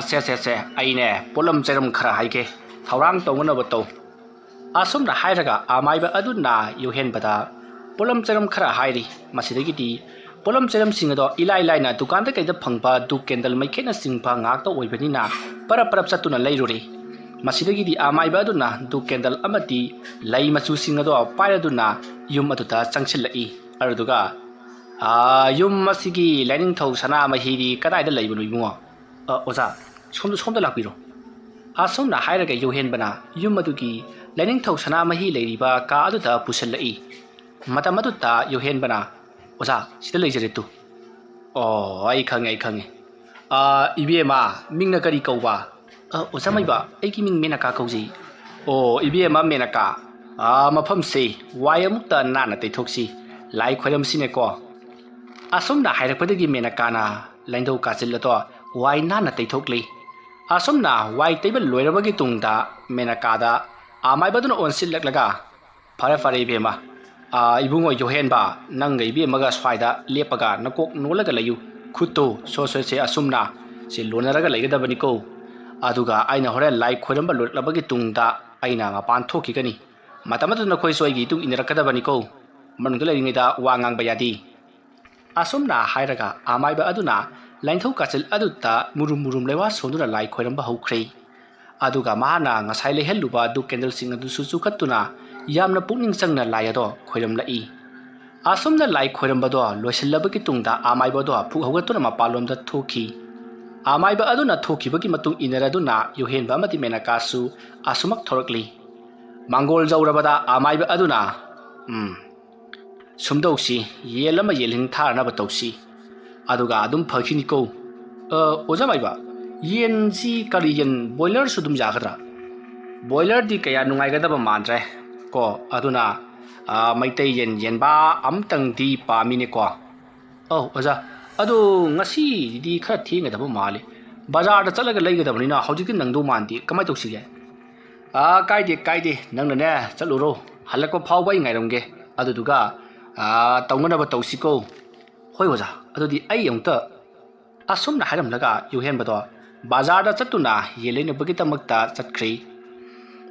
ꯁꯦ ꯑꯩꯅꯦ ꯄꯣꯠꯂꯝ ꯆꯩꯔꯝ ꯈꯔ ꯍꯥꯏꯒꯦ ꯊꯧꯔꯥꯡ ꯇꯧꯅꯅꯕ ꯇꯧ ꯑꯁꯨꯝꯅ ꯍꯥꯏꯔꯒ ꯑꯃꯥꯏꯕ ꯑꯗꯨꯅ ꯌꯣꯍꯦꯟꯕꯗ ꯄꯣꯠꯂꯝ ꯆꯩꯔꯝ ꯈꯔ ꯍꯥꯏꯔꯤ ꯃꯁꯤꯗꯒꯤꯗꯤ ꯄꯣꯠꯂꯝ ꯆꯩꯔꯝꯁꯤꯡ ꯑꯗꯣ ꯏꯂꯥꯏ ꯂꯥꯏꯅ ꯗꯨꯀꯥꯟꯗ ꯀꯩꯗ ꯐꯪꯕ ꯙꯨꯞ ꯀꯦꯟꯗꯜ ꯃꯩꯈꯦꯠꯅꯆꯤꯡꯕ ꯉꯥꯛꯇ ꯑꯣꯏꯕꯅꯤ나 ꯄꯔꯞ ꯆꯠꯇꯨꯅ ꯂꯩꯔꯨꯔꯤ ꯃꯁꯤꯗꯒꯤꯗꯤ ꯑꯃꯥꯏꯕ ꯑꯗꯨꯅ ꯙꯨꯞ ꯀꯦꯟꯗꯜ ꯑꯃꯗꯤ ꯂꯩ ꯃꯆꯨꯁꯤꯡ ꯑꯗꯣ ꯄꯥꯏꯔꯗꯨꯅ ꯌꯨꯝ ꯑꯗꯨꯗ ꯆꯪꯁꯤꯜꯂꯛꯏ ꯑꯗꯨꯒ ꯌꯨꯝ ꯑꯁꯤꯒꯤ ꯂꯥꯏꯅꯤꯡꯊꯧ ꯁꯅꯥꯃꯍꯤꯗꯤ ꯀꯗꯥꯏꯗ ꯂꯩꯕꯅꯣ ꯏꯕꯨꯡꯉꯣ ꯑꯣꯖꯥ ꯁꯣꯝꯗ ꯂꯥꯛꯄꯤꯔꯣ ꯑꯁꯨꯝꯅ ꯍꯥꯏꯔꯒ ꯌꯣꯍꯦꯟꯕꯅ ꯌꯨꯝ ꯑꯗꯨꯒꯤ ꯂꯥꯏꯅꯤꯡꯊꯧ ꯁꯅꯥꯃꯍꯤ ꯂꯩꯔꯤꯕ ꯀꯥ ꯑꯗꯨꯗ ꯄꯨꯁꯤꯜꯂꯛꯏ ꯃꯇꯝ ꯑꯗꯨꯗ ꯌꯣꯍꯦꯟꯕꯅ ꯑꯣꯖꯥ ꯁꯤꯗ ꯂꯩꯖꯔꯦ ꯇꯨ ꯑꯩ ꯈꯪꯉꯦ 이비에마 밍나 그리 ꯀꯧꯕ 오자마이바 ꯑꯩꯒꯤ ꯃꯤꯡ ꯃꯦꯅꯀꯥ ꯀꯧꯖꯩ 이비에마 메나카 ꯃꯐꯝꯁꯦ ꯋꯥꯏ ꯑꯃꯨꯛꯇ ꯅꯥꯟꯅ ꯇꯩꯊꯣꯛꯁꯤ ꯂꯥꯏ ꯈꯣꯏꯔꯝꯁꯤꯅꯦꯀꯣ ꯑꯁꯨꯝꯅ ꯍꯥꯏꯔꯛꯄꯗꯒꯤ ꯃꯦꯅꯀꯥꯅ ꯂꯥꯏꯟꯙꯧ ꯀꯥꯆꯤꯜ ꯑꯗꯣ ꯋꯥꯏ ꯅꯥꯟꯅ ꯇꯩꯊꯣꯛꯂꯤ ꯑꯁꯨꯝꯅ ꯋꯥꯏ ꯇꯩꯕ ꯂꯣꯏꯔꯕꯒꯤ ꯇꯨꯡꯗ ꯃꯦꯅꯀꯥꯗ ꯑꯃꯥꯏꯕꯗꯨꯅ ꯑꯣꯟꯁꯤꯜꯂꯛꯂꯒ ꯐꯔꯦ 이비에마 이붕어 요헨바 ꯅꯪꯒ 이비에마가 스와이다 លេꯞꯄꯒ ꯅꯀꯣꯛ ꯅꯣꯜꯂꯒ ꯂꯩꯌꯨ ꯈꯨꯠꯇꯨ ꯁꯣꯁꯣꯏꯁꯦ ꯑꯁꯨꯝꯅ ꯁꯤ ꯂꯣꯟꯅꯔꯒ ꯂꯩꯒꯗꯕꯅꯤꯀꯣ ꯑꯗꯨꯒ ꯑꯩꯅ ꯍꯣꯔꯦꯟ ꯂꯥꯏ ꯈꯣꯏꯔꯝꯕ ꯂꯣꯏꯔꯛꯂꯕꯒꯤ ꯇꯨꯡꯗ ꯑꯩꯅ ꯃꯄꯥꯟ ꯊꯣꯛꯈꯤꯒꯅꯤ Matam aduna nakhoi soi gi tung inarakadabani ko manungda leringida wa ngang bayadi asumna hairaga amaiba aduna lainthau kachil adutta murum lewa sonura lai khoiramba haukrei aduga mahana ngasai lehelluba du candle sing adu su chukhatuna yamna pukning changna lai ado khoiram lai asumna lai khoiramba do loisillabagi tungda amaiba do phu hogatuna mapalomda thoki amaiba aduna thokibagi matung inaraduna yuhenba mati menaka su asumak thorakli mangol jaurabada amaiba aduna sumdausi yelama yelhing tharna batausi aduga adum phakini ko oja maiba yen si kari yen boiler sudum jagadra boiler di kaya nungai gadaba mandre ko aduna maitai yen ba amtang di pamine ko oja adu ngasi di khara thinga daba mali bazar da chalaga leigadabani na hojiki nangdo mandi kamai tausi ge kaide nangna ne chaluro halakpa phawba ngairamge aduduga taunganaba tausiko hoi oja adudi ai yongta asumna hairamlaga yuhenbado bazar da chatuna yelena bagitamakta chatkhri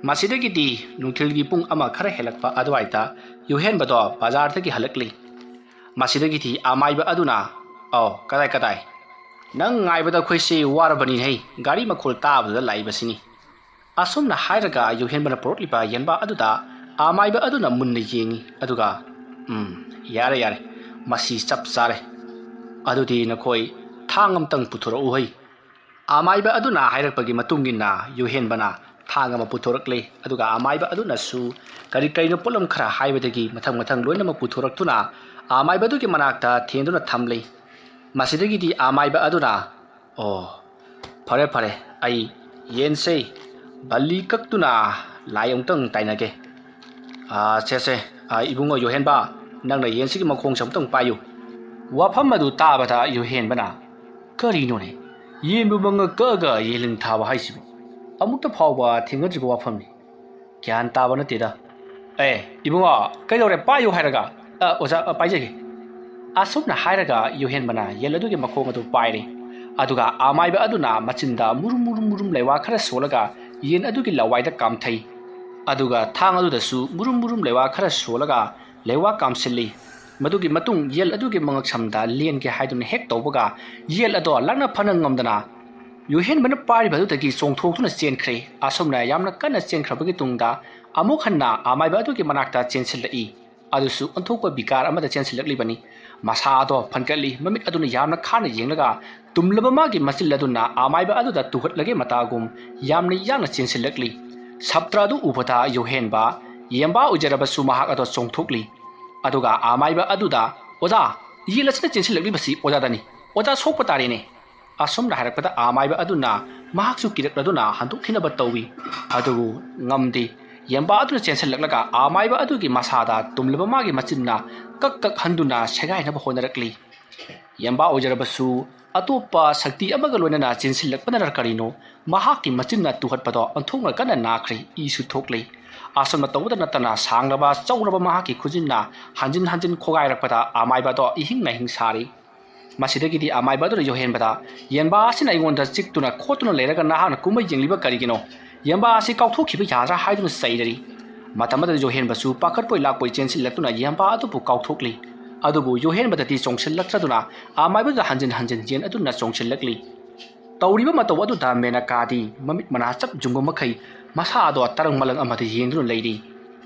masidagidi nungthilgi pung ama khara helakpa adwaita yuhenbado bazar tagi halakli masidagidi amaiba aduna kadai nang ngaibada khoisi warabani hei gari makhol tabada laibasini asumna hairaga yuhenbana porotlipa yenba aduda amaiba aduna munna yengi aduga yare masi chap sare adudi nakhoi thangam tang puthura uhai amaiba aduna hairakpagi matungina yuhenbana thangama puthorakle aduga amaiba aduna su kari kaino polam khara haibadagi mathang loina ma puthoraktuna amaiba dugi manakta thenduna thamle masidagi di amaiba aduna phare ai yense bali kaktuna layong tang tainage se ibungo yuhenba nangna yensigi makhong samtang payu wafam adu tabata yuhenbana karino ne yembu banga kaga yeling thawa haisibu amukta phawba thingajibu wafamni gyan taba na teda ibungo kaidore payu hairaga oja paijege asumna hairaga yuhenbana yeladuge makhong adu paire aduga amaiba aduna machinda murum lewa khara solaga yen adugi lawaida kamthai aduga thang adu dasu murum lewa khara solaga lewa kamsilli madugi matung yel adugi mangak samda len ge haidun hek tawbaga yel ado lagna phanang ngamdana yuhenbana pari badu tagi songthokuna chenkhre asumna yamna kana chenkhrabagi tungda amuk hanna amaiba adugi manakta chensilai adusu anthokpa bikar amada chensilakli bani masa ado phankali mamit aduna yamna khana yenglaga tumlaba magi masil aduna amaiba aduda tuhatlage matagum yamna yangna chensilakli sabtradu ubata yuhenba yemba ujarabasu mahak ado songthokli aduga amaiba aduda oja yilasna chensilakli basi oja dani oja sokpa tarene asumna harakpada amaiba aduna mahaksu kirakladuna handukhinaba tawi adugu ngamdi yemba aduna chensilaklaga amaiba adugi masada tumlaba magi machinna kak handuna segainaba honarakli yemba ojarabasu atopa sakti amaga loinana chensilakpana karino mahaki machinna tuhatpado anthongna kana nakhri isu thokli asumna tawda natana sanglaba chauraba mahaki khujinna hanjin khogairakpada amaiba do ihing na hingsari masidagidi amaiba do yohenbada yenba asina igonda chiktuna khotuna leraga nahana kumai jengliba karigino yemba asi kauthokhiba yadra haiduna saidari matamada yohenbasu pakhatpoi lakpoi chensilatuna yemba adu kauthokli adubu yohenbada ti chongsilatraduna amaiba hanjin jen aduna chongsilakli tawriba mataw adu da menakadi mamit manachap jumba makhai masa ado tarang malang amadi yengduna leidi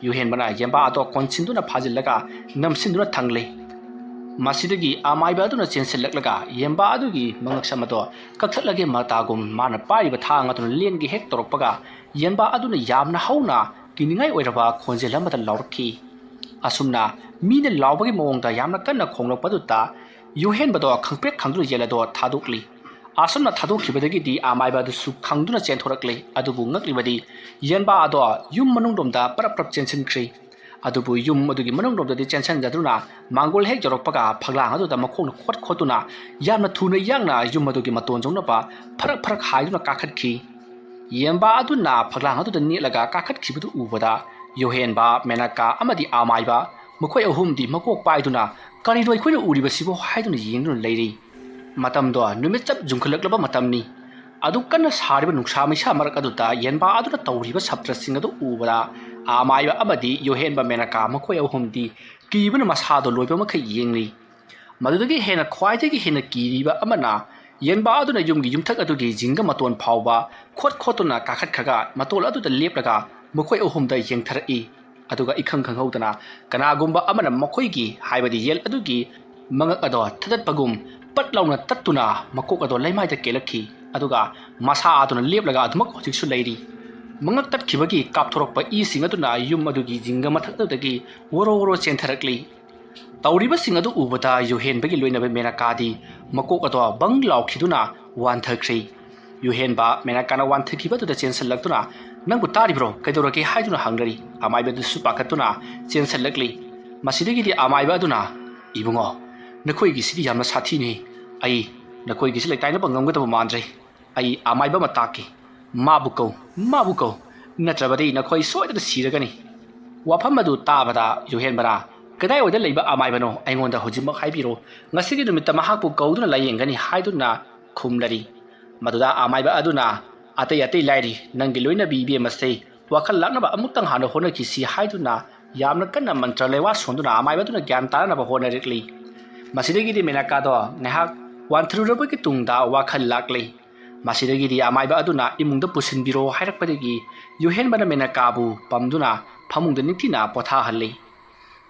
yohenbana yemba ado konchinduna phajillaga namsinduna thangle masidagi amaiba aduna chensilaklaga yemba adugi mangaksamado kakhatlage matagum mana pariba thang atuna lengi hek torokpaga yenba aduna yamna hauna kiningai oiraba khonjelamata laurki asumna mine lawbagi mawongda yamna kanna khonglokpaduta yuhenbado khangpek khangduna yelado thadukli asumna thadukibadagi di amaiba du su khangduna chenthorakle adubu ngaklibadi yenba ado yum manungdomda parap chensinkhri adubu yum adugi manungdomda chensan jaduna mangol hek jorokpaga phaglang aduda makhong khotuna yamna thuna yangna yum adugi maton jongnapa pharak haiduna kakhatkhi yemba aduna phaglang aduda nelaga kakhatkhibadu ubada yohenba menaka amadi amaiba makhoi ahumdi makok paiduna kariroi khoina uribasibo haiduna yengduna leiri matamdo numit chap jungkhalaklaba matamni adu kana sariba nuksa maisa marak aduta yenba aduna tawriba sabtrasing adu ubada ꯑꯃꯥꯏꯕ ꯑꯃꯗꯤ ꯌꯣꯍꯦꯟꯕ ꯃꯦꯅꯀꯥ ꯃꯈꯣꯏ ꯑꯍꯨꯝꯗꯤ ꯀꯤꯕꯅ ꯃꯁꯥꯗꯣ ꯂꯣꯏꯕ ꯃꯈꯩ ꯌꯦꯡꯂꯤ ꯃꯗꯨꯗꯒꯤ ꯍꯦꯟꯅ ꯈ꯭ꯋꯥꯏꯗꯒꯤ ꯍꯦꯟꯅ ꯀꯤꯔꯤꯕ ꯑꯃꯅ ꯌꯦꯟꯕꯥ ꯑꯗꯨꯅ ꯌꯨꯝꯒꯤ ꯌꯨꯝꯊꯛ ꯑꯗꯨꯒꯤ ꯖꯤꯡꯒ ꯃꯇꯣꯟ ꯐꯥꯎꯕ ꯈꯣꯠꯇꯨꯅ ꯀꯥꯈꯠꯈ꯭ꯔꯒ ꯃꯇꯣꯜ ꯑꯗꯨꯗ ꯂꯦꯞꯂꯒ ꯃꯈꯣꯏ ꯑꯍꯨꯝꯗ ꯌꯦꯡꯊꯔꯛꯏ ꯑꯗꯨꯒ ꯏꯈꯪ ꯈꯪꯍꯧꯗꯅ ꯀꯅꯥꯒꯨꯝꯕ ꯑꯃꯅ ꯃꯈꯣꯏꯒꯤ ꯍꯥꯏꯕꯗꯤ ꯌꯦꯜ ꯑꯗꯨꯒꯤ ꯃꯉꯛ ꯑꯗꯣ ꯊꯗꯠꯄꯒꯨꯝ ꯄꯠ ꯂꯥꯎꯅ ꯇꯠꯇꯨꯅ ꯃꯀꯣꯛ ꯑꯗꯣ ꯂꯩꯃꯥꯏꯗ ꯀꯦꯜꯂꯛꯈꯤ ꯑꯗꯨꯒ ꯃꯁꯥ ꯑꯗꯨꯅ ꯂꯦꯞꯂꯒ ꯑꯗꯨꯃꯛ ꯍꯧꯖꯤꯛꯁꯨ ꯂꯩꯔꯤ ꯃꯉꯛ ꯇꯠꯈꯤꯕꯒꯤ ꯀꯥꯞꯊꯣꯔꯛꯄ ꯏꯁꯤꯡ ꯑꯗꯨꯅ ꯌꯨꯝ ꯑꯗꯨꯒꯤ ꯖꯤꯡꯒ ꯃꯊꯛꯇꯨꯗꯒꯤ ꯋꯣꯔꯣ ꯋꯣꯔꯣ ꯆꯦꯟꯊꯔꯛꯂꯤ ꯇꯧꯔꯤꯕꯁꯤꯡ ꯑꯗꯨ ꯎꯕꯗ ꯌꯨꯍꯦꯟꯕꯒꯤ ꯂꯣꯏꯅꯕ ꯃꯦꯅꯀꯥꯗꯤ ꯃꯀꯣꯛ ꯑꯗꯣ ꯕꯪ ꯂꯥꯎꯈꯤꯗꯨꯅ ꯋꯥꯟꯊꯈ꯭ꯔꯤ ꯌꯨꯍꯦꯟꯕ ꯃꯦꯅꯀꯥꯅ ꯋꯥꯟꯊꯈꯤꯕꯗꯨꯗ ꯆꯦꯟꯁꯜꯂꯛꯇꯨꯅ ꯅꯪꯕꯨ ꯇꯥꯔꯤꯕ꯭ꯔꯣ ꯀꯩꯗꯧꯔꯒꯦ ꯍꯥꯏꯗꯨꯅ ꯍꯪꯂꯔꯤ ꯑꯃꯥꯏꯕꯗꯨꯁꯨ ꯄꯥꯈꯠꯇꯨꯅ ꯆꯦꯟꯁꯜꯂꯛꯂꯤ ꯃꯁꯤꯗꯒꯤꯗꯤ ꯑꯃꯥꯏꯕ ꯑꯗꯨꯅ ꯏꯕꯨꯡꯉꯣ ꯅꯈꯣꯏꯒꯤꯁꯤꯗꯤ ꯌꯥꯝꯅ ꯁꯥꯊꯤꯅꯤ ꯑꯩ ꯅꯈꯣꯏꯒꯤꯁꯤ ꯂꯩꯇꯥꯏꯅꯕ ꯉꯝꯒꯗꯕ ꯃꯥꯟꯗ꯭ꯔꯦ ꯑꯩ ꯑꯃꯥꯏꯕ ꯑꯃ ꯇꯥꯛꯀꯦ ꯃꯥꯕꯨ ꯀꯧ ꯅꯠꯇ꯭ꯔꯕꯗꯤ ꯅꯈꯣꯏ ꯁꯣꯏꯗꯅ ꯁꯤꯔꯒꯅꯤ ꯋꯥꯐꯝ ꯑꯗꯨ ꯇꯥꯕꯗ ꯌꯨꯍꯦꯟꯕꯅ ꯀꯗꯥꯏꯋꯥꯏꯗ ꯂꯩꯕ ꯑꯃꯥꯏꯕꯅꯣ ꯑꯩꯉꯣꯟꯗ ꯍꯧꯖꯤꯛꯃꯛ ꯍꯥꯏꯕꯤꯔꯣ ꯉꯁꯤꯒꯤ ꯅꯨꯃꯤꯠꯇ ꯃꯍꯥꯛꯄꯨ ꯀꯧꯗꯨꯅ ꯂꯥꯌꯦꯡꯒꯅꯤ ꯍꯥꯏꯗꯨꯅ ꯈꯨꯝꯂꯔꯤ ꯃꯗꯨꯗ ꯑꯃꯥꯏꯕ ꯑꯗꯨꯅ ꯑꯇꯩ ꯂꯥꯏꯔꯤ ꯅꯪꯒꯤ ꯂꯣꯏꯅꯕꯤ ꯏꯕꯦꯝꯃꯁꯦ ꯋꯥꯈꯜ ꯂꯥꯛꯅꯕ ꯑꯃꯨꯛꯇꯪ ꯍꯥꯟꯅ ꯍꯣꯠꯅꯈꯤꯁꯤ ꯍꯥꯏꯗꯨꯅ ꯌꯥꯝꯅ ꯀꯟꯅ ꯃꯟꯇ꯭ꯔ ꯂꯩꯋꯥ ꯁꯣꯟꯗꯨꯅ ꯑꯃꯥꯏꯕ ꯑꯗꯨꯅ ꯒ꯭ꯌꯥꯟ ꯇꯥꯅꯕ ꯍꯣꯠꯅꯔꯛꯂꯤ ꯃꯁꯤꯗꯒꯤꯗꯤ ꯃꯦꯅꯀꯥꯗꯣ ꯉꯥꯏꯍꯥꯛ ꯋꯥꯟꯊꯔꯨꯔꯕꯒꯤ ꯇꯨꯡꯗ ꯋꯥꯈꯜ ꯂꯥꯛꯂꯤ ꯃꯁꯤꯗꯒꯤꯗꯤ ꯑꯃꯥꯏꯕ ꯑꯗꯨꯅ ꯏꯃꯨꯡꯗ ꯄꯨꯁꯤꯟꯕꯤꯔꯣ ꯍꯥꯏꯔꯛꯄꯗꯒꯤ ꯌꯨꯍꯦꯟꯕꯅ ꯃꯦꯅꯀꯥꯕꯨ ꯄꯝꯗꯨꯅ ꯐꯃꯨꯡꯗ ꯅꯤꯡꯊꯤꯅ ꯄꯣꯊꯥꯍꯜꯂꯤ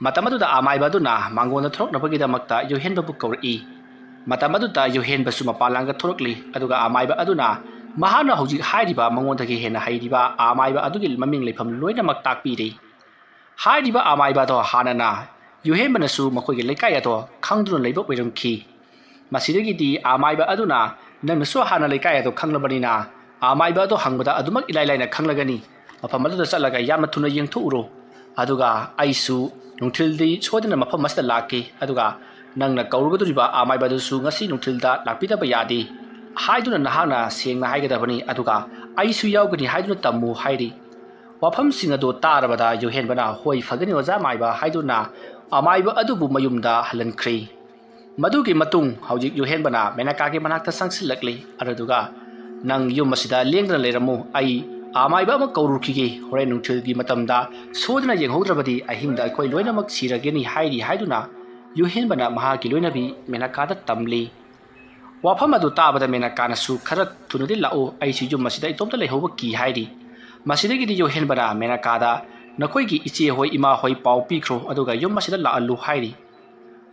ꯃꯇꯝ ꯑꯗꯨꯗ ꯑꯃꯥꯏꯕ ꯑꯗꯨꯅ ꯃꯥꯡꯒꯣꯟꯗ ꯊꯣꯔꯛꯅꯕꯒꯤꯗꯃꯛꯇ ꯌꯨꯍꯦꯟꯕꯕꯨ ꯀꯧꯔꯛꯏ ꯃꯇꯝ ꯑꯗꯨꯗ ꯌꯨꯍꯦꯟꯕꯁꯨ ꯃꯄꯥꯟꯂꯥꯡꯗ ꯊꯣꯔꯛꯂꯤ ꯑꯗꯨꯒ ꯑꯃꯥꯏꯕ ꯑꯗꯨꯅ ꯃꯍꯥꯛꯅ ꯍꯧꯖꯤꯛ ꯍꯥꯏꯔꯤꯕ ꯃꯉꯣꯟꯗꯒꯤ ꯍꯦꯟꯅ ꯍꯩꯔꯤꯕ ꯑꯃꯥꯏꯕ ꯑꯗꯨꯒꯤ ꯃꯃꯤꯡ ꯂꯩꯐꯝ ꯂꯣꯏꯅꯃꯛ ꯇꯥꯛꯄꯤꯔꯤ ꯍꯥꯏꯔꯤꯕ ꯑꯃꯥꯏꯕ ꯑꯗꯣ ꯍꯥꯟꯅꯅ ꯌꯨꯍꯦꯟꯕꯅꯁꯨ ꯃꯈꯣꯏꯒꯤ ꯂꯩꯀꯥꯏ ꯑꯗꯣ ꯈꯪꯗꯨꯅ ꯂꯩꯕ ꯑꯣꯏꯔꯝꯈꯤ ꯃꯁꯤꯗꯒꯤꯗꯤ ꯑꯃꯥꯏꯕ ꯑꯗꯨꯅ ꯅꯪꯅꯁꯨ ꯍꯥꯟꯅ ꯂꯩꯀꯥꯏ ꯑꯗꯣ ꯈꯪꯂꯕꯅꯤꯅ ꯑꯃꯥꯏꯕ ꯑꯗꯣ ꯍꯪꯕꯗ ꯑꯗꯨꯃꯛ ꯏꯂꯥꯏ ꯂꯥꯏꯅ ꯈꯪꯂꯒꯅꯤ ꯃꯐꯝ ꯑꯗꯨꯗ ꯆꯠꯂꯒ ꯌꯥꯝꯅ ꯊꯨꯅ ꯌꯦꯡꯊꯣꯛꯎꯔꯣ ꯑꯗꯨꯒ ꯑꯩꯁꯨ ꯅꯨꯡꯊꯤꯜꯗꯤ ꯁꯣꯏꯗꯅ ꯃꯐꯝ ꯑꯁꯤꯗ ꯂꯥꯛꯀꯦ ꯑꯗꯨꯒ ꯅꯪꯅ ꯀꯧꯔꯨꯒꯗꯧꯔꯤꯕ ꯑꯃꯥꯏꯕ ꯑꯗꯨꯁꯨ ꯉꯁꯤ ꯅꯨꯡꯊꯤꯜꯗ ꯂꯥꯛꯄꯤꯗꯕ ꯌꯥꯗꯦ ꯍꯥꯏꯗꯨꯅ ꯅꯍꯥꯛꯅ ꯁꯦꯡꯅ ꯍꯥꯏꯒꯗꯕꯅꯤ ꯑꯗꯨꯒ ꯑꯩꯁꯨ ꯌꯥꯎꯒꯅꯤ ꯍꯥꯏꯗꯨꯅ ꯇꯝꯃꯨ ꯍꯥꯏꯔꯤ ꯋꯥꯐꯝꯁꯤꯡ ꯑꯗꯨ ꯇꯥꯔꯕꯗ ꯌꯨꯍꯦꯟꯕꯅ ꯍꯣꯏ ꯐꯒꯅꯤ ꯑꯣꯖꯥ ꯃꯥꯏꯕ ꯍꯥꯏꯗꯨꯅ ꯑꯃꯥꯏꯕ ꯑꯗꯨꯕు ꯃꯌꯨꯝꯗ ꯍꯜꯍꯟꯈ꯭ꯔꯤ ꯃꯗꯨꯒꯤ ꯃꯇꯨꯡ ꯍꯧꯖꯤꯛ ꯌꯨꯍꯦꯟꯕꯅ ꯃꯦꯅꯀꯥꯒꯤ ꯃꯅꯥꯛꯇ ꯆꯪꯁꯤꯜꯂꯛꯂꯤ ꯑꯗꯨꯒ ꯅꯪ ꯌꯨꯝ ꯑꯁꯤꯗ ꯂꯦꯡꯗꯅ ꯂꯩꯔꯝꯃꯨ ꯑꯩ ꯑꯃꯥꯏꯕ ꯑꯃ ꯀꯧꯔꯨꯈꯤꯒꯦ ꯍꯣꯔꯦꯟ ꯅꯨꯡꯊꯤꯜꯒꯤ ꯃꯇꯝꯗ ꯁꯣꯏꯗꯅ ꯌꯦꯡꯍꯧꯗ꯭ꯔꯕꯗꯤ ꯑꯍꯤꯡꯗ ꯑꯩꯈꯣꯏ ꯂꯣꯏꯅꯃꯛ ꯁꯤꯔꯒꯅꯤ ꯍꯥꯏꯗꯨꯅ ꯌꯨꯍꯦꯟꯕꯅ ꯃꯍꯥꯛꯀꯤ ꯂꯣꯏꯅꯕꯤ ꯃꯦꯅꯀꯥꯗ ꯇꯝꯂꯤ ꯋꯥꯐꯝ ꯑꯗꯨ ꯇꯥꯕꯗ ꯃꯦꯅꯀꯥꯅꯁꯨ ꯈꯔ ꯊꯨꯅꯗꯤ ꯂꯥꯛꯎ ꯑꯩꯁꯨ ꯌꯨꯝ ꯑꯁꯤꯗ ꯏꯇꯣꯝꯇ ꯂꯩꯍꯧꯕ ꯀꯤ ꯍꯥꯏꯔꯤ ꯃꯁꯤꯗꯒꯤꯗꯤ ꯌꯨꯍꯦꯟꯕꯅ ꯃꯦꯅꯀꯥꯗ ꯅꯈꯣꯏꯒꯤ ꯏꯆꯦꯍꯣꯏ ꯏꯃꯥꯍꯣꯏ ꯄꯥꯎ ꯄꯤꯈ꯭ꯔꯣ ꯑꯗꯨꯒ ꯌꯨꯝ ꯑꯁꯤꯗ ꯂꯥꯛꯍꯜꯂꯨ ꯍꯥꯏꯔꯤ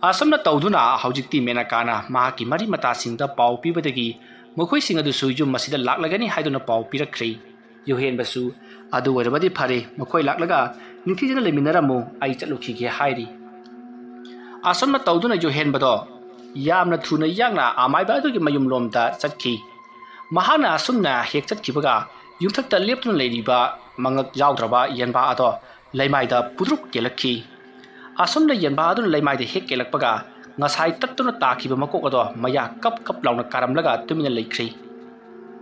ꯑꯁꯨꯝꯅ ꯇꯧꯗꯨꯅ ꯍꯧꯖꯤꯛꯇꯤ ꯃꯦꯅꯀꯥꯅ ꯃꯍꯥꯛꯀꯤ ꯃꯔꯤ ꯃꯇꯥꯁꯤꯡꯗ ꯄꯥꯎ ꯄꯤꯕꯗꯒꯤ ꯃꯈꯣꯏꯁꯤꯡ ꯑꯗꯨꯁꯨ ꯌꯨꯝ ꯑꯁꯤꯗ ꯂꯥꯛꯂꯒꯅꯤ ꯍꯥꯏꯗꯨꯅ ꯄꯥꯎ ꯄꯤꯔꯛꯈ꯭ꯔꯤ ꯌꯨꯍꯦꯟꯕꯁꯨ ꯑꯗꯨ ꯑꯣꯏꯔꯕꯗꯤ ꯐꯔꯦ ꯃꯈꯣꯏ ꯂꯥꯛꯂꯒ ꯅꯤꯡꯊꯤꯖꯅ ꯂꯩꯃꯤꯟꯅꯔꯝꯃꯨ ꯑꯩ ꯆꯠꯂꯨꯈꯤꯒꯦ ꯍꯥꯏꯔꯤ ꯑꯁꯨꯝꯅ ꯇꯧꯗꯨꯅ ꯌꯨꯍꯦꯟꯕꯗꯣ ꯌꯥꯝꯅ ꯊꯨꯅ ꯌꯥꯡꯅ ꯑꯃꯥꯏꯕ ꯑꯗꯨꯒꯤ ꯃꯌꯨꯝꯂꯣꯝꯗ ꯆꯠꯈꯤ ꯃꯍꯥꯛꯅ ꯑꯁꯨꯝꯅ ꯍꯦꯛ ꯆꯠꯈꯤꯕꯒ ꯌꯨꯝꯊꯛꯇ ꯂꯦꯞꯇꯨꯅ ꯂꯩꯔꯤꯕ ꯃꯉꯛ ꯌꯥꯎꯗ꯭ꯔꯕ ꯌꯦꯟꯕꯥ ꯑꯗꯣ ꯂꯩꯃꯥꯏꯗ ꯄꯨꯗ꯭ꯔꯨꯞ ꯀꯦꯜꯂꯛꯈꯤ ꯑꯁꯨꯝꯅ ꯌꯦꯟꯕꯥ ꯑꯗꯨꯅ ꯂꯩꯃꯥꯏꯗ ꯍꯦꯛ ꯀꯦꯜꯂꯛꯄꯒ ꯉꯁꯥꯏ ꯇꯠꯇꯨꯅ ꯇꯥꯈꯤꯕ ꯃꯀꯣꯛ ꯑꯗꯣ ꯃꯌꯥ ꯀꯞ ꯂꯥꯎꯅ ꯀꯥꯔꯝꯂꯒ ꯇꯨꯃꯤꯟꯅ ꯂꯩꯈ꯭ꯔꯤ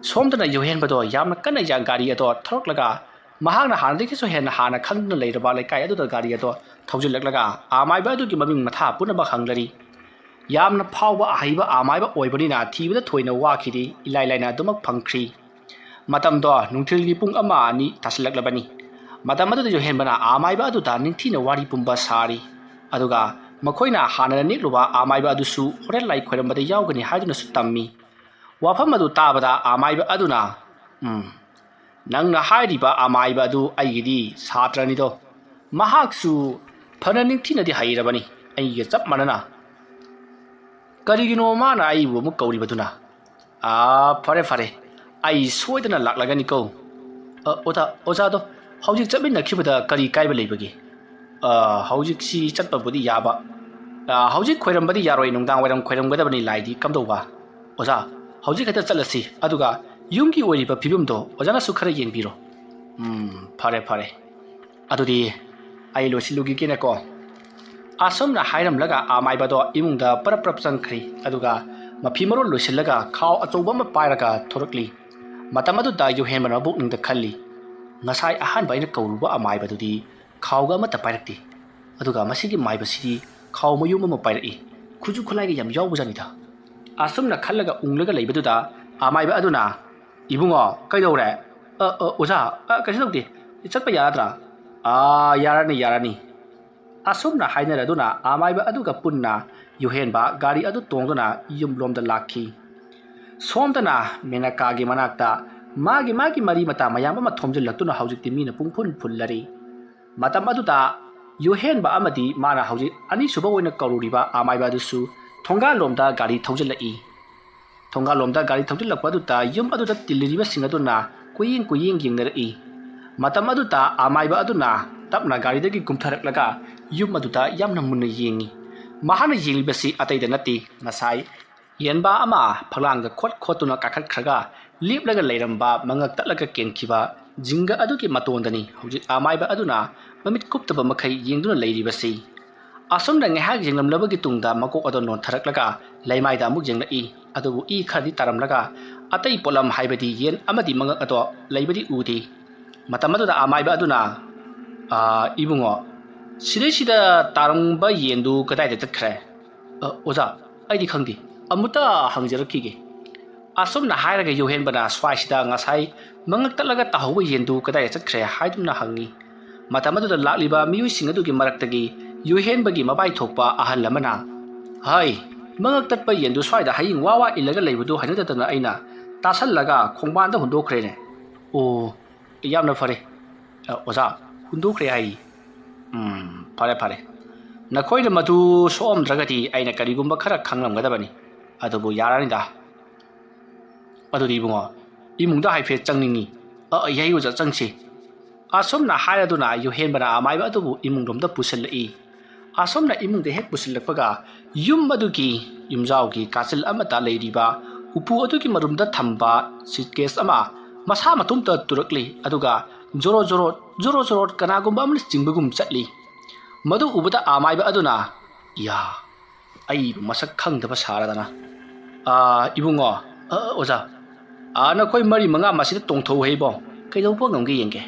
ꯁꯣꯝꯗꯅ ꯌꯨꯍꯦꯟꯕꯗꯣ ꯌꯥꯝꯅ ꯀꯟꯅ ꯒꯥꯔꯤ ꯑꯗꯣ ꯊꯧꯔꯛꯂꯒ ꯃꯍꯥꯛꯅ ꯍꯥꯟꯅꯗꯒꯤꯁꯨ ꯍꯦꯟꯅ ꯈꯪꯗꯨꯅ ꯂꯩꯔꯕ ꯂꯩꯀꯥꯏ ꯑꯗꯨꯗ ꯒꯥꯔꯤ ꯑꯗꯣ ꯊꯧꯖꯤꯜꯂꯛꯂꯒ ꯑꯃꯥꯏꯕ ꯑꯗꯨꯒꯤ ꯃꯃꯤꯡ ꯃꯊꯥ ꯄꯨꯝꯅꯃꯛ ꯍꯪꯂꯔꯤ ꯌꯥꯝꯅ ꯐꯥꯎꯕ ꯑꯍꯩꯕ ꯑꯃꯥꯏꯕ ꯑꯣꯏꯕꯅꯤꯅ ꯊꯤꯕꯗ ꯊꯣꯏꯅ ꯋꯥꯈꯤꯗꯦ ꯏꯂꯥꯏ ꯂꯥꯏꯅ ꯑꯗꯨꯃꯛ ꯐꯪꯈ꯭ꯔꯤ ꯃꯇꯝꯗꯣ ꯅꯨꯡꯊꯤꯜꯒꯤ ꯄꯨꯡ 1-2 ꯇꯥꯁꯤꯜꯂꯛꯂꯕꯅꯤ ꯃꯇꯝ ꯑꯗꯨꯗ ꯌꯨꯍꯦꯟꯕꯅ ꯑꯃꯥꯏꯕ ꯑꯗꯨꯗ ꯅꯤꯡꯊꯤꯅ ꯋꯥꯔꯤ ꯄꯨꯝꯕ ꯁꯥꯔꯤ ꯑꯗꯨꯒ ꯃꯈꯣꯏꯅ ꯍꯥꯟꯅ ꯅꯦꯛꯂꯨꯕ ꯑꯃꯥꯏꯕ ꯑꯗꯨꯁꯨ ꯍꯣꯔꯦꯟ ꯂꯥꯏ ꯈꯣꯏꯔꯝꯕꯗ ꯌꯥꯎꯒꯅꯤ ꯍꯥꯏꯗꯨꯅꯁꯨ ꯇꯝꯃꯤ ꯋꯥꯐꯝ ꯑꯗꯨ ꯇꯥꯕꯗ ꯑꯃꯥꯏꯕ ꯑꯗꯨꯅ ꯅꯪꯅ ꯍꯥꯏꯔꯤꯕ ꯑꯃꯥꯏꯕ ꯑꯗꯨ ꯑꯩꯒꯤꯗꯤ ꯁꯥꯇ꯭ꯔꯅꯤꯗꯣ ꯃꯍꯥꯛꯁꯨ ꯐꯅ ꯅꯤꯡꯊꯤꯅꯗꯤ ꯍꯩꯔꯕꯅꯤ ꯑꯩꯒ ꯆꯞ ꯃꯥꯟꯅꯅ ꯀꯔꯤꯒꯤꯅꯣ ꯃꯥꯅ ꯑꯩꯕꯨ ꯑꯃꯨꯛ ꯀꯧꯔꯤꯕꯗꯨꯅ ꯐꯔꯦ ꯑꯩ ꯁꯣꯏꯗꯅ ꯂꯥꯛꯂꯒꯅꯤꯀꯣ ꯑꯣꯖꯥꯗꯣ ꯍꯧꯖꯤꯛ ꯆꯠꯃꯤꯟꯅꯈꯤꯕꯗ ꯀꯔꯤ ꯀꯥꯏꯕ ꯂꯩꯕꯒꯦ ꯍꯧꯖꯤꯛꯁꯤ ꯆꯠꯄꯕꯨꯗꯤ ꯌꯥꯕ ꯍꯧꯖꯤꯛ ꯈꯣꯏꯔꯝꯕꯗꯤ ꯌꯥꯔꯣꯏ ꯅꯨꯡꯗꯥꯡ ꯋꯥꯏꯔꯝ ꯈꯣꯏꯔꯝꯒꯗꯕꯅꯤ ꯂꯥꯏꯗꯤ ꯀꯝꯗꯧꯕ ꯑꯣꯖꯥ ꯍꯧꯖꯤꯛ ꯈꯛꯇ ꯆꯠꯂꯁꯤ ꯑꯗꯨꯒ ꯌꯨꯝꯒꯤ ꯑꯣꯏꯔꯤꯕ ꯐꯤꯕꯝꯗꯣ ꯑꯣꯖꯥꯅꯁꯨ ꯈꯔ ꯌꯦꯡꯕꯤꯔꯣ ꯐꯔꯦ ꯑꯗꯨꯗꯤ ꯑꯩ ꯂꯣꯏꯁꯤꯜꯂꯨꯈꯤꯒꯦꯅꯦꯀꯣ ꯑꯁꯨꯝꯅ ꯍꯥꯏꯔꯝꯂꯒ ꯑꯃꯥꯏꯕꯗꯣ ꯏꯃꯨꯡꯗ ꯄꯔꯞ ꯆꯪꯈ꯭ꯔꯤ ꯑꯗꯨꯒ ꯃꯐꯤ ꯃꯔꯣꯜ ꯂꯣꯏꯁꯤꯜꯂꯒ ꯈꯥꯎ ꯑꯆꯧꯕ ꯑꯃ ꯄꯥꯏꯔꯒ ꯊꯣꯔꯛꯂꯤ ꯃꯇꯝ ꯑꯗꯨꯗ ꯌꯨꯍꯦꯟꯕꯅ ꯄꯨꯛꯅꯤꯡꯗ ꯈꯜꯂꯤ ꯉꯁꯥꯏ ꯑꯍꯥꯟꯕ ꯑꯩꯅ ꯀꯧꯔꯨꯕ ꯑꯃꯥꯏꯕꯗꯨꯗꯤ ꯈꯥꯎꯒ ꯑꯃꯠꯇ ꯄꯥꯏꯔꯛꯇꯦ ꯑꯗꯨꯒ ꯃꯁꯤꯒꯤ ꯃꯥꯏꯕꯁꯤꯗꯤ ꯈꯥꯎ ꯃꯌꯨꯝ ꯑꯃ ꯄꯥꯏꯔꯛꯏ ꯈꯨꯠꯁꯨ ꯈꯨꯠꯂꯥꯏꯒ ꯌꯥꯝ ꯌꯥꯎꯕꯖꯥꯠꯅꯤꯗ ꯑꯁꯨꯝꯅ ꯈꯜꯂꯒ ꯎꯪꯂꯒ ꯂꯩꯕꯗꯨꯗ ꯑꯃꯥꯏꯕ ꯑꯗꯨꯅ ꯏꯕꯨꯡꯉꯣ ꯀꯩꯗꯧꯔꯦ ꯑꯣꯖꯥ ꯀꯩꯁꯨ ꯇꯧꯗꯦ ꯆꯠꯄ ꯌꯥꯗ꯭ꯔꯥ ꯌꯥꯔꯅꯤ ꯌꯥꯔꯅꯤ ꯑꯁꯨꯝꯅ ꯍꯥꯏꯅꯔꯗꯨꯅ ꯑꯃꯥꯏꯕ ꯑꯗꯨꯒ ꯄꯨꯟꯅ ꯌꯨꯍꯦꯟꯕ ꯒꯥꯔꯤ ꯑꯗꯨ ꯇꯣꯡꯗꯨꯅ ꯌꯨꯝꯂꯣꯝꯗ ꯂꯥꯛꯈꯤ ꯁꯣꯝꯗꯅ ꯃꯦꯅꯀꯥꯒꯤ ꯃꯅꯥꯛꯇ ꯃꯥꯒꯤ ꯃꯔꯤ ꯃꯇꯥ ꯃꯌꯥꯝ ꯑꯃ ꯊꯣꯝꯖꯤꯜꯂꯛꯇꯨꯅ ꯍꯧꯖꯤꯛꯇꯤ ꯃꯤꯅ ꯄꯨꯡꯐꯨꯟ ꯐꯨꯜꯂꯔꯤ ꯃꯇꯝ ꯑꯗꯨꯗ ꯌꯨꯍꯦꯟꯕ ꯑꯃꯗꯤ ꯃꯥꯅ ꯍꯧꯖꯤꯛ ꯑꯅꯤꯁꯨꯕ ꯑꯣꯏꯅ ꯀꯧꯔꯨꯔꯤꯕ ꯑꯃꯥꯏꯕ ꯑꯗꯨꯁꯨ ꯊꯣꯡꯒꯥꯜꯂꯣꯝꯗ ꯒꯥꯔꯤ ꯊꯧꯖꯤꯜꯂꯛꯏ ꯊꯣꯡꯒꯥꯜꯂꯣꯝꯗ ꯒꯥꯔꯤ ꯊꯧꯖꯤꯜꯂꯛꯄ ꯑꯗꯨꯗ ꯌꯨꯝ ꯑꯗꯨꯗ ꯇꯤꯜꯂꯤꯕꯁꯤꯡ ꯑꯗꯨꯅ ꯀꯨꯌꯦꯡ ꯌꯦꯡꯅꯔꯛꯏ ꯃꯇꯝ ꯑꯗꯨꯗ ꯑꯃꯥꯏꯕ ꯑꯗꯨꯅ ꯇꯞꯅ ꯒꯥꯔꯤꯗꯒꯤ ꯀꯨꯝꯊꯔꯛꯂꯒ ꯌꯨꯝ ꯑꯗꯨꯗ ꯌꯥꯝꯅ ꯃꯨꯟꯅ ꯌꯦꯡꯉꯤ ꯃꯍꯥꯛꯅ ꯌꯦꯡꯂꯤꯕꯁꯤ ꯑꯇꯩꯗ ꯅꯠꯇꯦ ꯉꯁꯥꯏ ꯌꯦꯟꯕꯥ ꯑꯃ ꯐꯛꯂꯥꯡꯗ ꯈꯣꯠꯇꯨꯅ ꯀꯥꯈꯠꯈ꯭ꯔꯒ ꯂꯦꯞꯂꯒ ꯂꯩꯔꯝꯕ ꯃꯉꯛ ꯇꯠꯂꯒ ꯀꯦꯟꯈꯤꯕ ꯖꯤꯡꯒ ꯑꯗꯨꯒꯤ ꯃꯇꯣꯟꯗꯅꯤ ꯍꯧꯖꯤꯛ ꯑꯃꯥꯏꯕ ꯑꯗꯨꯅ ꯃꯃꯤꯠ ꯀꯨꯞꯇꯕ ꯃꯈꯩ ꯌꯦꯡꯗꯨꯅ ꯂꯩꯔꯤꯕꯁꯤ ꯑꯁꯨꯝꯅ ꯉꯥꯏꯍꯥꯛ ꯌꯦꯡꯂꯝꯂꯕꯒꯤ ꯇꯨꯡꯗ ꯃꯀꯣꯛ ꯑꯗꯨ ꯅꯣꯟꯊꯔꯛꯂꯒ ꯂꯩꯃꯥꯏꯗ ꯑꯃꯨꯛ ꯌꯦꯡꯂꯛꯏ ꯑꯗꯨꯕꯨ ꯏ ꯈꯔꯗꯤ ꯇꯥꯔꯝꯂꯒ ꯑꯇꯩ ꯄꯣꯠꯂꯝ ꯍꯥꯏꯕꯗꯤ ꯌꯦꯟ ꯑꯃꯗꯤ ꯃꯉꯛ ꯑꯗꯣ ꯂꯩꯕꯗꯤ ꯎꯗꯦ ꯃꯇꯝ ꯑꯗꯨꯗ ꯑꯃꯥꯏꯕ ꯑꯗꯨꯅ ꯏꯕꯨꯡꯉꯣ ꯁꯤꯗꯩꯁꯤꯗ ꯇꯥꯔꯝꯕ ꯌꯦꯟꯗꯨ ꯀꯗꯥꯏꯗ ꯆꯠꯈ꯭ꯔꯦ ꯑꯣꯖꯥ ꯑꯩꯗꯤ ꯈꯪꯗꯦ ꯑꯃꯨꯛꯇ ꯍꯪꯖꯔꯛꯈꯤꯒꯦ ꯑꯁꯨꯝꯅ ꯍꯥꯏꯔꯒ ꯌꯨꯍꯦꯟꯕꯅ ꯁ꯭ꯋꯥꯏꯁꯤꯗ ꯉꯁꯥꯏ ꯃꯉꯛ ꯇꯠꯂꯒ ꯇꯥꯍꯧꯕ ꯌꯦꯟꯗꯨ ꯀꯗꯥꯏꯗ ꯆꯠꯈ꯭ꯔꯦ ꯍꯥꯏꯗꯨꯅ ꯍꯪꯉꯤ ꯃꯇꯝ ꯑꯗꯨꯗ ꯂꯥꯛꯂꯤꯕ ꯃꯤꯑꯣꯏꯁꯤꯡ ꯑꯗꯨꯒꯤ ꯃꯔꯛꯇꯒꯤ ꯌꯨꯍꯦꯟꯕꯒꯤ ꯃꯕꯥꯏ ꯊꯣꯛꯄ ꯑꯍꯜ ꯑꯃꯅ ꯍꯥꯏ ꯃꯉꯛ ꯇꯠꯄ ꯌꯦꯟꯗꯨ ꯁ꯭ꯋꯥꯏꯗ ꯍꯌꯤꯡ ꯋꯥ ꯏꯜꯂꯒ ꯂꯩꯕꯗꯨ ꯍꯩꯅꯗꯗꯅ ꯑꯩꯅ ꯇꯥꯁꯜꯂꯒ ꯈꯣꯡꯕꯥꯟꯗ ꯍꯨꯟꯗꯣꯛꯈ꯭ꯔꯦꯅꯦ ꯑꯣ ꯌꯥꯝꯅ ꯐꯔꯦ ꯑꯣꯖꯥ ꯍꯨꯟꯗꯣꯛꯈ꯭ꯔꯦ ꯍꯥꯏ ꯐꯔꯦ ꯅꯈꯣꯏꯅ ꯃꯗꯨ ꯁꯣꯛꯑꯝꯗ꯭ꯔꯒꯗꯤ ꯑꯩꯅ ꯀꯔꯤꯒꯨꯝꯕ ꯈꯔ ꯈꯪꯂꯝꯒꯗꯕꯅꯤ ꯑꯗꯨꯕꯨ ꯌꯥꯔꯅꯤꯗ ꯑꯗꯨꯗꯤ ꯏꯕꯨꯡꯉꯣ ꯏꯃꯨꯡꯗ ꯍꯥꯏꯐꯦꯠ ꯆꯪꯅꯤꯡꯉꯤ ꯌꯥꯏ ꯑꯣꯖꯥ ꯆꯪꯁꯤ ꯑꯁꯨꯝꯅ ꯍꯥꯏꯔꯗꯨꯅ ꯌꯨꯍꯦꯟꯕꯅ ꯑꯃꯥꯏꯕ ꯑꯗꯨꯕꯨ ꯏꯃꯨꯡꯂꯣꯝꯗ ꯄꯨꯁꯤꯜꯂꯛꯏ ꯑꯁꯨꯝꯅ ꯏꯃꯨꯡꯗ ꯍꯦꯛ ꯄꯨꯁꯤꯜꯂꯛꯄꯒ ꯌꯨꯝ ꯑꯗꯨꯒꯤ ꯌꯨꯝꯖꯥꯎꯒꯤ ꯀꯥꯆꯤꯜ ꯑꯃꯗ ꯂꯩꯔꯤꯕ ꯎꯄꯨ ꯑꯗꯨꯒꯤ ꯃꯔꯨꯝꯗ ꯊꯝꯕ ꯁꯨꯠꯀꯦꯁ ꯑꯃ ꯃꯁꯥ ꯃꯇꯣꯝꯇ ꯇꯨꯔꯛꯂꯤ ꯑꯗꯨꯒ ꯖꯣꯔꯣ ꯀꯅꯥꯒꯨꯝꯕ ꯑꯃꯅ ꯆꯤꯡꯕꯒꯨꯝ ꯆꯠꯂꯤ ꯃꯗꯨ ꯎꯕꯗ ꯑꯃꯥꯏꯕ ꯑꯗꯨꯅ ꯑꯩꯕꯨ ꯃꯁꯛ ꯈꯪꯗꯕ ꯁꯥꯔꯗꯅ ꯏꯕꯨꯡꯉꯣ ꯑꯣꯖꯥ ꯅꯈꯣꯏ ꯃꯔꯤ ꯃꯉꯥ ꯃꯁꯤꯗ ꯇꯣꯡꯊꯣꯛꯎ ꯍꯩꯕꯣ ꯀꯩꯗꯧꯕ ꯉꯝꯒꯦ ꯌꯦꯡꯒꯦ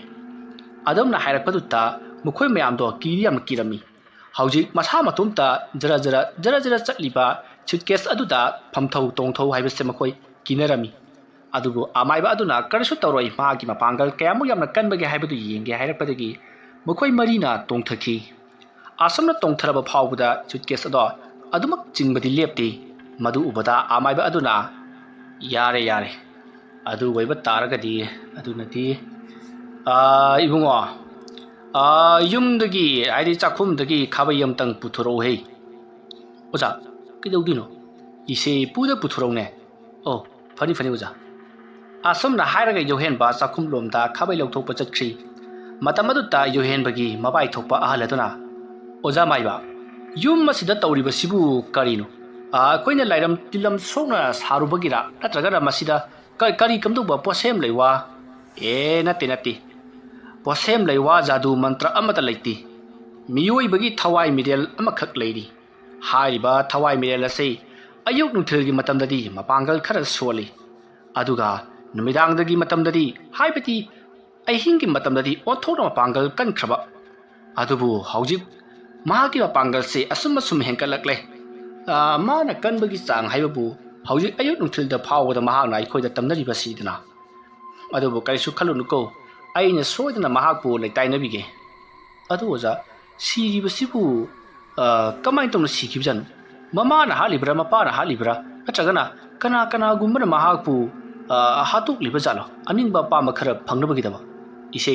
ꯑꯗꯨꯝꯅ ꯍꯥꯏꯔꯛꯄꯗꯨꯗ ꯃꯈꯣꯏ ꯃꯌꯥꯝꯗꯣ ꯌꯥꯝꯅ ꯀꯤꯔꯝꯃꯤ ꯍꯧꯖꯤꯛ ꯃꯁꯥ ꯃꯇꯣꯝꯇ ꯖꯔ ꯆꯠꯂꯤꯕ ꯁꯨꯠꯀꯦꯁ ꯑꯗꯨꯗ ꯐꯝꯊꯧ ꯇꯣꯡꯊꯧ ꯍꯥꯏꯕꯁꯦ ꯃꯈꯣꯏ ꯀꯤꯅꯔꯝꯃꯤ ꯑꯗꯨꯕꯨ ꯑꯃꯥꯏꯕ ꯑꯗꯨꯅ ꯀꯔꯤꯁꯨ ꯇꯧꯔꯣꯏ ꯃꯥꯒꯤ ꯃꯄꯥꯡꯒꯜ ꯀꯌꯥꯃꯨꯛ ꯌꯥꯝꯅ ꯀꯟꯕꯒꯦ ꯍꯥꯏꯕꯗꯨ ꯌꯦꯡꯒꯦ ꯍꯥꯏꯔꯛꯄꯗꯒꯤ ꯃꯈꯣꯏ ꯃꯔꯤꯅ ꯇꯣꯡꯊꯈꯤ ꯑꯁꯨꯝꯅ ꯇꯣꯡꯊꯔꯕ ꯐꯥꯎꯕꯗ ꯁꯨꯠꯀꯦꯁ ꯑꯗꯣ ꯑꯗꯨꯃꯛ ꯆꯤꯡꯕꯗꯤ ꯂꯦꯞꯇꯦ ꯃꯗꯨ ꯎꯕꯗ ꯑꯃꯥꯏꯕ ꯑꯗꯨꯅ ꯌꯥꯔꯦ ꯑꯗꯨ ꯑꯣꯏꯕ ꯇꯥꯔꯒꯗꯤ ꯑꯗꯨꯅꯗꯤ ꯏꯕꯨꯡꯉꯣ ꯌꯨꯝꯗꯒꯤ ꯍꯥꯏꯗꯤ ꯆꯥꯛꯈꯨꯝꯗꯒꯤ ꯈꯥꯕꯩ ꯑꯃꯇꯪ ꯄꯨꯊꯣꯔꯛꯎꯍꯦ ꯑꯣꯖꯥ ꯀꯩꯗꯧꯗꯣꯏꯅꯣ ꯏꯁꯦ ꯄꯨꯊꯣꯔꯛꯎꯅꯦ ꯑꯣ ꯐꯅꯤ ꯑꯣꯖꯥ ꯑꯁꯨꯝꯅ ꯍꯥꯏꯔꯒ ꯌꯨꯍꯦꯟꯕ ꯆꯥꯛꯈꯨꯝꯂꯣꯝꯗ ꯈꯥꯕꯩ ꯂꯧꯊꯣꯛꯄ ꯆꯠꯈ꯭ꯔꯤ ꯃꯇꯝ ꯑꯗꯨꯗ ꯌꯨꯍꯦꯟꯕꯒꯤ ꯃꯕꯥꯏ ꯊꯣꯛꯄ ꯑꯍꯜ ꯑꯗꯨꯅ ꯑꯣꯖꯥ ꯃꯥꯏꯕ ꯌꯨꯝ ꯑꯁꯤꯗ ꯇꯧꯔꯤꯕꯁꯤꯕꯨ ꯀꯔꯤꯅꯣ ꯑꯩꯈꯣꯏꯅ ꯂꯥꯏꯔꯝ ꯇꯤꯜꯂꯝ ꯁꯣꯛꯅ ꯁꯥꯔꯨꯕꯒꯤꯔ ꯅꯠꯇ꯭ꯔꯒꯅ ꯃꯁꯤꯗ ꯀꯔꯤ ꯀꯝꯗꯧꯕ ꯄꯣꯠꯁꯦꯝ ꯂꯩꯋꯥ ꯅꯠꯇꯦ ꯄꯣꯠꯁꯦꯝ ꯂꯩꯋꯥ ꯖꯥꯗꯨ ꯃꯟꯇ꯭ꯔ ꯑꯃꯠꯇ ꯂꯩꯇꯦ ꯃꯤꯑꯣꯏꯕꯒꯤ ꯊꯋꯥꯏ ꯃꯤꯔꯦꯜ ꯑꯃꯈꯛ ꯂꯩꯔꯤ ꯍꯥꯏꯔꯤꯕ ꯊꯋꯥꯏ ꯃꯤꯔꯦꯜ ꯑꯁꯤ ꯑꯌꯨꯛ ꯅꯨꯡꯊꯤꯜꯒꯤ ꯃꯇꯝꯗꯗꯤ ꯃꯄꯥꯡꯒꯜ ꯈꯔ ꯁꯣꯜꯂꯤ ꯑꯗꯨꯒ ꯅꯨꯃꯤꯗꯥꯡꯗꯒꯤ ꯃꯇꯝꯗꯗꯤ ꯍꯥꯏꯕꯗꯤ ꯑꯍꯤꯡꯒꯤ ꯃꯇꯝꯗꯗꯤ ꯑꯣꯟꯊꯣꯛꯅ ꯃꯄꯥꯡꯒꯜ ꯀꯟꯈ꯭ꯔꯕ ꯑꯗꯨꯕꯨ ꯍꯧꯖꯤꯛ ꯃꯍꯥꯛꯀꯤ ꯃꯄꯥꯡꯒꯜꯁꯦ ꯑꯁꯨꯝ ꯍꯦꯟꯒꯠꯂꯛꯂꯦ ꯃꯥꯅ ꯀꯟꯕꯒꯤ ꯆꯥꯡ ꯍꯥꯏꯕꯕꯨ ꯍꯧꯖꯤꯛ ꯑꯌꯨꯛ ꯅꯨꯡꯊꯤꯜꯗ ꯐꯥꯎꯕꯗ ꯃꯍꯥꯛꯅ ꯑꯩꯈꯣꯏꯗ ꯇꯝꯅꯔꯤꯕꯁꯤꯗꯅ ꯑꯗꯨꯕꯨ ꯀꯔꯤꯁꯨ ꯈꯜꯂꯨꯅꯨꯀꯣ ꯑꯩꯅ ꯁꯣꯏꯗꯅ ꯃꯍꯥꯛꯄꯨ ꯂꯩꯇꯥꯏꯅꯕꯤꯒꯦ ꯑꯗꯨ ꯑꯣꯖꯥ ꯁꯤꯔꯤꯕꯁꯤꯕꯨ ꯀꯃꯥꯏꯅ ꯇꯧꯅ ꯁꯤꯈꯤꯕꯖꯥꯠꯅꯣ ꯃꯃꯥꯅ ꯍꯥꯠꯂꯤꯕ꯭ꯔꯥ ꯃꯄꯥꯅ ꯍꯥꯠꯂꯤꯕ꯭ꯔꯥ ꯅꯠꯇ꯭ꯔꯒꯅ ꯀꯅꯥꯒꯨꯝꯕꯅ ꯃꯍꯥꯛꯄꯨ ꯍꯥꯠꯇꯣꯛꯂꯤꯕ ꯖꯥꯠꯂꯣ ꯑꯅꯤꯡꯕ ꯑꯄꯥꯝꯕ ꯈꯔ ꯐꯪꯅꯕꯒꯤꯗꯃꯛ ꯏꯁꯦ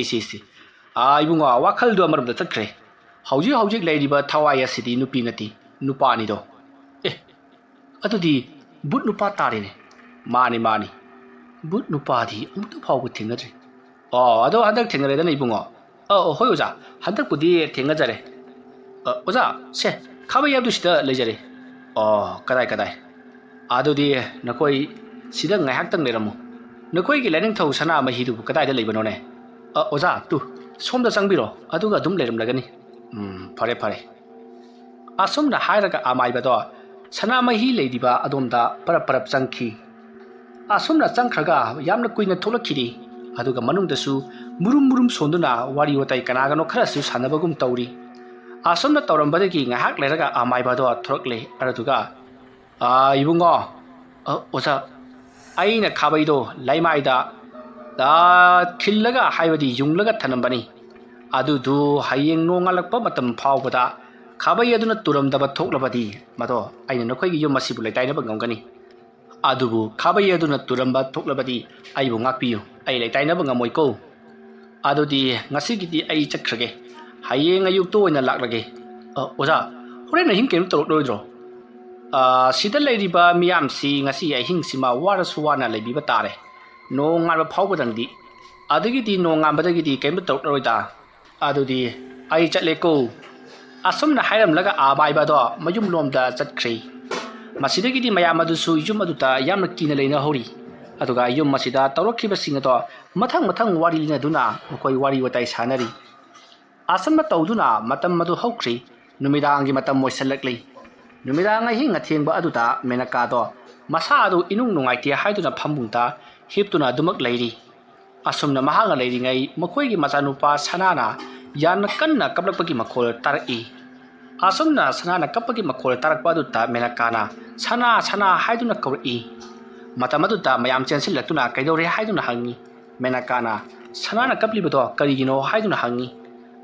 ꯏꯕꯨꯡꯉꯣ ꯋꯥꯈꯜꯗꯣ ꯑꯃꯔꯣꯝꯗ ꯆꯠꯈ꯭ꯔꯦ ꯍꯧꯖꯤꯛ ꯂꯩꯔꯤꯕ ꯊꯋꯥꯏ ꯑꯁꯤꯗꯤ ꯅꯨꯄꯤ ꯅꯠꯇꯦ ꯅꯨꯄꯥꯅꯤꯗꯣ ꯑꯗꯨꯗꯤ ꯕꯨꯠ ꯅꯨꯄꯥ ꯇꯥꯔꯦꯅꯦ ꯃꯥꯅꯤ ꯕꯨꯠ ꯅꯨꯄꯥꯗꯤ ꯑꯃꯨꯛꯇ ꯐꯥꯎꯕ ꯊꯦꯡꯅꯗ꯭ꯔꯤ ꯑꯗꯣ ꯍꯟꯗꯛ ꯊꯦꯡꯅꯔꯦꯗꯅ ꯏꯕꯨꯡꯉꯣ ꯍꯣꯏ ꯑꯣꯖꯥ ꯍꯟꯗꯛꯄꯨꯗꯤ ꯊꯦꯡꯅꯖꯔꯦ ꯑꯣꯖꯥ ꯁꯦ ꯈꯥꯕꯩ ꯍꯥꯏꯕꯗꯨ ꯁꯤꯗ ꯂꯩꯖꯔꯦ ꯀꯗꯥꯏ ꯑꯗꯨꯗꯤ ꯅꯈꯣꯏ ꯁꯤꯗ ꯉꯥꯏꯍꯥꯛꯇꯪ ꯂꯩꯔꯝꯃꯨ ꯅꯈꯣꯏꯒꯤ ꯂꯥꯏꯅꯤꯡꯊꯧ ꯁꯅꯥꯃꯍꯤꯗꯨꯕꯨ ꯀꯗꯥꯏꯗ ꯂꯩꯕꯅꯣꯅꯦ ꯑꯣꯖꯥ ꯁꯣꯝꯗ ꯆꯪꯕꯤꯔꯣ ꯑꯗꯨꯒ ꯑꯗꯨꯝ ꯂꯩꯔꯝꯂꯒꯅꯤ ꯐꯔꯦ ꯑꯁꯨꯝꯅ ꯍꯥꯏꯔꯒ ꯑꯃꯥꯏꯕꯗꯣ ꯁꯅꯥꯃꯍꯤ ꯂꯩꯔꯤꯕ ꯑꯗꯣꯝꯗ ꯄꯔꯞ ꯆꯪꯈꯤ ꯑꯁꯨꯝꯅ ꯆꯪꯈ꯭ꯔꯒ ꯌꯥꯝꯅ ꯀꯨꯏꯅ ꯊꯣꯛꯂꯛꯈꯤꯗꯦ ꯑꯗꯨꯒ ꯃꯅꯨꯡꯗꯁꯨ ꯃꯨrum ꯁꯣꯟꯗꯨꯅ ꯋꯥꯔꯤ ꯋꯥꯇꯥꯏ ꯀꯅꯥꯒꯅꯣ ꯈꯔꯁꯨ ꯁꯥꯟꯅꯕꯒꯨꯝ ꯇꯧꯔꯤ ꯑꯁꯨꯝꯅ ꯇꯧꯔꯝꯕꯗꯒꯤ ꯉꯥꯏꯍꯥꯛ ꯂꯩꯔꯒ ꯑꯃꯥꯏꯕꯗꯣ ꯊꯣꯔꯛꯂꯦ ꯑꯗꯨꯒ ꯏꯕꯨꯡꯉꯣ ꯑꯣꯖꯥ ꯑꯩꯅ ꯈꯥꯕꯩꯗꯣ ꯂꯩꯃꯥꯏꯗ ꯈꯤꯜꯂꯒ ꯍꯥꯏꯕꯗꯤ ꯌꯨꯡꯂꯒ ꯊꯅꯝꯕꯅꯤ ꯑꯗꯨꯗꯨ ꯍꯌꯦꯡ ꯅꯣꯡꯉꯥꯜꯂꯛꯄ ꯃꯇꯝ ꯐꯥꯎꯕꯗ ꯈꯥꯕꯩ ꯑꯗꯨꯅ ꯇꯨꯔꯝꯗꯕ ꯊꯣꯛꯂꯕꯗꯤ ꯃꯗꯣ ꯑꯩꯅ ꯅꯈꯣꯏꯒꯤ ꯌꯨꯝ ꯑꯁꯤꯕꯨ ꯂꯩꯇꯥꯏꯅꯕ ꯉꯝꯒꯅꯤ ꯑꯗꯨꯕꯨ ꯈꯥꯕꯩ ꯑꯗꯨꯅ ꯇꯨꯔꯝꯕ ꯊꯣꯛꯂꯕꯗꯤ ꯑꯩꯕꯨ ꯉꯥꯛꯄꯤꯌꯨ ꯑꯩ ꯂꯩꯇꯥꯏꯅꯕ ꯉꯝꯃꯣꯏꯀꯣ ꯑꯗꯨꯗꯤ ꯉꯁꯤꯒꯤꯗꯤ ꯑꯩ ꯆꯠꯈ꯭ꯔꯒꯦ ꯍꯌꯦꯡ ꯑꯌꯨꯛꯇ ꯑꯣꯏꯅ ꯂꯥꯛꯂꯒꯦ ꯑꯣꯖꯥ ꯍꯣꯔꯦꯟ ꯑꯍꯤꯡ ꯀꯩꯝ ꯇꯧꯔꯛꯂꯣꯏꯗ꯭ꯔꯣ ꯁꯤꯗ ꯂꯩꯔꯤꯕ ꯃꯤꯌꯥꯝꯁꯤ ꯉꯁꯤ ꯑꯍꯤꯡꯁꯤꯃ ꯋꯥꯔꯁꯨ ꯋꯥꯅ ꯂꯩꯕꯤꯕ ꯇꯥꯔꯦ ꯅꯣꯡꯉꯥꯟꯕ ꯐꯥꯎꯕꯗꯪꯗꯤ ꯑꯗꯒꯤꯗꯤ ꯅꯣꯡꯉꯥꯟꯕꯗꯒꯤꯗꯤ ꯀꯩꯝꯇ ꯇꯧꯔꯛꯂꯣꯏꯗ ꯑꯗꯨꯗꯤ ꯑꯩ ꯆꯠꯂꯦꯀꯣ ꯑꯁꯨꯝꯅ ꯍꯥꯏꯔꯝꯂꯒ ꯑꯃꯥꯏꯕꯗꯣ ꯃꯌꯨꯝꯂꯣꯝꯗ ꯆꯠꯈ꯭ꯔꯦ ꯃꯁꯤꯗꯒꯤꯗꯤ ꯃꯌꯥꯝ ꯑꯗꯨꯁꯨ ꯌꯨꯝ ꯑꯗꯨꯗ ꯌꯥꯝꯅ ꯀꯤꯅ ꯂꯩꯅꯍꯧꯔꯤ ꯑꯗꯨꯒ ꯌꯨꯝ ꯑꯁꯤꯗ ꯇꯧꯔꯛꯈꯤꯕꯁꯤꯡ ꯑꯗꯣ ꯃꯊꯪ ꯋꯥꯔꯤ ꯂꯤꯅꯗꯨꯅ ꯃꯈꯣꯏ ꯋꯥꯔꯤ ꯋꯥꯇꯥꯏ ꯁꯥꯟꯅꯔꯤ ꯑꯁꯨꯝꯅ ꯇꯧꯗꯨꯅ ꯃꯇꯝ ꯑꯗꯨ ꯍꯧꯈ꯭ꯔꯤ ꯅꯨꯃꯤꯗꯥꯡꯒꯤ ꯃꯇꯝ ꯑꯣꯏꯁꯜꯂꯛꯂꯤ ꯅꯨꯃꯤꯗꯥꯡ ꯑꯍꯤꯡ ꯑꯊꯦꯡꯕ ꯑꯗꯨꯗ ꯃꯦꯅꯀꯥꯗꯣ ꯃꯁꯥ ꯑꯗꯨ ꯏꯅꯨꯡ ꯅꯨꯡꯉꯥꯏꯇꯦ ꯍꯥꯏꯗꯨꯅ ꯐꯃꯨꯡꯗ ꯍꯤꯞꯇꯨꯅ ꯑꯗꯨꯃꯛ ꯂꯩꯔꯤ ꯑꯁꯨꯝꯅ ꯃꯍꯥꯛꯅ ꯂꯩꯔꯤꯉꯩ ꯃꯈꯣꯏꯒꯤ ꯃꯆꯥꯅꯨꯄꯥ ꯁꯅꯥꯅ ꯌꯥꯝꯅ ꯀꯟꯅ ꯀꯞꯂꯛꯄꯒꯤ ꯃꯈꯣꯜ ꯇꯥꯔꯛꯏ ꯑꯁꯨꯝꯅ ꯁꯅꯥꯅ ꯀꯞꯄꯒꯤ ꯃꯈꯣꯜ ꯇꯥꯔꯛꯄ ꯑꯗꯨꯗ ꯃꯦꯅꯀꯥꯅ ꯁꯅꯥ ꯍꯥꯏꯗꯨꯅ ꯀꯧꯔꯛꯏ ꯃꯇꯝ ꯑꯗꯨꯗ ꯃꯌꯥꯝ ꯆꯦꯟꯁꯤꯜꯂꯛꯇꯨꯅ ꯀꯩꯗꯧꯔꯦ ꯍꯥꯏꯗꯨꯅ ꯍꯪꯉꯤ ꯃꯦꯅꯀꯥꯅ ꯁꯅꯥꯅ ꯀꯞꯂꯤꯕꯗꯣ ꯀꯔꯤꯒꯤꯅꯣ ꯍꯥꯏꯗꯨꯅ ꯍꯪꯉꯤ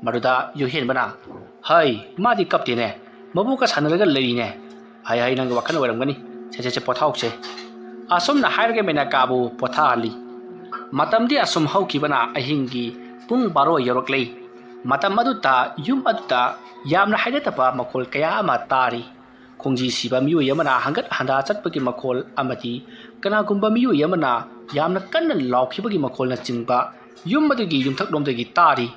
ꯃꯗꯨꯗ ꯌꯨꯍꯦꯟꯕꯅ ꯍꯩ ꯃꯥꯗꯤ ꯀꯞꯇꯦꯅꯦ ꯃꯕꯨꯛꯀ ꯁꯥꯟꯅꯔꯒ ꯂꯩꯔꯤꯅꯦ ꯍꯩ ꯅꯪꯒꯤ ꯋꯥꯈꯜ ꯑꯣꯏꯔꯝꯒꯅꯤ ꯁꯦ ꯄꯣꯊꯥꯎꯁꯦ ꯑꯁꯨꯝꯅ ꯍꯥꯏꯔꯒ ꯃꯦꯅꯀꯥꯕꯨ ꯄꯣꯊꯥꯍꯜꯂꯤ ꯃꯇꯝꯗꯤ ꯑꯁꯨꯝ ꯍꯧꯈꯤꯕꯅ ꯑꯍꯤꯡꯒꯤ ꯄꯨꯡ 12 ꯌꯧꯔꯛꯂꯤ ꯃꯇꯝ ꯑꯗꯨꯗ ꯌꯨꯝ ꯑꯗꯨꯗ ꯌꯥꯝꯅ ꯍꯩꯅꯗꯕ ꯃꯈꯣꯜ ꯀꯌా ꯑꯃ ꯇꯥꯔꯤ ꯈꯣꯡꯖꯤ ꯁꯤꯕ ꯃꯤꯑꯣꯏ ꯑꯃꯅ ꯍꯪꯒꯠ ꯍꯟꯗꯥ ꯆꯠꯄꯒꯤ ꯃꯈꯣꯜ ꯑꯃꯗꯤ ꯀꯅꯥꯒꯨꯝꯕ ꯃꯤꯑꯣꯏ ꯑꯃꯅ ꯌꯥꯝꯅ ꯀꯟꯅ ꯂꯥꯎꯈꯤꯕꯒꯤ ꯃꯈꯣꯜꯅꯆꯤꯡꯕ ꯌꯨꯝ ꯑꯗꯨꯒꯤ ꯌꯨꯝꯊꯛꯂꯣꯝꯗꯒꯤ ꯇꯥꯔꯤ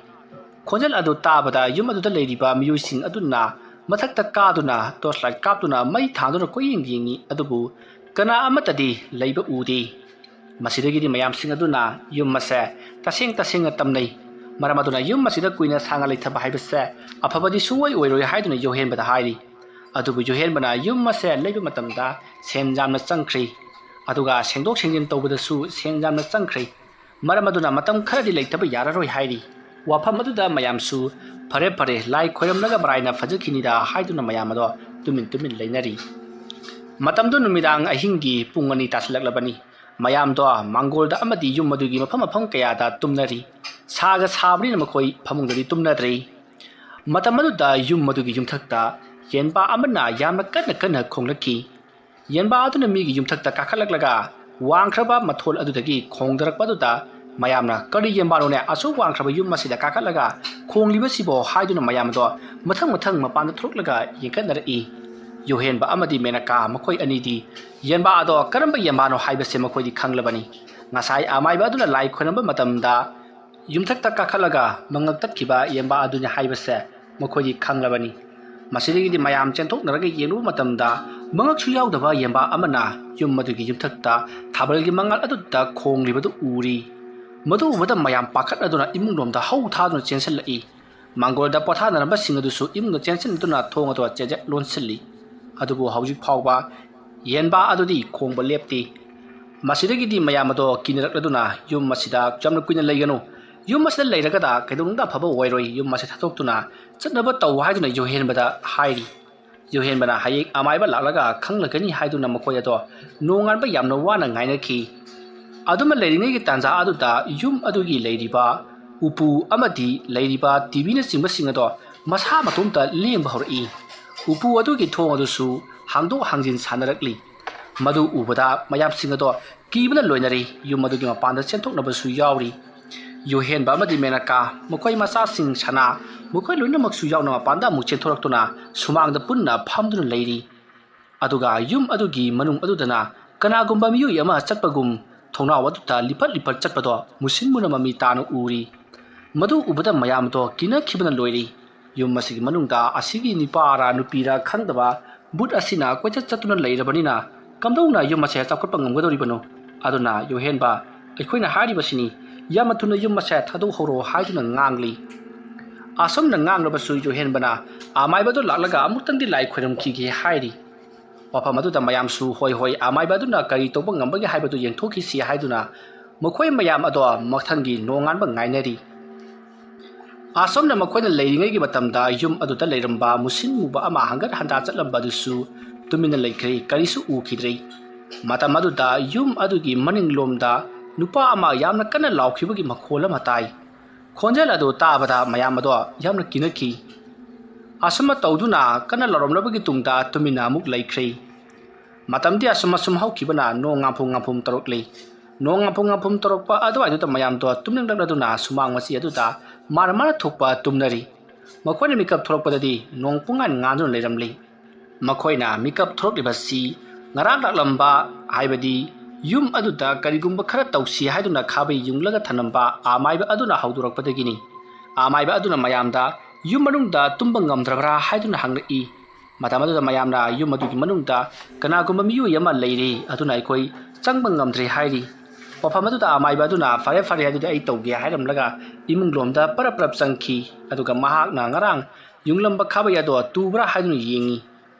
ꯈꯣꯟꯖꯦꯜ ꯑꯗꯨ ꯇꯥꯕꯗ ꯌꯨꯝ ꯑꯗꯨꯗ ꯂꯩꯔꯤꯕ ꯃꯤꯑꯣꯏꯁꯤꯡ ꯑꯗꯨꯅ ꯃꯊꯛꯇ ꯀꯥꯗꯨꯅ ꯇꯣꯔꯆꯂꯥꯏꯠ ꯀꯥꯞꯇꯨꯅ ꯃꯩ ꯊꯥꯟꯗꯨꯅ ꯀꯣꯏꯌꯦꯡ ꯌꯦꯡꯉꯤ ꯑꯗꯨꯕꯨ ꯀꯅꯥ ꯑꯃꯠꯇꯗꯤ ꯂꯩꯕ ꯎꯗꯦ ꯃꯁꯤꯗꯒꯤꯗꯤ ꯃꯌꯥꯝꯁꯤꯡ ꯑꯗꯨꯅ ꯌꯨꯝ ꯑꯁꯦ ꯇꯁꯦꯡꯅ ꯇꯝꯅꯩ ꯃꯔꯝ ꯑꯗꯨꯅ ꯌꯨꯝ ꯑꯁꯤꯗ ꯀꯨꯏꯅ ꯁꯥꯡꯅ ꯂꯩꯊꯕ ꯍꯥꯏꯕꯁꯦ ꯑꯐꯕꯗꯤ ꯁꯨꯡꯑꯣꯏ ꯑꯣꯏꯔꯣꯏ ꯍꯥꯏꯗꯨꯅ ꯌꯣꯍꯦꯟꯕꯗ ꯍꯥꯏꯔꯤ ꯑꯗꯨꯕꯨ ꯌꯣꯍꯦꯟꯕꯅ ꯌꯨꯝ ꯑꯁꯦ ꯂꯩꯕ ꯃꯇꯝꯗ ꯁꯦꯟ ꯌꯥꯝꯅ ꯆꯪꯈ꯭ꯔꯤ ꯑꯗꯨꯒ ꯁꯦꯡꯗꯣꯛ ꯁꯦꯡꯖꯤꯟ ꯇꯧꯕꯗꯁꯨ ꯁꯦꯟ ꯌꯥꯝꯅ ꯆꯪꯈ꯭ꯔꯤ ꯃꯔꯝ ꯑꯗꯨꯅ ꯃꯇꯝ ꯈꯔꯗꯤ ꯂꯩꯇꯕ ꯌꯥꯔꯔꯣꯏ ꯍꯥꯏꯔꯤ ꯋꯥꯐꯝ ꯑꯗꯨꯗ ꯃꯌꯥꯝꯁꯨ ꯐꯔꯦ ꯂꯥꯏ ꯈꯣꯏꯔꯝꯂꯒ ꯃꯔꯥꯏꯅ ꯐꯖꯈꯤꯅꯤꯗ ꯍꯥꯏꯗꯨꯅ ꯃꯌꯥꯝ ꯑꯗꯣ ꯇꯨꯃꯤꯟ ꯂꯩꯅꯔꯤ ꯃꯇꯝꯗꯨ ꯅꯨꯃꯤꯗꯥꯡ ꯑꯍꯤꯡꯒꯤ ꯄꯨꯡ 2 ꯇꯥꯁꯤꯜꯂꯛꯂꯕꯅꯤ ꯃꯌꯥꯝꯗꯣ ꯃꯥꯡꯒꯣꯜꯗ ꯑꯃꯗꯤ ꯌꯨꯝ ꯑꯗꯨꯒꯤ ꯃꯐꯝ ꯀꯌꯥꯗ ꯇꯨꯝꯅꯔꯤ ꯁꯥꯒ ꯁꯥꯕꯅꯤꯅ ꯃꯈꯣꯏ ꯐꯃꯨꯡꯗꯗꯤ ꯇꯨꯝꯅꯗ꯭ꯔꯤ ꯃꯇꯝ ꯑꯗꯨꯗ ꯌꯨꯝ ꯑꯗꯨꯒꯤ ꯌꯨꯝꯊꯛꯇ ꯌꯦꯟꯕꯥ ꯑꯃꯅ ꯌꯥꯝꯅ ꯀꯟꯅ ꯈꯣꯡꯂꯛꯈꯤ ꯌꯦꯟꯕꯥ ꯑꯗꯨꯅ ꯃꯤꯒꯤ ꯌꯨꯝꯊꯛꯇ ꯀꯥꯈꯠꯂꯛꯂꯒ ꯋꯥꯡꯈ꯭ꯔꯕ ꯃꯊꯣꯜ ꯑꯗꯨꯗꯒꯤ ꯈꯣꯡꯗꯔꯛꯄ ꯑꯗꯨꯗ ꯃꯌꯥꯝꯅ ꯀꯔꯤ ꯌꯦꯟꯕꯥꯅꯣꯅꯦ ꯑꯁꯨꯛ ꯋꯥꯡꯈ꯭ꯔꯕ ꯌꯨꯝ ꯑꯁꯤꯗ ꯀꯥꯈꯠꯂꯒ ꯈꯣꯡꯂꯤꯕꯁꯤꯕꯣ ꯍꯥꯏꯗꯨꯅ ꯃꯌꯥꯝ ꯑꯗꯣ ꯃꯊꯪ ꯃꯄꯥꯟꯗ ꯊꯣꯛꯂꯒ ꯌꯦꯡꯈꯠꯅꯔꯛꯏ ꯌꯣꯍꯦꯟꯕ ꯑꯃꯗꯤ ꯃꯦꯅꯀꯥ ꯃꯈꯣꯏ ꯑꯅꯤꯗꯤ ꯌꯦꯟꯕꯥ ꯑꯗꯣ ꯀꯔꯝꯕ ꯌꯦꯟꯕꯥꯅꯣ ꯍꯥꯏꯕꯁꯦ ꯃꯈꯣꯏꯗꯤ ꯈꯪꯂꯕꯅꯤ ꯉꯁꯥꯏ ꯑꯃꯥꯏꯕ ꯑꯗꯨꯅ ꯂꯥꯏ ꯈꯣꯏꯔꯝꯕ ꯃꯇꯝꯗ ꯌꯨꯝꯊꯛꯇ ꯀꯥꯈꯠꯂꯒ ꯃꯉꯛ ꯇꯠꯈꯤꯕ ꯌꯦꯟꯕꯥ ꯑꯗꯨꯅꯤ ꯍꯥꯏꯕꯁꯦ ꯃꯈꯣꯏꯗꯤ ꯈꯪꯂꯕꯅꯤ ꯃꯁꯤꯗꯒꯤꯗꯤ ꯃꯌꯥꯝ ꯆꯦꯟꯊꯣꯛꯅꯔꯒ ꯌꯦꯡꯂꯨꯕ ꯃꯇꯝꯗ ꯃꯉꯛꯁꯨ ꯌꯥꯎꯗꯕ ꯌꯦꯟꯕꯥ ꯑꯃꯅ ꯌꯨꯝ ꯑꯗꯨꯒꯤ ꯌꯨꯝꯊꯛꯇ ꯊꯥꯕꯜꯒꯤ ꯃꯉꯥꯜ ꯑꯗꯨꯗ ꯈꯣꯡꯂꯤꯕꯗꯨ ꯎꯔꯤ ꯃꯗꯨ ꯎꯕꯗ ꯃꯌꯥꯝ ꯄꯥꯈꯠꯂꯗꯨꯅ ꯏꯃꯨꯡꯂꯣꯝꯗ ꯍꯧ ꯊꯥꯗꯨꯅ ꯆꯦꯟꯁꯤꯜꯂꯛꯏ ꯃꯥꯡꯒꯣꯜꯗ ꯄꯣꯊꯥꯅꯔꯝꯕꯁꯤꯡ ꯑꯗꯨꯁꯨ ꯏꯃꯨꯡꯗ ꯆꯦꯟꯁꯤꯟꯗꯨꯅ ꯊꯣꯡ ꯑꯗꯨ ꯆꯦꯖꯦꯠ ꯂꯣꯟꯁꯤꯜꯂꯤ ꯑꯗꯨꯕꯨ ꯍꯧꯖꯤꯛ ꯐꯥꯎꯕ ꯌꯦꯟꯕꯥ ꯑꯗꯨꯗꯤ ꯈꯣꯡꯕ ꯂꯦꯞꯇꯦ ꯃꯁꯤꯗꯒꯤꯗꯤ ꯃꯌꯥꯝ ꯑꯗꯣ ꯀꯤꯅꯔꯛꯂꯗꯨꯅ ꯌꯨꯝ ꯑꯁꯤꯗ ꯌꯥꯝꯅ ꯀꯨꯏꯅ ꯂꯩꯒꯅꯨ ꯌꯨꯝ ꯑꯁꯤꯗ ꯂꯩꯔꯒꯗ ꯀꯩꯗꯧꯅꯨꯡꯗ ꯑꯐꯕ ꯑꯣꯏꯔꯣꯏ ꯌꯨꯝ ꯑꯁꯤ ꯊꯥꯗꯣꯛꯇꯨꯅ ꯆꯠꯅꯕ ꯇꯧ ꯍꯥꯏꯗꯨꯅ ꯌꯣꯍꯦꯟꯕꯗ ꯍꯥꯏꯔꯤ ꯌꯣꯍꯦꯟꯕꯅ ꯍꯌꯦꯡ ꯑꯃꯥꯏꯕ ꯂꯥꯛꯂꯒ ꯈꯪꯂꯒꯅꯤ ꯍꯥꯏꯗꯨꯅ ꯃꯈꯣꯏ ꯑꯗꯣ ꯅꯣꯡꯉꯥꯟꯕ ꯌꯥꯝꯅ ꯋꯥꯅ ꯉꯥꯏꯅꯈꯤ ꯑꯗꯨꯝꯅ ꯂꯩꯔꯤꯉꯩꯒꯤ ꯇꯥꯟꯖꯥ ꯑꯗꯨꯗ ꯌꯨꯝ ꯑꯗꯨꯒꯤ ꯂꯩꯔꯤꯕ ꯎꯄꯨ ꯑꯃꯗꯤ ꯂꯩꯔꯤꯕ ꯇꯤꯚꯤꯅꯆꯤꯡꯕꯁꯤꯡ ꯑꯗꯣ ꯃꯁꯥ ꯃꯇꯣꯝꯇ ꯂꯦꯡꯕ ꯍꯧꯔꯛꯏ ꯎꯄꯨ ꯑꯗꯨꯒꯤ ꯊꯣꯡ ꯑꯗꯨꯁꯨ ꯍꯥꯡꯗꯣꯛ ꯍꯥꯡꯖꯤꯟ ꯁꯥꯟꯅꯔꯛꯂꯤ ꯃꯗꯨ ꯎꯕꯗ ꯃꯌꯥꯝꯁꯤꯡ ꯑꯗꯣ ꯀꯤꯕꯅ ꯂꯣꯏꯅꯔꯤ ꯌꯨꯝ ꯑꯗꯨꯒꯤ ꯃꯄꯥꯟꯗ ꯆꯦꯟꯊꯣꯛꯅꯕꯁꯨ ꯌꯥꯎꯔꯤ ꯌꯣꯍꯦꯟꯕ ꯑꯃꯗꯤ ꯃꯦꯅꯀꯥ ꯃꯈꯣꯏ ꯃꯆꯥꯁꯤꯡ ꯁꯅꯥ ꯃꯈꯣꯏ ꯂꯣꯏꯅꯃꯛꯁꯨ ꯌꯥꯎꯅ ꯃꯄꯥꯟꯗ ꯑꯃꯨꯛ ꯆꯦꯟꯊꯣꯔꯛꯇꯨꯅ ꯁꯨꯃꯥꯡꯗ ꯄꯨꯟꯅ ꯐꯝꯗꯨꯅ ꯂꯩꯔꯤ ꯑꯗꯨꯒ ꯌꯨꯝ ꯑꯗꯨꯒꯤ ꯃꯅꯨꯡ ꯑꯗꯨꯗꯅ ꯀꯅꯥꯒꯨꯝꯕ ꯃꯤꯑꯣꯏ ꯑꯃ ꯆꯠꯄꯒꯨꯝ ꯊꯣꯡꯅꯥꯎ ꯑꯗꯨꯗ ꯂꯤꯄꯠ ꯆꯠꯄꯗꯣ ꯃꯨꯁꯤꯟ ꯃꯨꯅ ꯃꯃꯤ ꯇꯥꯅ ꯎꯔꯤ ꯃꯗꯨ ꯎꯕꯗ ꯃꯌꯥꯝꯗꯣ ꯀꯤꯅꯈꯤꯕꯅ ꯂꯣꯏꯔꯤ ꯌꯨꯝ ꯑꯁꯤꯒꯤ ꯃꯅꯨꯡꯗ ꯑꯁꯤꯒꯤ ꯅꯨꯄꯥꯔꯥ ꯅꯨꯄꯤꯔꯥ ꯈꯪꯗꯕ ꯕꯨꯠ ꯑꯁꯤꯅ ꯀꯣꯏꯆꯠ ꯆꯠꯇꯨꯅ ꯂꯩꯔꯕꯅꯤꯅ ꯀꯝꯗꯧꯅ ꯌꯨꯝ ꯑꯁꯦ ꯆꯥꯎꯈꯠꯄ ꯉꯝꯒꯗꯧꯔꯤꯕꯅꯣ ꯑꯗꯨꯅ ꯌꯣꯍꯦꯟꯕ ꯑꯩꯈꯣꯏꯅ ꯍꯥꯏꯔꯤꯕꯁꯤꯅꯤ ꯌꯥꯝꯅ ꯊꯨꯅ ꯌꯨꯝ ꯑꯁꯦ ꯊꯥꯗꯣꯛꯍꯧꯔꯣ ꯍꯥꯏꯗꯨꯅ ꯉꯥꯡꯂꯤ ꯑꯁꯨꯝꯅ ꯉꯥꯡꯂꯕꯁꯨ ꯌꯣꯍꯦꯟꯕꯅ ꯑꯃꯥꯏꯕꯗꯨ ꯂꯥꯛꯂꯒ ꯑꯃꯨꯛꯇꯪꯗꯤ ꯂꯥꯏ ꯈꯣꯏꯔꯝꯈꯤꯒꯦ ꯍꯥꯏꯔꯤ ꯋꯥꯐꯝ ꯑꯗꯨꯗ ꯃꯌꯥꯝꯁꯨ ꯍꯣꯏ ꯑꯃꯥꯏꯕ ꯑꯗꯨꯅ ꯀꯔꯤ ꯇꯧꯕ ꯉꯝꯕꯒꯦ ꯍꯥꯏꯕꯗꯨ ꯌꯦꯡꯊꯣꯛꯈꯤꯁꯤ ꯍꯥꯏꯗꯨꯅ ꯃꯈꯣꯏ ꯃꯌꯥꯝ ꯑꯗꯣ ꯃꯊꯪꯒꯤ ꯅꯣꯡꯉꯥꯟꯕ ꯉꯥꯏꯅꯔꯤ ꯑꯁꯣꯝꯅ ꯃꯈꯣꯏꯅ ꯂꯩꯔꯤꯉꯩꯒꯤ ꯃꯇꯝꯗ ꯌꯨꯝ ꯑꯗꯨꯗ ꯂꯩꯔꯝꯕ ꯃꯨꯁꯤꯟ ꯃꯨꯕ ꯑꯃ ꯍꯪꯒꯠ ꯍꯟꯗꯥ ꯆꯠꯂꯝꯕ ꯑꯗꯨꯁꯨ ꯇꯨꯃꯤꯟꯅ ꯂꯩꯈ꯭ꯔꯦ ꯀꯔꯤꯁꯨ ꯎꯈꯤꯗ꯭ꯔꯦ ꯃꯇꯝ ꯑꯗꯨꯗ ꯌꯨꯝ ꯑꯗꯨꯒꯤ ꯃꯅꯤꯡꯂꯣꯝꯗ ꯅꯨꯄꯥ ꯑꯃ ꯌꯥꯝꯅ ꯀꯟꯅ ꯂꯥꯎꯈꯤꯕꯒꯤ ꯃꯈꯣꯜ ꯑꯃ ꯇꯥꯏ ꯈꯣꯟꯖꯦꯜ ꯑꯗꯨ ꯇꯥꯕꯗ ꯃꯌꯥꯝ ꯑꯗꯣ ꯌꯥꯝꯅ ꯀꯤꯅꯈꯤ꯫ ꯑꯁꯨꯝꯅ ꯇꯧꯗꯨꯅ ꯀꯟꯅ ꯂꯥꯎꯔꯝꯂꯕꯒꯤ ꯇꯨꯡꯗ ꯇꯨꯃꯤꯟꯅ ꯑꯃꯨꯛ ꯂꯩꯈ꯭ꯔꯦ꯫ ꯃꯇꯝꯗꯤ ꯑꯁꯨꯝ ꯍꯧꯈꯤꯕꯅ ꯅꯣꯡ ꯉꯥꯐꯨꯝ ꯇꯧꯔꯛꯂꯤ꯫ ꯅꯣꯡ ꯉꯥꯐꯨꯝ ꯇꯧꯔꯛꯄ ꯑꯗꯨꯋꯥꯏꯗꯨꯗ ꯃꯌꯥꯝꯗꯣ ꯇꯨꯝꯅꯤꯡꯂꯛꯂꯗꯨꯅ ꯁꯨꯃꯥꯡ ꯃꯆꯤ ꯑꯗꯨꯗ ꯃꯥꯅ ꯊꯣꯛꯄ ꯇꯨꯝꯅꯔꯤ꯫ ꯃꯈꯣꯏꯅ ꯃꯤꯀꯞ ꯊꯣꯛꯂꯛꯄꯗꯗꯤ ꯅꯣꯡ ꯄꯨꯡꯉꯥꯟ ꯉꯥꯟꯗꯨꯅ ꯂꯩꯔꯝꯂꯤ꯫ ꯃꯈꯣꯏꯅ ꯃꯤꯀꯞ ꯊꯣꯛꯂꯤꯕꯁꯤ ꯉꯔꯥꯡ ꯂꯥꯛꯂꯝꯕ ꯍꯥꯏꯕꯗꯤ ꯌꯨꯝ ꯑꯗꯨꯗ ꯀꯔꯤꯒꯨꯝꯕ ꯈꯔ ꯇꯧꯁꯤ ꯍꯥꯏꯗꯨꯅ ꯈꯥꯕꯩ ꯌꯨꯡꯂꯒ ꯊꯅꯝꯕ ꯑꯃꯥꯏꯕ ꯑꯗꯨꯅ ꯍꯧꯗꯣꯔꯛꯄꯗꯒꯤꯅꯤ꯫ ꯑꯃꯥꯏꯕ ꯑꯗꯨꯅ ꯃꯌꯥꯝꯗ ꯌꯨꯝ ꯃꯅꯨꯡꯗ ꯇꯨꯝꯕ ꯉꯝꯗ꯭ꯔꯕ꯭ꯔꯥ ꯍꯥꯏꯗꯨꯅ ꯍꯪꯂꯛꯏ꯫ ꯃꯇꯝ ꯑꯗꯨꯗ ꯃꯌꯥꯝꯅ ꯌꯨꯝ ꯑꯗꯨꯒꯤ ꯃꯅꯨꯡꯗ ꯀꯅꯥꯒꯨꯝꯕ ꯃꯤꯑꯣꯏ ꯑꯃ ꯂꯩꯔꯤ ꯑꯗꯨꯅ ꯑꯩꯈꯣꯏ ꯆꯪꯕ ꯉꯝꯗ꯭ꯔꯦ ꯍꯥꯏꯔꯤ꯫ ꯋꯥꯐꯝ ꯑꯗꯨꯗ ꯑꯃꯥꯏꯕ ꯑꯗꯨꯅ ꯐꯔꯦ ꯑꯗꯨꯗꯤ ꯑꯩ ꯇꯧꯒꯦ ꯍꯥꯏꯔꯝꯂꯒ ꯏꯃꯨꯡꯂꯣꯝꯗ ꯄꯔꯞ ꯆꯪꯈꯤ꯫ ꯑꯗꯨꯒ ꯃꯍꯥꯛꯅ ꯉꯔꯥꯡ ꯌꯨꯡꯂꯝꯕ ꯈꯥꯕꯩ ꯑꯗꯣ ꯇꯨꯕ꯭ꯔꯥ ꯍꯥꯏꯗꯨꯅ ꯌꯦꯡꯉꯤ꯫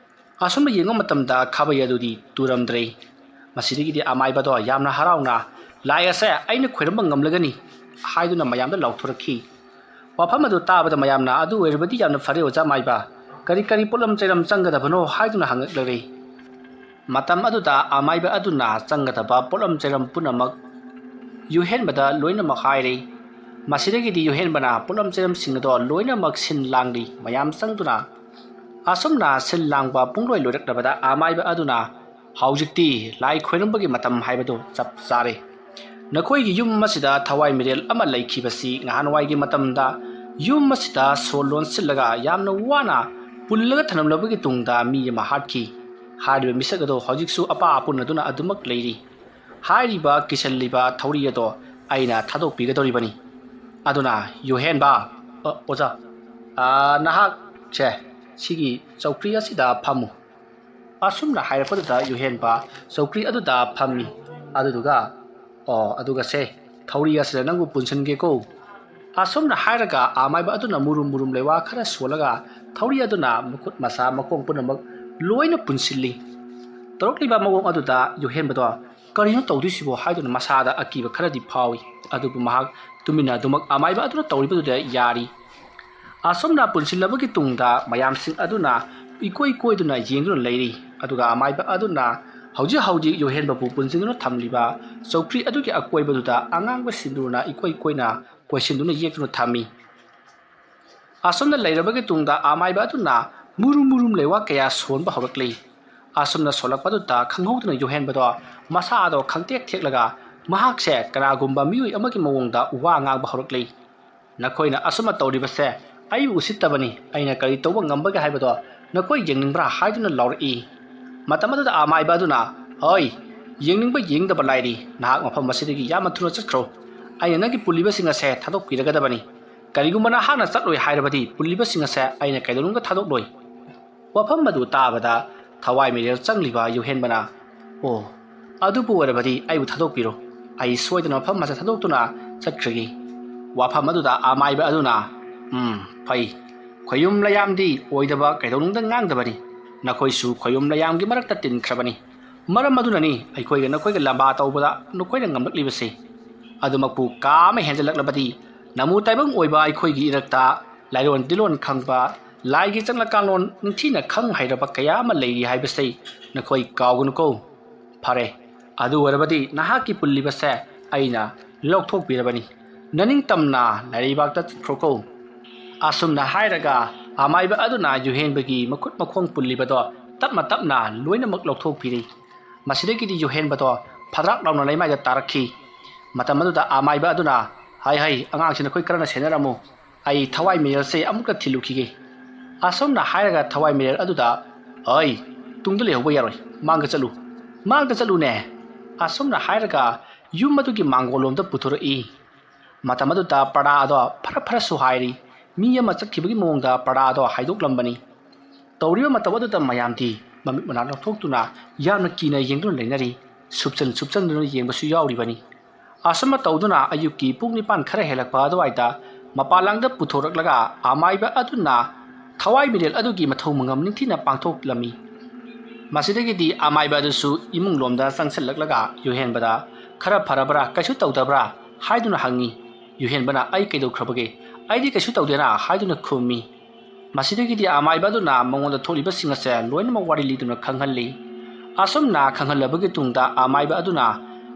ꯑꯁꯨꯝꯅ ꯌꯦꯡꯕ ꯃꯇꯝꯗ ꯈꯥꯕꯩ ꯑꯗꯨꯗꯤ ꯇꯨꯔꯝꯗ꯭ꯔꯦ꯫ ꯃꯁꯤꯗꯒꯤꯗꯤ ꯑꯃꯥꯏꯕꯗꯣ ꯌꯥꯝꯅ ꯍꯔꯥꯎꯅ ꯂꯥꯏ ꯑꯁꯦ ꯑꯩꯅ ꯈꯣꯏꯔꯝꯕ ꯉꯝꯂꯒꯅꯤ ꯍꯥꯏꯗꯨꯅ ꯃꯌꯥꯝꯗ ꯂꯥꯎꯊꯣꯔꯛꯈꯤ꯫ ꯋꯥꯐꯝ ꯑꯗꯨ ꯇꯥꯕꯗ ꯃꯌꯥꯝꯅ ꯑꯗꯨ ꯑꯣꯏꯔꯕꯗꯤ ꯌꯥꯝꯅ ꯐꯔꯦ ꯑꯣꯖꯥ ꯃꯥꯏꯕ, ꯀꯔꯤ ꯄꯣꯠꯂꯝ ꯆꯩꯔꯝ ꯆꯪꯒꯗꯕꯅꯣ ꯍꯥꯏꯗꯨꯅ ꯍꯪꯉꯛꯂꯔꯦ꯫ ꯃꯇꯝ ꯑꯗꯨꯗ ꯑꯃꯥꯏꯕ ꯑꯗꯨꯅ ꯆꯪꯒꯗꯕ ꯄꯣꯠꯂꯝ ꯆꯩꯔꯝ ꯄꯨꯝꯅꯃꯛ ꯌꯨꯍꯦꯟꯕꯗ ꯂꯣꯏꯅꯃꯛ ꯍꯥꯏꯔꯦ꯫ ꯃꯁꯤꯗꯒꯤꯗꯤ ꯌꯨꯍꯦꯟꯕꯅ ꯄꯣꯠꯂꯝ ꯆꯩꯔꯝꯁꯤꯡ ꯑꯗꯣ ꯂꯣꯏꯅꯃꯛ ꯁꯤꯟ ꯂꯥꯡꯂꯤ ꯃꯌꯥꯝ ꯆꯪꯗꯨꯅ꯫ ꯑꯁꯨꯝꯅ ꯁꯤꯟ ꯂꯥꯡꯕ ꯄꯨꯡꯂꯣꯏ ꯂꯣꯏꯔꯛꯂꯕꯗ ꯑꯃꯥꯏꯕ ꯑꯗꯨꯅ ꯍꯧꯖꯤꯛꯇꯤ ꯂꯥꯏ ꯈꯣꯏꯔꯝꯕꯒꯤ ꯃꯇꯝ ꯍꯥꯏꯕꯗꯨ ꯆꯞ ꯆꯥꯔꯦ꯫ ꯅꯈꯣꯏꯒꯤ ꯌꯨꯝ ꯑꯁꯤꯗ ꯊꯋꯥꯏ ꯃꯤꯔꯦꯜ ꯑꯃ ꯂꯩꯈꯤꯕꯁꯤ ꯉꯍꯥꯟꯋꯥꯏꯒꯤ ꯃꯇꯝꯗ ꯌꯨꯝ ꯑꯁꯤꯗ ꯁꯣ ꯂꯣꯟꯁꯤꯜꯂꯒ ꯌꯥꯝꯅ ꯋꯥꯅ ꯄꯨꯜꯂꯒ ꯊꯅꯝꯂꯕꯒꯤ ꯇꯨꯡꯗ ꯃꯤ ꯑꯃ ꯍꯥꯠꯈꯤ꯫ ꯍꯥꯏꯔꯤꯕ ꯃꯤꯁꯛ ꯑꯗꯣ ꯍꯧꯖꯤꯛꯁꯨ ꯑꯄꯥ ꯑꯄꯨꯟꯅꯗꯨꯅ ꯑꯗꯨꯃꯛ ꯂꯩꯔꯤ꯫ ꯍꯥꯏꯔꯤꯕ ꯀꯤꯁꯜꯂꯤꯕ ꯊꯧꯔꯤ ꯑꯗꯣ ꯑꯩꯅ ꯊꯥꯗꯣꯛꯄꯤꯒꯗꯧꯔꯤꯕꯅꯤ꯫ ꯑꯗꯨꯅ ꯌꯨꯍꯦꯟꯕ ꯑꯣꯖꯥ, ꯅꯍꯥꯛꯁꯦ ꯁꯤꯒꯤ ꯆꯧꯀ꯭ꯔꯤ ꯑꯁꯤꯗ ꯐꯝꯃꯨ꯫ ꯑꯁꯨꯝꯅ ꯍꯥꯏꯔꯛꯄꯗꯨꯗ ꯌꯨꯍꯦꯟꯕ ꯆꯧꯀ꯭ꯔꯤ ꯑꯗꯨꯗ ꯐꯝꯃꯤ꯫ ꯑꯗꯨꯒ ꯁꯦ ꯊꯧꯔꯤ ꯑꯁꯤꯗ ꯅꯪꯕꯨ ꯄꯨꯟꯁꯤꯟꯒꯦꯀꯣ꯫ ꯑꯁꯨꯝꯅ ꯍꯥꯏꯔꯒ ꯑꯃꯥꯏꯕ ꯑꯗꯨꯅ ꯃꯨꯔꯨꯝ ꯂꯩꯋꯥ ꯈꯔ ꯁꯣꯜꯂꯒ ꯊꯧꯔꯤ ꯑꯗꯨꯅ ꯃꯈꯨꯠ ꯃꯁꯥ ꯃꯈꯣꯡ ꯄꯨꯝꯅꯃꯛ ꯂꯣꯏꯅ ꯄꯨꯟꯁꯤꯜꯂꯤ꯫ ꯇꯧꯔꯛꯂꯤꯕ ꯃꯑꯣꯡ ꯑꯗꯨꯗ ꯌꯨꯍꯦꯟꯕꯗꯣ ꯀꯔꯤꯅꯣ ꯇꯧꯗꯣꯏꯁꯤꯕꯣ ꯍꯥꯏꯗꯨꯅ ꯃꯁꯥꯗ ꯑꯀꯤꯕ ꯈꯔꯗꯤ ꯐꯥꯎꯏ꯫ ꯑꯗꯨꯕꯨ ꯃꯍꯥꯛ ꯇꯨꯃꯤꯟꯅ ꯑꯗꯨꯃꯛ ꯑꯃꯥꯏꯕ ꯑꯗꯨꯅ ꯇꯧꯔꯤꯕꯗꯨꯗ ꯌꯥꯔꯤ꯫ ꯑꯁꯨꯝꯅ ꯄꯨꯟꯁꯤꯜꯂꯕꯒꯤ ꯇꯨꯡꯗ ꯃꯌꯥꯝꯁꯤꯡ ꯑꯗꯨꯅ ꯏꯀꯣꯏ ꯀꯣꯏꯗꯨꯅ ꯌꯦꯡꯗꯨꯅ ꯂꯩꯔꯤ꯫ ꯑꯗꯨꯒ ꯑꯃꯥꯏꯕ ꯑꯗꯨꯅ ꯍꯧꯖꯤꯛ ꯌꯨꯍꯦꯟꯕꯕꯨ ꯄꯨꯟꯁꯤꯟꯗꯨꯅ ꯊꯝꯂꯤꯕ ꯆꯧꯀ꯭ꯔꯤ ꯑꯗꯨꯒꯤ ꯑꯀꯣꯏꯕꯗꯨꯗ ꯑꯉꯥꯡꯕ ꯁꯤꯟꯗꯨꯅ ꯏꯀꯣꯏ ꯀꯣꯏꯅ ꯀꯣꯏꯁꯤꯟꯗꯨꯅ ꯌꯦꯛꯇꯨꯅ ꯊꯝꯃꯤ꯫ ꯑꯁꯨꯝꯅ ꯂꯩꯔꯕꯒꯤ ꯇꯨꯡꯗ ꯑꯃꯥꯏꯕ ꯑꯗꯨꯅ ꯃꯨꯔꯨꯝ ꯂꯩꯋꯥ ꯀꯌꯥ ꯁꯣꯟꯕ ꯍꯧꯔꯛꯂꯤ꯫ ꯑꯁꯨꯝꯅ ꯁꯣꯜꯂꯛꯄꯗꯨꯗ ꯈꯪꯍꯧꯗꯅ ꯌꯨꯍꯦꯟꯕꯗꯣ ꯃꯁꯥꯗꯣ ꯈꯪꯇꯦꯛ ꯊꯦꯛꯂꯒ ꯃꯍꯥꯛꯁꯦ ꯀꯅꯥꯒꯨꯝꯕ ꯃꯤꯑꯣꯏ ꯑꯃꯒꯤ ꯃꯑꯣꯡꯗ ꯋꯥ ꯉꯥꯡꯕ ꯍꯧꯔꯛꯂꯤ꯫ ꯅꯈꯣꯏꯅ ꯑꯁꯨꯝꯅ ꯇꯧꯔꯤꯕꯁꯦ ꯑꯩꯕꯨ ꯎꯁꯤꯠꯇꯕꯅꯤ, ꯑꯩꯅ ꯀꯔꯤ ꯇꯧꯕ ꯉꯝꯕꯒꯦ ꯍꯥꯏꯕꯗꯣ ꯅꯈꯣꯏ ꯌꯦꯡꯅꯤꯡꯕ꯭ꯔꯥ ꯍꯥꯏꯗꯨꯅ ꯂꯥꯎꯔꯛꯏ꯫ ꯃꯇꯝ ꯑꯗꯨꯗ ꯑꯃꯥꯏꯕ ꯑꯗꯨꯅ ꯍꯣꯏ, ꯌꯦꯡꯅꯤꯡꯕ ꯌꯦꯡꯗꯕ ꯂꯥꯏꯔꯤ, ꯅꯍꯥꯛ ꯃꯐꯝ ꯑꯁꯤꯗꯒꯤ ꯌꯥꯝꯅ ꯊꯨꯅ ꯆꯠꯈ꯭ꯔꯣ꯫ ꯑꯩꯅ ꯅꯪꯒꯤ ꯄꯨꯜꯂꯤꯕꯁꯤꯡ ꯑꯁꯦ ꯊꯥꯗꯣꯛꯄꯤꯔꯒꯗꯕꯅꯤ꯫ ꯀꯔꯤꯒꯨꯝꯕ ꯅꯍꯥꯛꯅ ꯆꯠꯂꯣꯏ ꯍꯥꯏꯔꯕꯗꯤ ꯄꯨꯜꯂꯤꯕꯁꯤꯡ ꯑꯁꯦ ꯑꯩꯅ ꯀꯩꯗꯧꯅꯨꯡꯗ ꯊꯥꯗꯣꯛꯂꯣꯏ꯫ ꯋꯥꯐꯝ ꯑꯗꯨ ꯇꯥꯕꯗ ꯊꯋꯥꯏ ꯃꯤꯔꯦꯜ ꯆꯪꯂꯤꯕ ꯌꯨꯍꯦꯟꯕꯅ ꯑꯗꯨꯕꯨ ꯑꯣꯏꯔꯕꯗꯤ ꯑꯩꯕꯨ ꯊꯥꯗꯣꯛꯄꯤꯔꯣ, ꯑꯩ ꯁꯣꯏꯗꯅ ꯃꯐꯝ ꯑꯁꯤ ꯊꯥꯗꯣꯛꯇꯨꯅ ꯆꯠꯈ꯭ꯔꯒꯦ꯫ ꯋꯥꯐꯝ ꯑꯗꯨꯗ ꯑꯃꯥꯏꯕ ꯑꯗꯨꯅ ꯐꯩ, ꯈꯣꯏꯌꯨꯝ ꯂꯌꯥꯝꯗꯤ ꯑꯣꯏꯗꯕ ꯀꯩꯗꯧꯅꯨꯡꯗ ꯉꯥꯡꯗꯕꯅꯤ꯫ ꯅꯈꯣꯏꯁꯨ ꯈꯣꯏꯌꯨꯝ ꯂꯌꯥꯝꯒꯤ ꯃꯔꯛꯇ ꯇꯤꯟꯈ꯭ꯔꯕꯅꯤ꯫ ꯃꯔꯝ ꯑꯗꯨꯅꯅꯤ ꯑꯩꯈꯣꯏꯒ ꯅꯈꯣꯏꯒ ꯂꯥꯝꯕꯥ ꯇꯧꯕꯗ ꯅꯈꯣꯏꯅ ꯉꯝꯂꯛꯂꯤꯕꯁꯦ꯫ ꯑꯗꯨꯃꯛꯄꯨ ꯀꯥ ꯑꯃ ꯍꯦꯟꯖꯜꯂꯛꯂꯕꯗꯤ ꯅꯃꯨ ꯇꯥꯏꯕꯪ ꯑꯣꯏꯕ ꯑꯩꯈꯣꯏꯒꯤ ꯏꯔꯛꯇ ꯂꯥꯏꯔꯣꯟ ꯇꯤꯜꯂꯣꯟ ꯈꯪꯕ, ꯂꯥꯏꯒꯤ ꯆꯠꯅꯀꯥꯡꯂꯣꯟ ꯅꯤꯡꯊꯤꯅ ꯈꯪ ꯍꯩꯔꯕ ꯀꯌꯥ ꯑꯃ ꯂꯩꯔꯤ ꯍꯥꯏꯕꯁꯤ ꯅꯈꯣꯏ ꯀꯥꯎꯒꯅꯨꯀꯣ꯫ ꯐꯔꯦ, ꯑꯗꯨ ꯑꯣꯏꯔꯕꯗꯤ ꯅꯍꯥꯛꯀꯤ ꯄꯨꯜꯂꯤꯕꯁꯦ ꯑꯩꯅ ꯂꯧꯊꯣꯛꯄꯤꯔꯕꯅꯤ꯫ ꯅꯅꯤꯡꯇꯝꯅ ꯂꯥꯏꯔꯩꯕꯥꯛꯇ ꯆꯠꯈ꯭ꯔꯣꯀꯣ꯫ ꯑꯁꯨꯝꯅ ꯍꯥꯏꯔꯒ ꯑꯃꯥꯏꯕ ꯑꯗꯨꯅ ꯌꯨꯍꯦꯟꯕꯒꯤ ꯃꯈꯨꯠ ꯃꯈꯣꯡ ꯄꯨꯜꯂꯤꯕꯗꯣ ꯇꯞꯅ ꯂꯣꯏꯅꯃꯛ ꯂꯧꯊꯣꯛꯄꯤꯔꯤ꯫ ꯃꯁꯤꯗꯒꯤꯗꯤ ꯌꯨꯍꯦꯟꯕꯗꯣ ꯐꯗ꯭ꯔꯥꯛ ꯂꯥꯎꯅ ꯂꯩꯃꯥꯏꯗ ꯇꯥꯔꯛꯈꯤ꯫ ꯃꯇꯝ ꯑꯗꯨꯗ ꯑꯃꯥꯏꯕ ꯑꯗꯨꯅ ꯍꯩ ꯑꯉꯥꯡꯁꯤ ꯅꯈꯣꯏ ꯈꯔꯅ ꯁꯦꯟꯅꯔꯝꯃꯨ, ꯑꯩ ꯊꯋꯥꯏ ꯃꯤꯔꯦꯜꯁꯦ ꯑꯃꯨꯛꯇ ꯊꯤꯜꯂꯨꯈꯤꯒꯦ꯫ ꯑꯁꯨꯝꯅ ꯍꯥꯏꯔꯒ ꯊꯋꯥꯏ ꯃꯤꯔꯦꯜ ꯑꯗꯨꯗ ꯇꯨꯡꯗ ꯂꯩꯍꯧꯕ ꯌꯥꯔꯣꯏ, ꯃꯥꯡꯗ ꯆꯠꯂꯨꯅꯦ꯫ ꯑꯁꯨꯝꯅ ꯍꯥꯏꯔꯒ ꯌꯨꯝ ꯑꯗꯨꯒꯤ ꯃꯥꯡꯒꯣꯜꯂꯣꯝꯗ ꯄꯨꯊꯣꯔꯛꯏ꯫ ꯃꯇꯝ ꯑꯗꯨꯗ ꯄꯔꯗꯥ ꯑꯗꯣ ꯐꯔ ꯁꯨꯍꯥꯏꯔꯤ꯫ ꯃꯤ ꯑꯃ ꯆꯠꯈꯤꯕꯒꯤ ꯃꯑꯣꯡꯗ ꯄꯔꯗꯥ ꯑꯗꯣ ꯍꯥꯏꯗꯣꯛꯂꯝꯕꯅꯤ꯫ ꯇꯧꯔꯤꯕ ꯃꯇꯝ ꯑꯗꯨꯗ ꯃꯌꯥꯝꯗꯤ ꯃꯃꯤꯠ ꯃꯅꯥ ꯂꯧꯊꯣꯛꯇꯨꯅ ꯌꯥꯝꯅ ꯀꯤꯅ ꯌꯦꯡꯗꯨꯅ ꯂꯩꯅꯔꯤ꯫ ꯁꯨꯞꯆꯟꯗꯨꯅ ꯌꯦꯡꯕꯁꯨ ꯌꯥꯎꯔꯤꯕꯅꯤ꯫ ꯑꯁꯨꯝꯅ ꯇꯧꯗꯨꯅ ꯑꯌꯨꯛꯀꯤ ꯄꯨꯡ 9 ꯈꯔ ꯍꯦꯜꯂꯛꯄ ꯑꯗꯨꯋꯥꯏꯗ ꯃꯄꯥꯟꯂꯥꯡꯗ ꯄꯨꯊꯣꯔꯛꯂꯒ ꯑꯃꯥꯏꯕ ꯑꯗꯨꯅ ꯊꯋꯥꯏ ꯃꯤꯔꯦꯜ ꯑꯗꯨꯒꯤ ꯃꯊꯧ ꯃꯉꯝ ꯅꯤꯡꯊꯤꯅ ꯄꯥꯡꯊꯣꯛꯂꯝꯃꯤ꯫ ꯃꯁꯤꯗꯒꯤꯗꯤ ꯑꯃꯥꯏꯕ ꯑꯗꯨꯁꯨ ꯏꯃꯨꯡꯂꯣꯝꯗ ꯆꯪꯁꯤꯜꯂꯛꯂꯒ ꯌꯨꯍꯦꯟꯕꯗ ꯈꯔ ꯐꯔꯕ꯭ꯔꯥ, ꯀꯩꯁꯨ ꯇꯧꯗꯕ꯭ꯔꯥ ꯍꯥꯏꯗꯨꯅ ꯍꯪꯉꯤ꯫ ꯌꯨꯍꯦꯟꯕꯅ ꯑꯩ ꯀꯩꯗꯧꯈ꯭ꯔꯕꯒꯦ, ꯑꯩꯗꯤ ꯀꯩꯁꯨ ꯇꯧꯗꯦꯅ ꯍꯥꯏꯗꯨꯅ ꯈꯨꯝꯃꯤ꯫ ꯃꯁꯤꯗꯒꯤꯗꯤ ꯑꯃꯥꯏꯕ ꯑꯗꯨꯅ ꯃꯉꯣꯟꯗ ꯊꯣꯛꯂꯤꯕꯁꯤꯡ ꯑꯁꯦ ꯂꯣꯏꯅꯃꯛ ꯋꯥꯔꯤ ꯂꯤꯗꯨꯅ ꯈꯪꯍꯜꯂꯤ꯫ ꯑꯁꯨꯝꯅ ꯈꯪꯍꯜꯂꯕꯒꯤ ꯇꯨꯡꯗ ꯑꯃꯥꯏꯕ ꯑꯗꯨꯅ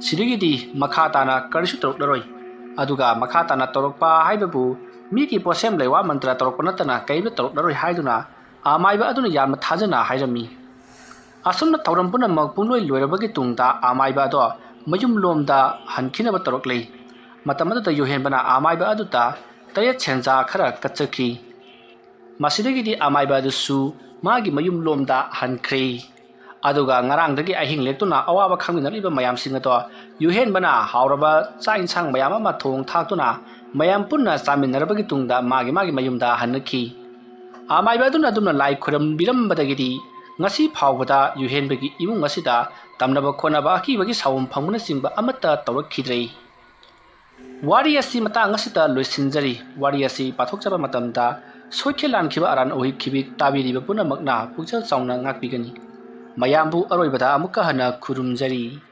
ꯁꯤꯗꯒꯤꯗꯤ ꯃꯈꯥ ꯇꯥꯅ ꯀꯔꯤꯁꯨ ꯇꯧꯔꯛꯂꯔꯣꯏ, ꯑꯗꯨꯒ ꯃꯈꯥ ꯇꯥꯅ ꯇꯧꯔꯛꯄ ꯍꯥꯏꯕꯕꯨ ꯃꯤꯒꯤ ꯄꯣꯠꯁꯦꯝ ꯂꯩꯋꯥ ꯃꯟꯇ꯭ꯔ ꯇꯧꯔꯛꯄ ꯅꯠꯇꯅ ꯀꯔꯤꯝꯇ ꯇꯧꯔꯛꯂꯔꯣꯏ ꯍꯥꯏꯗꯨꯅ ꯑꯃꯥꯏꯕ ꯑꯗꯨꯅ ꯌꯥꯝꯅ ꯊꯥꯖꯅ ꯍꯥꯏꯔꯝꯃꯤ꯫ ꯑꯁꯨꯝꯅ ꯊꯧꯔꯝ ꯄꯨꯝꯅꯃꯛ ꯄꯨꯡꯂꯣꯏ ꯂꯣꯏꯔꯕꯒꯤ ꯇꯨꯡꯗ ꯑꯃꯥꯏꯕ ꯑꯗꯣ ꯃꯌꯨꯝ ꯂꯣꯝꯗ ꯍꯟꯈꯤꯅꯕ ꯇꯧꯔꯛꯂꯤ꯫ ꯃꯇꯝ ꯑꯗꯨꯗ ꯌꯨꯍꯦꯟꯕꯅ ꯑꯃꯥꯏꯕ ꯑꯗꯨꯗ ꯇꯔꯦꯠ ꯁꯦꯟꯖꯥ ꯈꯔ ꯀꯠꯆꯈꯤ꯫ ꯃꯁꯤꯗꯒꯤꯗꯤ ꯑꯃꯥꯏꯕ ꯑꯗꯨꯁꯨ ꯃꯥꯒꯤ ꯃꯌꯨꯝ ꯂꯣꯝꯗ ꯍꯟꯈ꯭ꯔꯦ꯫ ꯑꯗꯨꯒ ꯉꯔꯥꯡꯗꯒꯤ ꯑꯍꯤꯡ ꯂꯦꯛꯇꯨꯅ ꯑꯋꯥꯕ ꯈꯪꯃꯤꯟꯅꯔꯤꯕ ꯃꯌꯥꯝꯁꯤꯡ ꯑꯗꯣ ꯌꯨꯍꯦꯟꯕꯅ ꯍꯥꯎꯔꯕ ꯆꯥꯛ ꯏꯟꯁꯥꯡ ꯃꯌꯥꯝ ꯑꯃ ꯊꯣꯡ ꯊꯥꯛꯇꯨꯅ ꯃꯌꯥꯝ ꯄꯨꯟꯅ ꯆꯥꯃꯤꯟꯅꯔꯕꯒꯤ ꯇꯨꯡꯗ ꯃꯥꯒꯤ ꯃꯌꯨꯝꯗ ꯍꯟꯅꯈꯤ꯫ ꯑꯃꯥꯏꯕ ꯑꯗꯨꯅ ꯂꯥꯏ ꯈꯨꯔꯝꯕꯤꯔꯝꯕꯗꯒꯤꯗꯤ ꯉꯁꯤ ꯐꯥꯎꯕꯗ ꯌꯨꯍꯦꯟꯕꯒꯤ ꯏꯃꯨꯡ ꯑꯁꯤꯗ ꯇꯝꯅꯕ ꯈꯣꯠꯅꯕ ꯑꯀꯤꯕꯒꯤ ꯁꯥꯎꯝ ꯐꯪꯕꯅꯆꯤꯡꯕ ꯑꯃꯠꯇ ꯇꯧꯔꯛꯈꯤꯗ꯭ꯔꯦ꯫ ꯋꯥꯔꯤ ꯑꯁꯤ ꯃꯇꯥꯡ ꯑꯁꯤꯗ ꯂꯣꯏꯁꯤꯟꯖꯔꯤ꯫ ꯋꯥꯔꯤ ꯑꯁꯤ ꯄꯥꯊꯣꯛꯆꯕ ꯃꯇꯝꯗ ꯁꯣꯏꯈꯤꯕ ꯂꯥꯟꯈꯤꯕ ꯑꯔꯥꯟ ꯑꯣꯏꯈꯤꯕ ꯇꯥꯕꯤꯔꯤꯕ ꯄꯨꯝꯅꯃꯛꯅ ꯄꯨꯛꯆꯦꯜ ꯆꯥꯎꯅ ꯉꯥꯛꯄꯤꯒꯅꯤ꯫ ꯃꯌꯥꯝꯕꯨ ꯑꯔꯣꯏꯕꯗ ꯑꯃꯨꯛꯀ ꯍꯟꯅ ꯈꯨꯔꯨꯝꯖꯔꯤ꯫